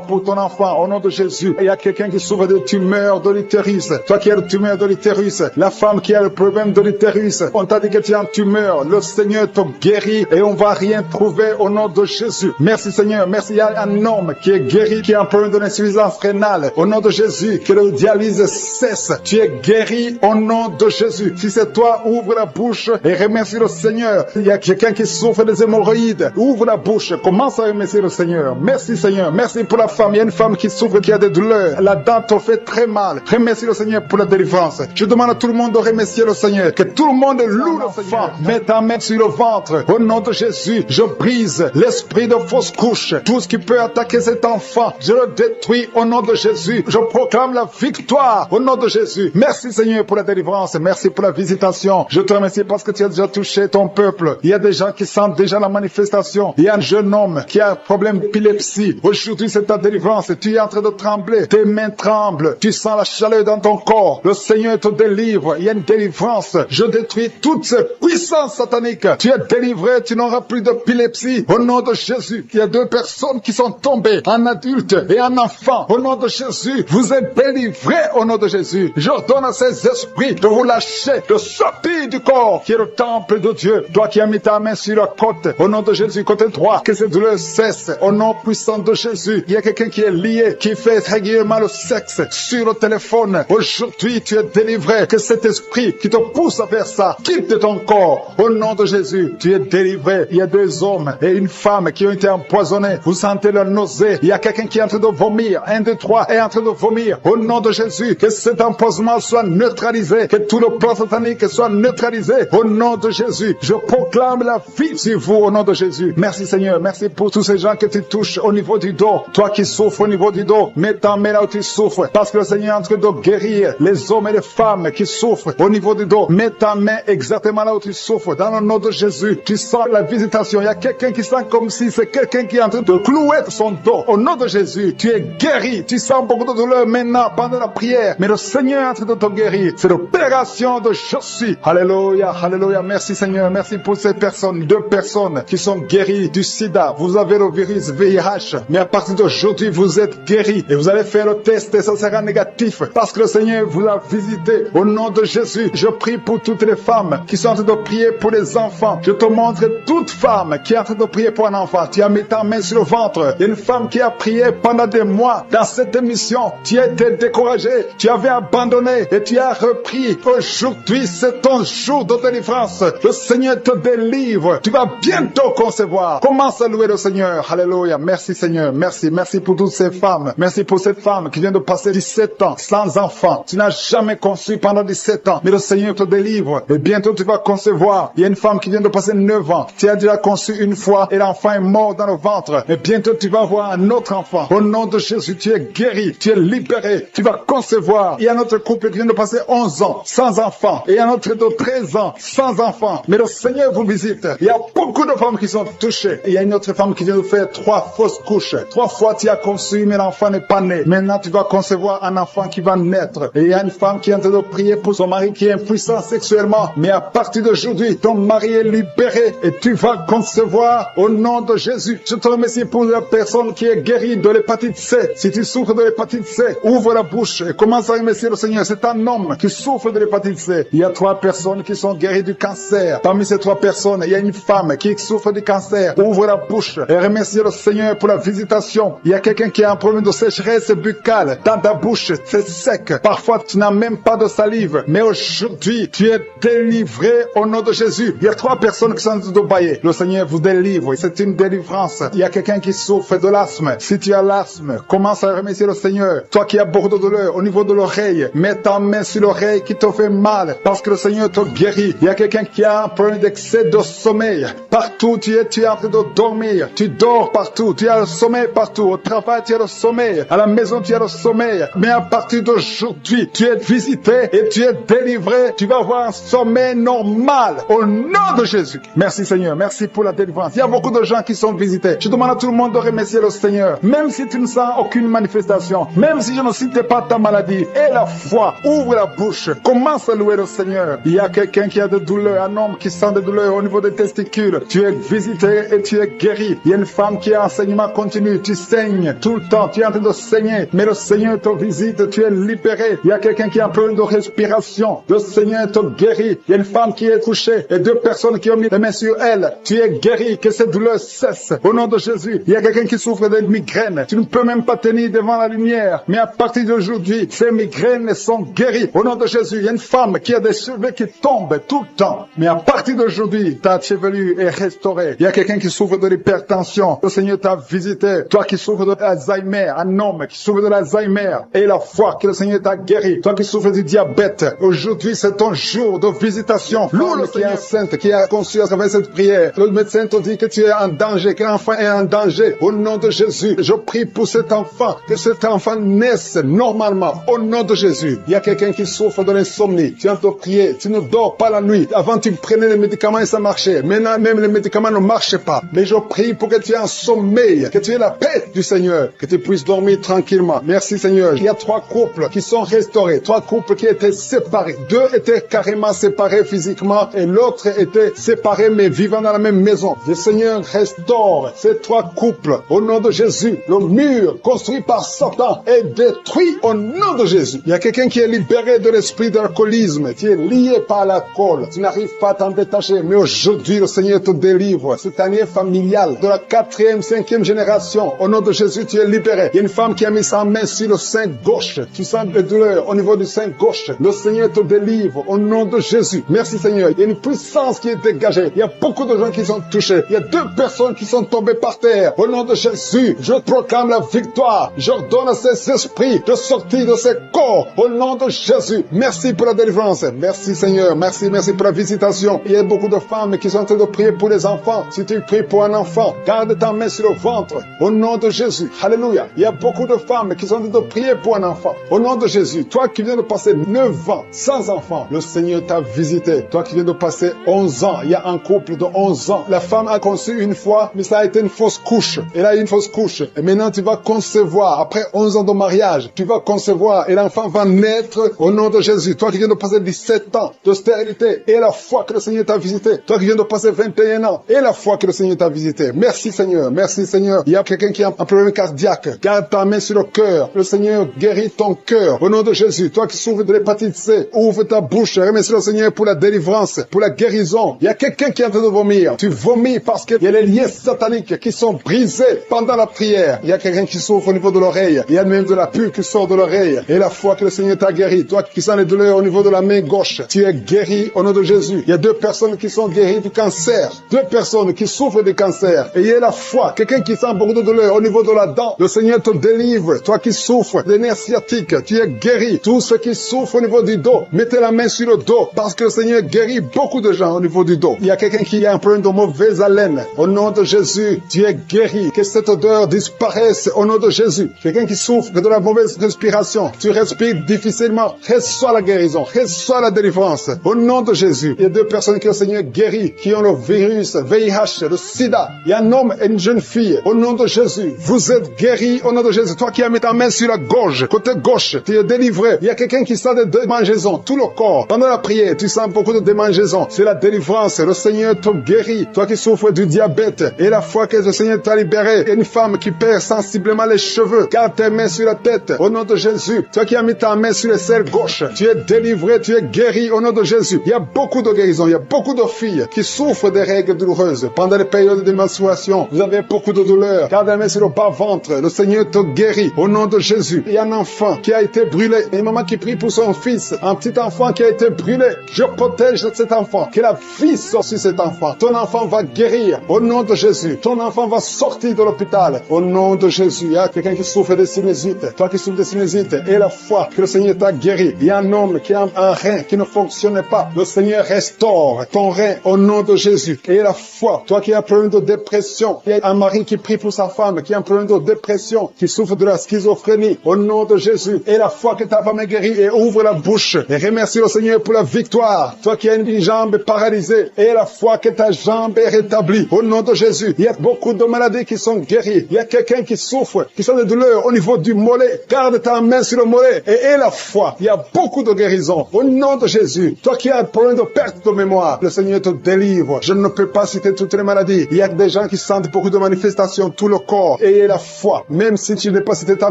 S2: pour ton enfant au nom de Jésus. Il y a quelqu'un qui souffre de tumeur de l'utérus. Toi qui as le tumeur de l'utérus, la femme qui a le problème de l'utérus, on t'a dit que tu as une tumeur. Le Seigneur te guérit et on va rien trouver au nom de Jésus. Merci Seigneur. Merci. Il y a un homme qui est guéri, qui a un problème de l'insuffisance rénale. Au nom de Jésus, que le dialyse cesse. Tu es guéri au nom de Jésus. Si c'est toi, ouvre la bouche et remercie le Seigneur. Il y a quelqu'un qui souffre des hémorroïdes. Ouvre la bouche. Commence à remercier le Seigneur. Merci Seigneur. Merci pour la femme. Il y a une femme qui souffre, qui a des douleurs. La dent te fait très mal. Remercie le Seigneur pour la délivrance. Je demande à tout le monde de remercier le Seigneur. Que tout le monde loue le Seigneur. Mets ta main sur le ventre. Au nom de Jésus, je brise l'esprit de fausse couche. Tout ce qui peut attaquer cet enfant, je le détruis au nom de Jésus. Je proclame la victoire au nom de Jésus. Merci Seigneur pour la délivrance. Merci pour la visitation. Je te remercie parce que tu as déjà touché ton peuple. Il y a des gens qui sentent déjà la manifestation. Il y a un jeune homme qui a un problème d'épilepsie. Aujourd'hui, c'est ta délivrance. délivrance. Tu es en train de trembler. Tes mains tremblent. Tu sens la chaleur dans ton corps. Le Seigneur te délivre. Il y a une délivrance. Je détruis toutes ces puissances sataniques. Tu es délivré. Tu n'auras plus d'épilepsie. Au nom de Jésus, il y a 2 personnes qui sont tombées, un adulte et un enfant. Au nom de Jésus, vous êtes délivrés au nom de Jésus. J'ordonne à ces esprits de vous lâcher, de sortir du corps qui est le temple de Dieu. Toi qui as mis ta main sur la côte, au nom de Jésus, côté droit, que ces douleurs cessent. Au nom puissant de Jésus, il y a quelqu'un qui est lié, qui fait régulièrement le sexe sur le téléphone. Aujourd'hui, tu es délivré. Que cet esprit qui te pousse à faire ça quitte de ton corps. Au nom de Jésus, tu es délivré. Il y a 2 hommes et une femme qui ont été empoisonnés. Vous sentez la nausée. Il y a quelqu'un qui est en train de vomir. 1, 2, 3 est en train de vomir. Au nom de Jésus, que cet empoisonnement soit neutralisé. Que tout le plan satanique soit neutralisé. Au nom de Jésus, je proclame la vie sur vous au nom de Jésus. Merci Seigneur. Merci pour tous ces gens que tu touches au niveau du dos. Toi qui souffres au niveau du dos, mets ta main là où tu souffres. Parce que le Seigneur est en train de guérir les hommes et les femmes qui souffrent au niveau du dos. Mets ta main exactement là où tu souffres. Dans le nom de Jésus, tu sens la visitation. Il y a quelqu'un qui sent comme si c'est quelqu'un qui est en train de clouer son dos. Au nom de Jésus, tu es guéri. Tu sens beaucoup de douleur maintenant pendant la prière. Mais le Seigneur est en train de te guérir. C'est l'opération de Jésus. Alléluia, alléluia. Merci Seigneur. Merci pour ces personnes, 2 personnes qui sont guéries du sida. Vous avez le virus VIH. Mais à partir d'aujourd'hui, vous êtes guéris. Et vous allez faire le test et ça sera négatif. Parce que le Seigneur vous a visité. Au nom de Jésus, je prie pour toutes les femmes qui sont en train de prier pour les enfants. Je te montre toute femme qui est en train de prier pour un enfant. Tu as mis ta main sur le ventre. Il y a une femme qui a prié pendant des mois dans cette émission. Tu as été découragé. Tu avais abandonné et tu as repris. Aujourd'hui, c'est ton jour de délivrance. Le Seigneur te délivre. Tu vas bientôt concevoir. Commence à louer le Seigneur. Alléluia. Merci Seigneur. Merci. Merci pour toutes ces femmes. Merci pour cette femme qui vient de passer 17 ans sans enfant. Tu n'as jamais conçu pendant 17 ans. Mais le Seigneur te délivre. Et bientôt tu vas concevoir. Il y a une femme qui vient de passer 9 ans. Tu as déjà conçu une fois et l'enfant est mort dans le ventre. Et bientôt tu vas avoir un autre enfant. Au nom de Jésus, tu es guéri. Tu es libéré. Tu vas concevoir. Il y a un autre couple qui vient de passer 11 ans sans enfant. Et un autre de 13 ans sans enfant. Mais le Seigneur vous visite. Il y a beaucoup de femmes qui sont touchées. Et il y a une autre femme qui vient de faire 3 fausses couches. 3 fois tu as conçu, mais l'enfant n'est pas né. Maintenant tu vas concevoir un enfant qui va naître. Et il y a une femme qui est en train de prier pour son mari qui est impuissant sexuellement. Mais à partir d'aujourd'hui, ton mari est libéré et tu vas concevoir au nom de Jésus. Je te remercie pour la personne qui est guérie de l'hépatite C. Si tu souffres de l'hépatite C, ouvre la bouche et commence à remercier le Seigneur. C'est un homme qui souffre de l'hépatite C. Il y a 3 personnes qui sont guéries du cancer. Parmi ces 3 personnes, il y a une femme qui souffre du cancer. Ouvre la bouche et remercie le Seigneur pour la visitation. Il y a quelqu'un qui a un problème de sécheresse buccale. Dans ta bouche, c'est sec. Parfois, tu n'as même pas de salive. Mais aujourd'hui, tu es délivré au nom de Jésus. Il y a 3 personnes qui sont en train de bailler. Le Seigneur vous délivre. C'est une délivrance. Il y a quelqu'un qui souffre de l'asthme. Si tu as l'asthme, commence à remercier le Seigneur. Toi qui as beaucoup de douleur au niveau de l'oreille, mets ta main sur l'oreille qui te fait mal parce que le Seigneur te guérit. Il y a quelqu'un qui a un problème d'excès de sommeil. Partout tu es en train de dormir. Tu dors partout. Tu as le sommeil partout. Au travail, tu as le sommeil. À la maison, tu as le sommeil. Mais à partir d'aujourd'hui, tu es visité et tu es délivré. Tu vas avoir un sommeil normal au nom de Jésus. Merci Seigneur. Merci pour la délivrance. Il y a beaucoup de gens qui sont visités. Je demande à tout le monde de remercier le Seigneur. Même si tu ne sens aucune manifestation, même si je ne cite pas ta maladie, et la foi, ouvre la bouche. Commence à louer le Seigneur. Il y a quelqu'un qui a des douleurs, un homme qui sent des douleurs au niveau des testicules. Tu es visité et tu es guéri. Il y a une femme qui a enseignement continu. Tu saignes tout le temps. Tu es en train de saigner. Mais le Seigneur te visite. Tu es libéré. Il y a quelqu'un qui a un problème de respiration. Le Seigneur te guérit. Il y a une femme qui est couchée et 2 personnes qui ont mis les mains sur elle. Tu es guéri. Que cette douleur cesse. Au nom de Jésus. Il y a quelqu'un qui souffre de migraines. Tu ne peux même pas tenir devant la lumière. Mais à partir d'aujourd'hui, ces migraines sont guéries. Au nom de Jésus, il y a une femme qui a des cheveux qui tombent tout le temps. Mais à partir d'aujourd'hui, ta chevelure est restaurée. Il y a quelqu'un qui souffre de l'hypertension. Le Seigneur t'a visité. Toi qui souffres de l'Alzheimer, un homme qui souffre de l'Alzheimer. Et la foi que le Seigneur t'a guéri. Toi qui souffres du diabète. Aujourd'hui, c'est ton jour de visitation. Loue le qui est enceinte, qui a conçu à travers cette prière. Le médecin te dit que tu es en danger, que l'enfant est en danger. Au nom de Jésus, je prie pour cet enfant, que cet enfant naisse normalement. Au nom de Jésus. Il y a quelqu'un qui souffre de l'insomnie. Tu es en train de prier. Tu ne dors pas la nuit. Avant, tu prenais les médicaments et ça marchait. Maintenant, même les médicaments ne marchent pas. Mais je prie pour que tu aies un sommeil, que tu aies la paix du Seigneur. Seigneur, que tu puisses dormir tranquillement. Merci, Seigneur. Il y a 3 couples qui sont restaurés, 3 couples qui étaient séparés. 2 étaient carrément séparés physiquement et l'autre était séparé mais vivant dans la même maison. Le Seigneur restaure ces 3 couples au nom de Jésus. Le mur construit par Satan est détruit au nom de Jésus. Il y a quelqu'un qui est libéré de l'esprit d'alcoolisme. Tu es lié par l'alcool. Tu n'arrives pas à t'en détacher. Mais aujourd'hui, le Seigneur te délivre. Cette année familiale de la 4e, 5e génération. Au nom de Jésus, tu es libéré. Il y a une femme qui a mis sa main sur le sein gauche. Tu sens des douleurs au niveau du sein gauche. Le Seigneur te délivre au nom de Jésus. Merci Seigneur. Il y a une puissance qui est dégagée. Il y a beaucoup de gens qui sont touchés. Il y a 2 personnes qui sont tombées par terre. Au nom de Jésus, je proclame la victoire. J'ordonne à ces esprits de sortir de ces corps. Au nom de Jésus. Merci pour la délivrance. Merci Seigneur. Merci pour la visitation. Il y a beaucoup de femmes qui sont en train de prier pour les enfants. Si tu pries pour un enfant, garde ta main sur le ventre. Au nom de Jésus. Alléluia. Il y a beaucoup de femmes qui sont en train de prier pour un enfant. Au nom de Jésus. Toi qui viens de passer 9 ans sans enfant, le Seigneur t'a visité. Toi qui viens de passer 11 ans, il y a un couple de 11 ans. La femme a conçu une fois, mais ça a été une fausse couche. Elle a eu une fausse couche. Et maintenant tu vas concevoir. Après 11 ans de mariage, tu vas concevoir et l'enfant va naître au nom de Jésus. Toi qui viens de passer 17 ans de stérilité et la foi que le Seigneur t'a visité. Toi qui viens de passer 21 ans et la foi que le Seigneur t'a visité. Merci Seigneur. Merci Seigneur. Il y a quelqu'un qui a un problème cardiaque. Garde ta main sur le cœur. Le Seigneur guérit ton cœur. Au nom de Jésus. Toi qui souffres de l'hépatite C, ouvre ta bouche. Remercie le Seigneur pour la délivrance, pour la guérison. Il y a quelqu'un qui est en train de vomir. Tu vomis parce qu'il y a les liens sataniques qui sont brisés pendant la prière. Il y a quelqu'un qui souffre au niveau de l'oreille. Il y a même de la pus qui sort de l'oreille. Et la foi que le Seigneur t'a guéri. Toi qui sens les douleurs au niveau de la main gauche, tu es guéri au nom de Jésus. Il y a 2 personnes qui sont guéries du cancer. 2 personnes qui souffrent du cancer. Et il y a la foi. Quelqu'un qui sent beaucoup de douleur au niveau de la dent. Le Seigneur te délivre. Toi qui souffres des nerfs sciatiques, tu es guéri. Tous ceux qui souffrent au niveau du dos, mettez la main sur le dos parce que le Seigneur guérit beaucoup de gens au niveau du dos. Il y a quelqu'un qui a un problème de mauvaise haleine. Au nom de Jésus, tu es guéri. Que cette odeur disparaisse au nom de Jésus. Quelqu'un qui souffre de la mauvaise respiration, tu respires difficilement, reçois la guérison, reçois la délivrance. Au nom de Jésus, il y a 2 personnes que le Seigneur guérit, qui ont le virus, VIH, le sida. Il y a un homme et une jeune fille. Au nom de Jésus, vous êtes guéris au nom de Jésus. Toi qui as mis ta main sur la gorge, côté gauche, tu es délivré. Il y a quelqu'un qui sent des démangeaisons, tout le corps. Pendant la prière, tu sens beaucoup de démangeaisons. C'est la délivrance. Le Seigneur te guérit. Toi qui souffres du diabète, et la fois que le Seigneur t'a libéré, il y a une femme qui perd sensiblement les cheveux. Garde tes mains sur la tête. Au nom de Jésus. Toi qui as mis ta main sur l'aisselle gauche, tu es délivré, tu es guéri au nom de Jésus. Il y a beaucoup de guérisons. Il y a beaucoup de filles qui souffrent des règles douloureuses. Pendant les périodes de menstruation, vous avez beaucoup de douleurs. Garde la main sur le bas-ventre. Le Seigneur te guérit au nom de Jésus. Il y a un enfant qui a été brûlé. Une maman qui prie pour son fils. Un petit enfant qui a été brûlé. Je protège cet enfant. Que la vie sorte sur cet enfant. Ton enfant va guérir au nom de Jésus. Ton enfant va sortir de l'hôpital au nom de Jésus. Il y a quelqu'un qui souffre de sinusite. Toi qui souffres de sinusite et la foi que le Seigneur t'a guéri. Il y a un homme qui a un rein qui ne fonctionnait pas. Le Seigneur restaure ton rein au nom de Jésus. Et la foi. Toi qui as un problème de dépression. Il y a un mari qui prie pour sa femme qui a un problème de dépression, qui souffre de la schizophrénie au nom de Jésus. Et la foi que ta femme est guérie et ouvre la bouche et remercie le Seigneur pour la victoire. Toi qui as une jambe paralysée et la foi que ta jambe est rétablie au nom de Jésus. Il y a beaucoup de maladies qui sont guéries. Il y a quelqu'un qui souffre, qui sont des douleurs au niveau du mollet. Garde ta main sur le mollet et aie la foi. Il y a beaucoup de guérisons au nom de Jésus. Toi qui as un problème de perte de mémoire, le Seigneur te délivre. Je ne peux pas citer toutes les maladies. Il y a des gens qui sentent beaucoup de manifestations tout le corps. Et aie la foi. Même si tu n'es pas cité ta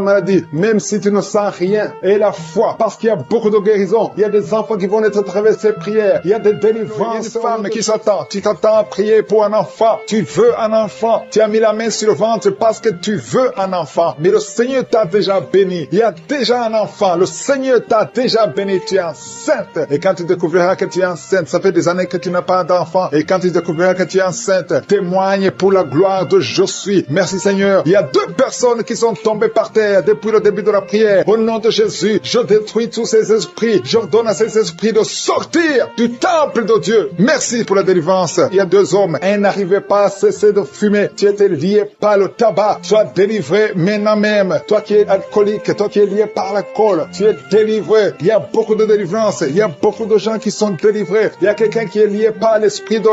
S2: maladie, même si tu ne sens rien, aie la foi. Parce qu'il y a beaucoup de guérisons. Il y a des enfants qui vont être à travers ces prières. Il y a des délivrances. Il y a des femmes qui s'attendent. Tu t'attends à prier pour un enfant. Tu veux un enfant. Tu as mis la main sur le ventre parce que tu veux un enfant. Mais le Seigneur t'a déjà béni. Il y a déjà un enfant. Le Seigneur t'a déjà béni. Tu es enceinte. Et quand tu découvriras que tu es enceinte, ça fait des années que tu n'as pas d'enfant. Et quand tu découvriras que tu es enceinte, témoigne pour la gloire de Je suis. Merci Seigneur. Il y a 2 personnes qui sont tombées par terre depuis le début de la prière. Au nom de Jésus, je détruis tous ces esprits. J'ordonne à ces esprits de sortir du temple de Dieu. Merci pour la délivrance. Il y a 2 hommes. Un n'arrivait pas à cesser de fumer. Tu étais lié par le tabac. Sois délivré maintenant même. Toi qui es alcoolique, toi qui es lié par l'alcool, tu es délivré. Il y a beaucoup de délivrance. Il y a beaucoup de gens qui sont délivrés. Il y a quelqu'un qui est lié par l'esprit de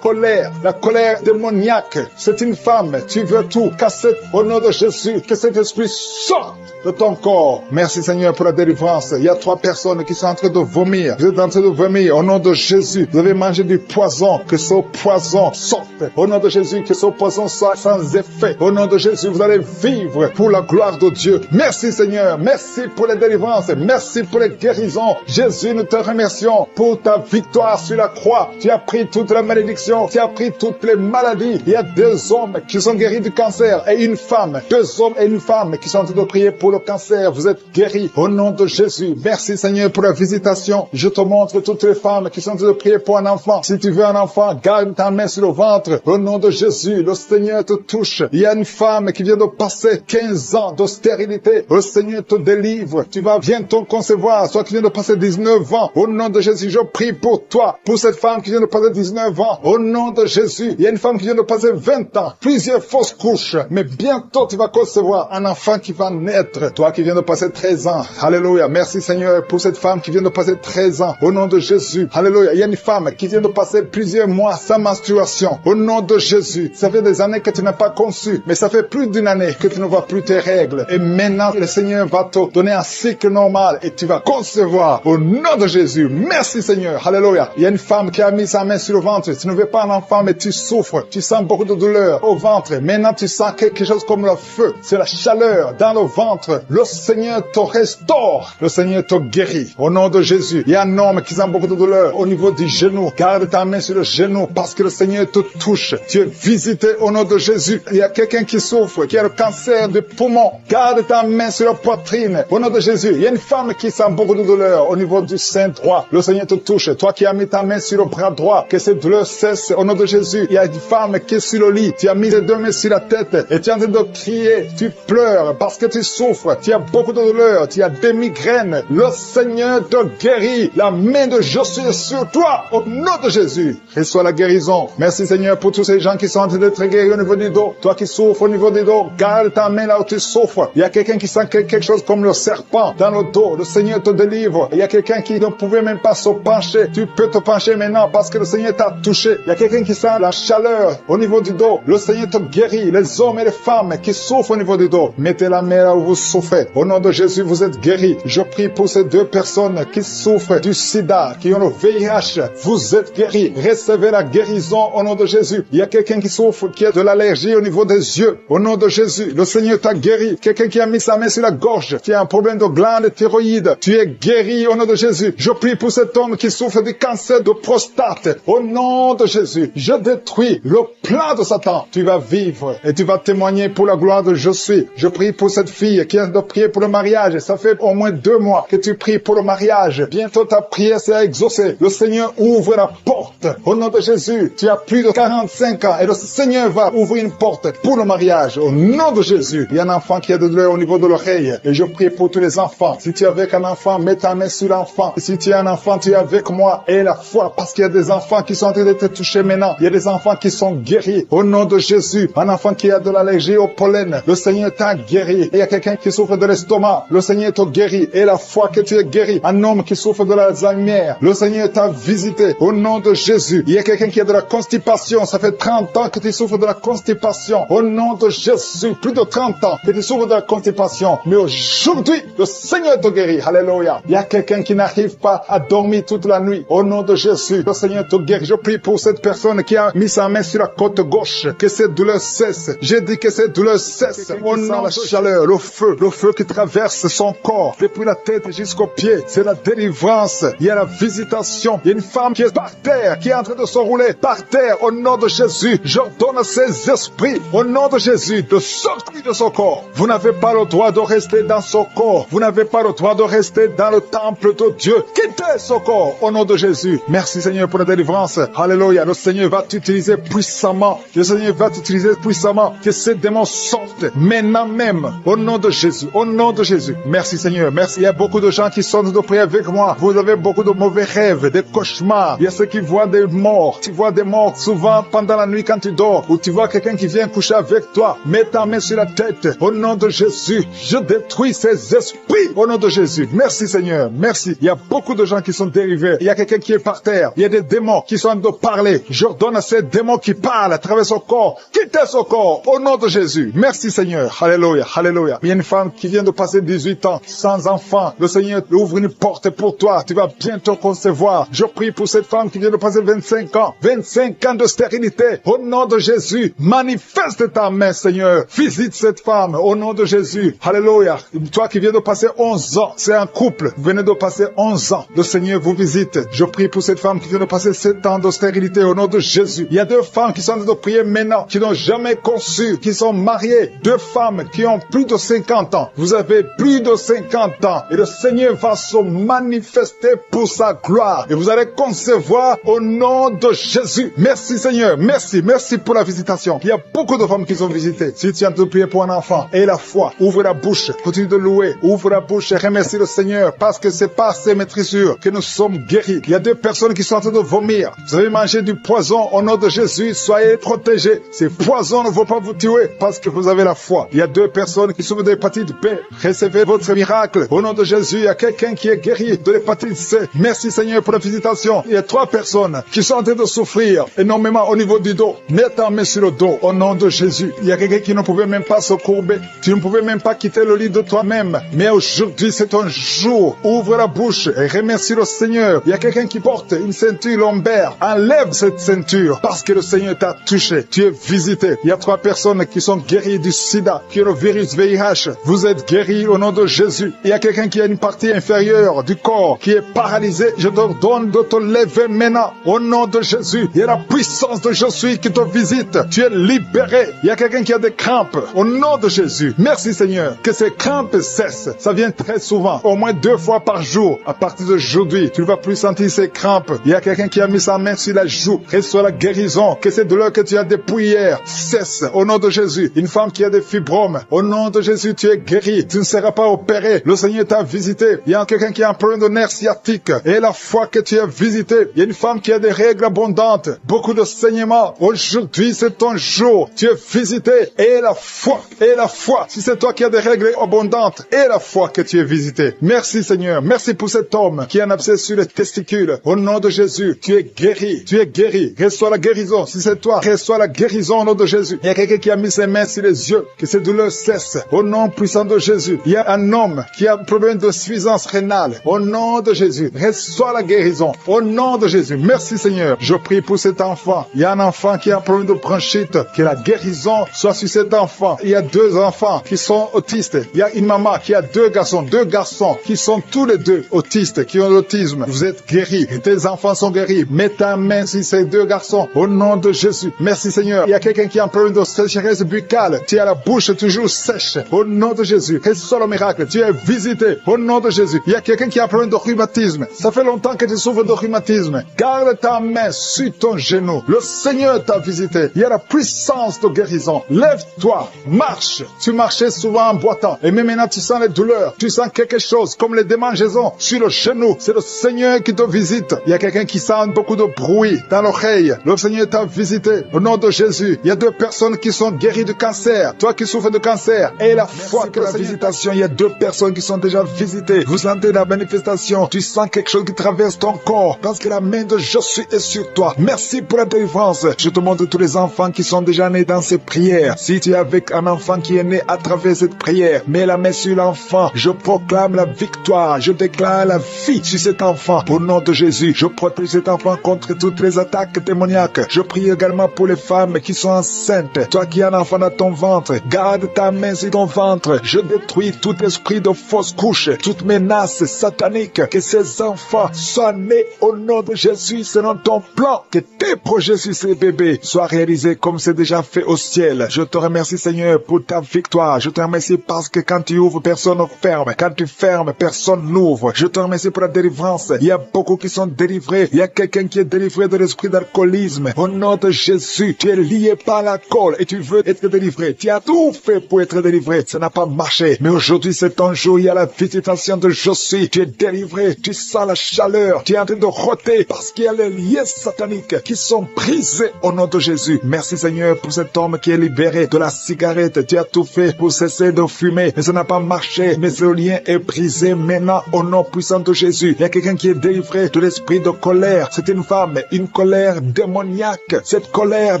S2: la colère démoniaque. C'est une femme. Tu veux tout casser au nom de Jésus. Jésus, que cet esprit sorte de ton corps. Merci Seigneur pour la délivrance. Il y a 3 personnes qui sont en train de vomir. Vous êtes en train de vomir. Au nom de Jésus, vous avez mangé du poison. Que ce poison sorte. Au nom de Jésus, que ce poison soit sans effet. Au nom de Jésus, vous allez vivre pour la gloire de Dieu. Merci Seigneur. Merci pour les délivrances. Merci pour les guérisons. Jésus, nous te remercions pour ta victoire sur la croix. Tu as pris toute la malédiction. Tu as pris toutes les maladies. Il y a 2 hommes qui sont guéris du cancer et une femme. 2 hommes et une femme qui sont en train de prier pour le cancer. Vous êtes guéris au nom de Jésus. Merci Seigneur pour la visitation. Je te montre toutes les femmes qui sont en train de prier pour un enfant. Si tu veux un enfant, garde ta main sur le ventre. Au nom de Jésus, le Seigneur te touche. Il y a une femme qui vient de passer 15 ans de stérilité. Le Seigneur te délivre. Tu vas bientôt concevoir. Toi qui viens de passer 19 ans. Au nom de Jésus, je prie pour toi. Pour cette femme qui vient de passer 19 ans. Au nom de Jésus. Il y a une femme qui vient de passer 20 ans. Plusieurs fausses couches. Mais bientôt tu vas concevoir un enfant qui va naître. Toi qui viens de passer 13 ans. Alléluia. Merci Seigneur pour cette femme qui vient de passer 13 ans. Au nom de Jésus. Alléluia. Il y a une femme qui vient de passer plusieurs mois sans menstruation. Au nom de Jésus. Ça fait des années que tu n'as pas conçu. Mais ça fait plus d'une année que tu ne vois plus tes règles. Et maintenant, le Seigneur va te donner un cycle normal et tu vas concevoir. Au nom de Jésus. Merci Seigneur. Alléluia. Il y a une femme qui a mis sa main sur le ventre. Tu ne veux pas un enfant, mais tu souffres. Tu sens beaucoup de douleur au ventre. Maintenant, tu sens quelque chose comme le feu. C'est la chaleur dans le ventre. Le Seigneur te restaure. Le Seigneur te guérit. Au nom de Jésus. Il y a un homme qui sent beaucoup de douleur au niveau du genou. Garde ta main sur le genou parce que le Seigneur te touche. Tu es visité au nom de Jésus. Il y a quelqu'un qui souffre, qui a le cancer du poumon. Garde ta main sur la poitrine. Au nom de Jésus. Il y a une femme qui sent beaucoup de douleur au niveau du sein droit. Le Seigneur te touche. Toi qui as mis ta main sur le bras droit, que cette douleur cesse au nom de Jésus. Il y a une femme qui est sur le lit. Tu as mis les 2 mains sur la tête et tu es en train de crier. Tu pleures parce que tu souffres. Tu as beaucoup de douleur. Tu as des migraines. Le Seigneur te guérit. La main de Jésus est sur toi au nom de Jésus. Reçois la guérison. Merci Seigneur pour tous ces gens qui sont en train d'être guéris au niveau du dos. Toi qui souffres au niveau du dos, garde ta main là où tu souffres. Il y a quelqu'un qui sent quelque chose comme le serpent dans le dos. Le Seigneur te délivre. Il y a quelqu'un qui ne pouvait même pas se pencher. Tu peux te pencher maintenant parce que le Seigneur t'a touché. Il y a quelqu'un qui sent la chaleur au niveau du dos. Le Seigneur te guérit. Les hommes et les femmes qui souffrent au niveau du dos, mettez la main là où vous souffrez. Au nom de Jésus, vous êtes guéris. Je prie pour ces 2 personnes qui souffrent du sida, qui ont le VIH. Vous êtes guéris. Recevez la guérison au nom de Jésus. Il y a quelqu'un qui souffre, qui a de l'allergie au niveau des yeux. Au nom de Jésus, le Seigneur t'a guéri. Quelqu'un qui a mis sa main sur la gorge, qui a un problème de glande thyroïde. Tu es guéri au nom de Jésus. Je prie pour cet homme qui souffre du cancer de prostate. Au nom de Jésus, je détruis le plan de Satan. Tu vas vivre et tu vas témoigner pour la gloire de je suis. Je prie pour cette fille qui a de prier pour le mariage. Ça fait au moins 2 mois que tu pries pour le mariage. Bientôt ta prière sera exaucée. Le Seigneur ouvre la porte. Au nom de Jésus, tu as plus de 45 ans et le Seigneur va ouvrir une porte pour le mariage. Au nom de Jésus, il y a un enfant qui a de douleur au niveau de l'oreille. Et je prie pour tous les enfants. Si tu es avec un enfant, mets ta main sur l'enfant. Si tu es un enfant, tu es avec moi. Et la foi, parce qu'il y a des enfants qui sont en train d'être touchés maintenant. Il y a des enfants qui sont guéris. Au nom de Jésus, un enfant qui a de l'allergie au pollen, le Seigneur t'a guéri. Et il y a quelqu'un qui souffre de l'estomac, le Seigneur t'a guéri. Et la foi que tu es guéri. Un homme qui souffre de l'Alzheimer, le Seigneur t'a visité. Au nom de Jésus, il y a quelqu'un qui a de la constipation. Ça fait 30 ans que tu souffres de la constipation. Au nom de Jésus, plus de 30 ans que tu souffres de la constipation. Mais aujourd'hui, le Seigneur te guérit. Alléluia. Il y a quelqu'un qui n'arrive pas à dormir toute la nuit. Au nom de Jésus, le Seigneur te guérit. Je prie pour cette personne qui a mis sa main sur la côte gauche. Que cette douleur cesse. J'ai dit que cette douleur cesse. Au nom de la chaleur, le feu qui traverse son corps, depuis la tête jusqu'aux pieds. C'est la délivrance. Il y a la visitation. Il y a une femme qui est par terre, qui est en train de se rouler par terre. Au nom de Jésus, j'ordonne à ces esprits, au nom de Jésus, de sortir de son corps. Vous n'avez pas le droit de rester dans son corps. Vous n'avez pas le droit de rester dans le temple de Dieu. Quittez son corps, au nom de Jésus. Merci Seigneur pour la délivrance. Alléluia. Le Seigneur va t'utiliser puissamment. Le Seigneur va t'utiliser puissamment. Que ces démons sortent maintenant même. Au nom de Jésus. Au nom de Jésus. Merci Seigneur. Merci. Il y a beaucoup de gens qui sont de prier avec moi. Vous avez beaucoup de mauvais rêves, des cauchemars. Il y a ceux qui voient des morts. Tu vois des morts souvent pendant la nuit quand tu dors. Ou tu vois quelqu'un qui vient coucher avec toi. Mets ta main sur la tête. Au nom de Jésus. Je détruis ces esprits. Au nom de Jésus. Merci Seigneur. Merci. Il y a beaucoup de gens qui sont dérivés. Il y a quelqu'un qui est par terre. Il y a des démons qui sont en train de parler. J'ordonne à ces démons qui parlent à travers son corps. Quittez son corps au nom de Jésus. Merci Seigneur. Alléluia, alléluia. Il y a une femme qui vient de passer 18 ans sans enfant. Le Seigneur ouvre une porte pour toi. Tu vas bientôt concevoir. Je prie pour cette femme qui vient de passer 25 ans. 25 ans de stérilité. Au nom de Jésus, manifeste ta main Seigneur. Visite cette femme au nom de Jésus. Alléluia. Toi qui viens de passer 11 ans, c'est un couple. Vous venez de passer 11 ans. Le Seigneur vous visite. Je prie pour cette femme qui vient de passer 7 ans de stérilité au nom de Jésus. Il y a 2 femmes qui sont en train de prier maintenant, qui n'ont jamais conçu, qui sont mariées. 2 femmes qui ont plus de 50 ans. Vous avez plus de 50 ans. Et le Seigneur va se manifester pour sa gloire. Et vous allez concevoir au nom de Jésus. Merci Seigneur. Merci. Merci pour la visitation. Il y a beaucoup de femmes qui sont visitées. Si tu es en train de prier pour un enfant, aie la foi. Ouvre la bouche. Continue de louer. Ouvre la bouche et remercie le Seigneur parce que c'est par ces maîtrisures que nous sommes guéris. Il y a 2 personnes qui sont en train de vomir. Vous avez mangé du poison au nom de Jésus. Soyez protégés. Ces poisons ne vont pas vous tuer parce que vous avez la foi. Il y a 2 personnes qui souffrent de l'hépatite B. Recevez votre miracle. Au nom de Jésus, il y a quelqu'un qui est guéri de l'hépatite C. Merci Seigneur pour la visitation. Il y a 3 personnes qui sont en train de souffrir énormément au niveau du dos. Mets ta main sur le dos au nom de Jésus. Il y a quelqu'un qui ne pouvait même pas se courber. Tu ne pouvais même pas quitter le lit de toi-même. Mais aujourd'hui, c'est ton jour. Ouvre la bouche et remercie le Seigneur. Il y a quelqu'un qui porte une ceinture lombaire. Enlève cette ceinture parce que le Seigneur t'a touché. Tu es visité. Il y a 3 personnes qui sont guéries du sida, qui ont le virus VIH. Vous êtes guéris au nom de Jésus. Il y a quelqu'un qui a une partie inférieure du corps qui est paralysée. Je te donne de te lever maintenant au nom de Jésus. Il y a la puissance de je suis qui te visite. Tu es libéré. Il y a quelqu'un qui a des crampes au nom de Jésus. Merci Seigneur. Que ces crampes cessent. Ça vient très souvent, au moins 2 fois par jour. À partir d'aujourd'hui, tu ne vas plus sentir ces crampes. Il y a quelqu'un qui a mis sa main sur la joue. Reçois la guérison. Que ces douleurs que tu as depuis hier cessent au nom de Jésus. Une femme qui a des fibromes, au nom de Jésus, tu es guéri. Tu ne seras pas opéré. Le Seigneur t'a visité. Il y a quelqu'un qui a un problème de nerf sciatique. Et la foi que tu as visité. Il y a une femme qui a des règles abondantes. Beaucoup de saignements. Aujourd'hui, c'est ton jour. Tu es visité. Et la foi. Et la foi. Si c'est toi qui as des règles abondantes. Et la foi que tu es visité. Merci Seigneur. Merci pour cet homme qui a un abcès sur les testicules. Au nom de Jésus, tu es guéri. Tu es guéri. Reçois la guérison. Si c'est toi, reçois la guérison au nom de Jésus. Il y a quelqu'un qui a mis ses mains sur les yeux. Que ces douleurs cessent. Au nom puissant de Jésus. Il y a un homme qui a un problème de suffisance rénale. Au nom de Jésus. Reçois la guérison. Au nom de Jésus. Merci Seigneur. Je prie pour cet enfant. Il y a un enfant qui a un problème de bronchite. Que la guérison soit sur cet enfant. Il y a 2 enfants qui sont autistes. Il y a une maman qui a 2 garçons qui sont tous les 2 autistes, qui ont l'autisme. Vous êtes guéris. Et tes enfants sont guéris. Mets ta main sur ces 2 garçons. Au nom de Jésus. Merci Seigneur. Il y a quelqu'un qui a un problème de sécheresse buccale. Tu as la bouche toujours sèche. Au nom de Jésus. Reçois le miracle. Tu es visité. Au nom de Jésus. Il y a quelqu'un qui a un problème de rhumatisme. Ça fait longtemps que tu souffres de rhumatisme. Garde ta main sur ton genou. Le Seigneur t'a visité. Il y a la puissance de guérison. Lève-toi. Marche. Tu marchais souvent en boitant. Et même maintenant tu sens les douleurs. Tu sens quelque chose comme les démangeaisons sur le genou. C'est le Seigneur qui te visite. Il y a quelqu'un qui sent beaucoup de bruit dans l'oreille. Le Seigneur t'a visité. Au nom de Jésus. Il y a 2 personnes qui sont guéries du cancer. Toi qui souffres de cancer. Et la foi que la visitation. Il y a 2 personnes qui sont déjà visitées. Vous sentez la manifestation. Tu sens quelque chose qui traverse ton corps. Parce que la main de je suis est sur toi. Merci pour la délivrance. Je te montre tous les enfants qui sont déjà nés dans ces prières. Si tu es avec un enfant qui est né à travers cette prière, mets la main sur l'enfant. Je proclame la victoire. Je déclare la vie sur cet enfant. Au nom de Jésus, je protège cet enfant contre toutes les attaques démoniaques. Je prie également pour les femmes qui sont enceintes. Toi qui as un enfant dans ton ventre, garde ta main sur ton ventre. Je détruis tout esprit de fausse couche, toute menace satanique. Que ces enfants soient nés au nom de Jésus selon ton plan. Que tes projets sur ces bébés soient réalisés comme c'est déjà fait au ciel. Je te remercie Seigneur pour ta victoire. Je te remercie parce que quand tu ouvres, personne ne ferme. Quand tu fermes, personne n'ouvre. Je te remercie pour la délivrance. Il y a beaucoup qui sont délivrés. Il y a quelqu'un qui est délivré de l'esprit d'alcoolisme. Au nom de Jésus, tu es lié par l'alcool et tu veux être délivré. Tu as tout fait pour être délivré. Ça n'a pas marché. Mais aujourd'hui, c'est ton jour. Il y a la visitation de je suis. Tu es délivré. Tu sens la chaleur. Tu es en train de roter parce qu'il y a les liens sataniques qui sont brisés au nom de Jésus. Merci Seigneur pour cet homme qui est libéré de la cigarette. Tu as tout fait pour cesser de fumer. Mais ça n'a pas marché. Mais ce lien est brisé maintenant au nom puissant de Jésus. Il y a quelqu'un qui est délivré délivrée de l'esprit de colère. C'est une femme, une colère démoniaque. Cette colère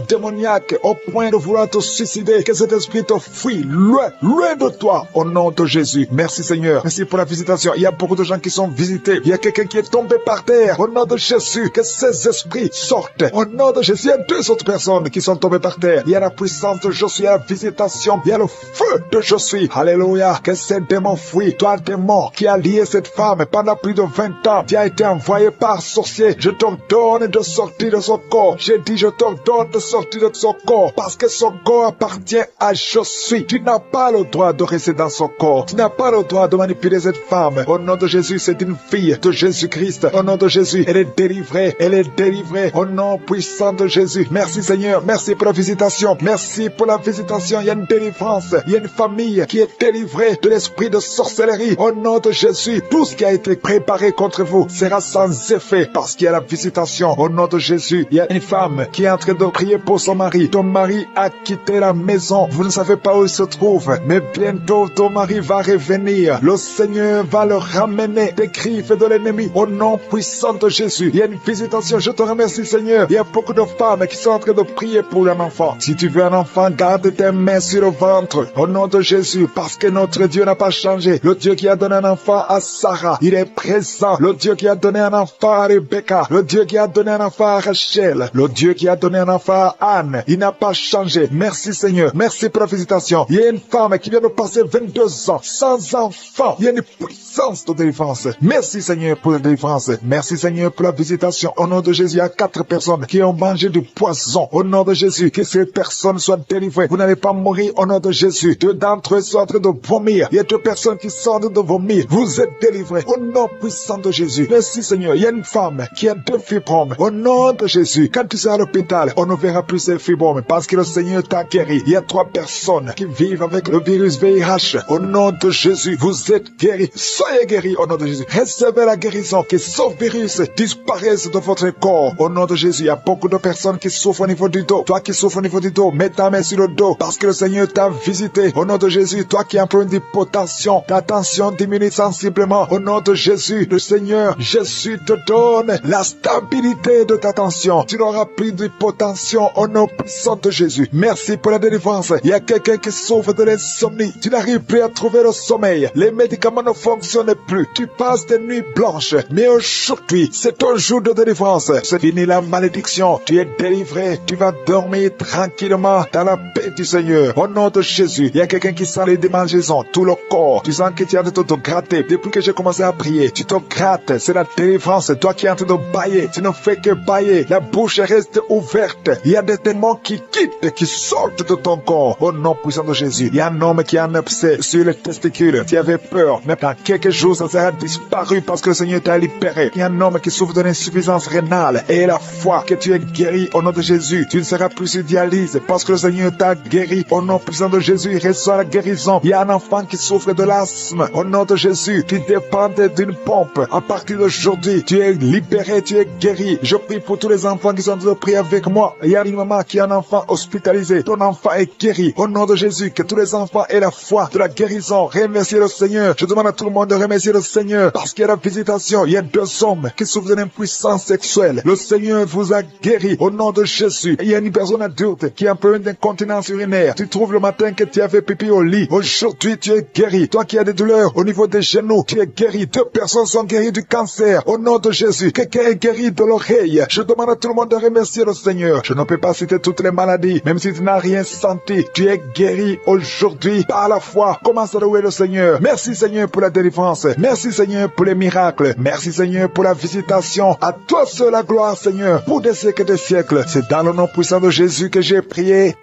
S2: démoniaque au point de vouloir te suicider. Que cet esprit te fuit loin, loin de toi. Au nom de Jésus. Merci Seigneur. Merci pour la visitation. Il y a beaucoup de gens qui sont visités. Il y a quelqu'un qui est tombé par terre. Au nom de Jésus. Que ces esprits sortent. Au nom de Jésus. Il y a 2 autres personnes qui sont tombées par terre. Il y a la puissance de Josué, il y a la visitation. Il y a le feu de Josué. Alléluia. Que ces démons fuient. Toi, démon qui a lié cette femme pendant plus de 20 ans. Tu as été envoyé par sorcier. Je t'ordonne de sortir de son corps. J'ai dit, je t'ordonne de sortir de son corps. Parce que son corps appartient à Josué. Tu n'as pas le droit de rester dans son corps. Tu n'as pas le droit de manipuler cette femme. Au nom de Jésus, c'est une fille de Jésus-Christ. Au nom de Jésus, elle est délivrée. Elle est délivrée. Au nom puissant de Jésus. Merci Seigneur. Merci pour la visitation. Merci pour la visitation. Il y a une délivrance. Il y a une famille qui est délivrée de l'esprit de sorcellerie. Au nom de Jésus, tout ce qui a été préparé contre vous sera sans effet parce qu'il y a la visitation. Au nom de Jésus, il y a une femme qui est en train de prier pour son mari. Ton mari a quitté la maison. Vous ne savez pas où il se trouve, mais bientôt ton mari va revenir. Le Seigneur va le ramener des griffes de l'ennemi. Au nom puissant de Jésus, il y a une visitation. Je te remercie Seigneur. Il y a beaucoup de femmes qui sont en train de prier pour un enfant. Si tu veux un enfant, garde tes mains sur le ventre. Au nom de Jésus, parce que notre Dieu n'a pas changé. Le Dieu qui a donné un enfant à Sarah, il est présent. Le Dieu qui a donné un enfant à Rebecca, le Dieu qui a donné un enfant à Rachel, le Dieu qui a donné un enfant à Anne, il n'a pas changé. Merci Seigneur. Merci pour la visitation. Il y a une femme qui vient de passer 22 ans sans enfant. Il y a une puissance de délivrance. Merci Seigneur pour la délivrance. Merci Seigneur pour la visitation. Au nom de Jésus, il y a 4 personnes qui ont mangé du poison. Au nom de Jésus, que ces personnes soient délivrées. Vous n'allez pas mourir au nom de Jésus. 2 d'entre eux sont en train de vomir. Il y a 2 personnes qui sont en train de vomir. Vous êtes délivrés. Au nom puissant de Jésus. Merci Seigneur. Il y a une femme qui a 2 fibromes. Au nom de Jésus. Quand tu seras à l'hôpital, on ne verra plus ces fibromes parce que le Seigneur t'a guéri. Il y a 3 personnes qui vivent avec le virus VIH. Au nom de Jésus, vous êtes guéris. Soyez guéris au nom de Jésus. Recevez la guérison. Que ce virus disparaisse de votre corps. Au nom de Jésus, il y a beaucoup de personnes qui souffrent au niveau du dos. Toi qui souffres au niveau du dos, mets ta main sur le dos parce que le Seigneur t'a visité. Au nom de Jésus, toi qui as un problème d'hypotension, ta tension diminue sensiblement. Au nom de Jésus, le Seigneur Jésus te donne la stabilité de ta tension. Tu n'auras plus d'hypotension au nom puissant de Jésus. Merci pour la délivrance. Il y a quelqu'un qui souffre de l'insomnie. Tu n'arrives plus à trouver le sommeil. Les médicaments ne fonctionnent plus. Tu passes des nuits blanches. Mais aujourd'hui, c'est ton jour de délivrance. C'est fini la malédiction. Tu es délivré. Tu vas dormir tranquillement dans la paix du Seigneur. Au nom de Jésus, il y a quelqu'un qui sent les démangeaisons, tout le corps. Tu sens que tu es en train de te gratter. Depuis que j'ai commencé à prier, tu te grattes. C'est la délivrance. Toi qui es en train de bailler, tu ne fais que bailler. La bouche reste ouverte. Il y a des démons qui quittent, qui sortent de ton corps. Au nom puissant de Jésus, il y a un homme qui a un abcès sur les testicules. Tu avais peur, mais dans quelques jours, ça sera disparu parce que le Seigneur t'a libéré. Il y a un homme qui souffre de l'insuffisance rénale et la foi que tu es guéri au nom de Jésus. Tu ne seras plus sur dialyse parce que le Seigneur t'a guéri. Au nom puissant de Jésus, il reçoit la guérison. Il y a un enfant qui souffre de l'asthme. Au nom de Jésus, tu dépendais d'une pompe. À partir d'aujourd'hui, tu es libéré, tu es guéri. Je prie pour tous les enfants qui sont en train de prier avec moi. Il y a une maman qui a un enfant hospitalisé. Ton enfant est guéri. Au nom de Jésus, que tous les enfants aient la foi de la guérison. Remerciez le Seigneur. Je demande à tout le monde de remercier le Seigneur parce qu'il y a la visitation. Il y a 2 hommes qui souffrent d'une impuissance sexuelle. Le Seigneur vous a guéri au nom de Jésus. Il y a une personne adulte qui a un problème d'incontinence urinaire. Tu trouves le matin que tu avais pipi au lit. Aujourd'hui, tu es guéri. Toi qui as des douleurs au niveau des genoux, tu es guéri. 2 personnes sont guéries du cancer. Au nom de Jésus, quelqu'un est guéri de l'oreille. Je demande à tout le monde de remercier le Seigneur. Je ne peux pas citer toutes les maladies, même si tu n'as rien senti. Tu es guéri aujourd'hui par la foi. Commence à louer le Seigneur. Merci Seigneur pour la délivrance. Merci Seigneur pour les miracles. Merci Seigneur pour la visitation. À toi seul la gloire Seigneur pour des siècles et des siècles. C'est dans le nom puissant de Jésus que j'ai prié.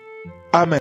S2: Amen.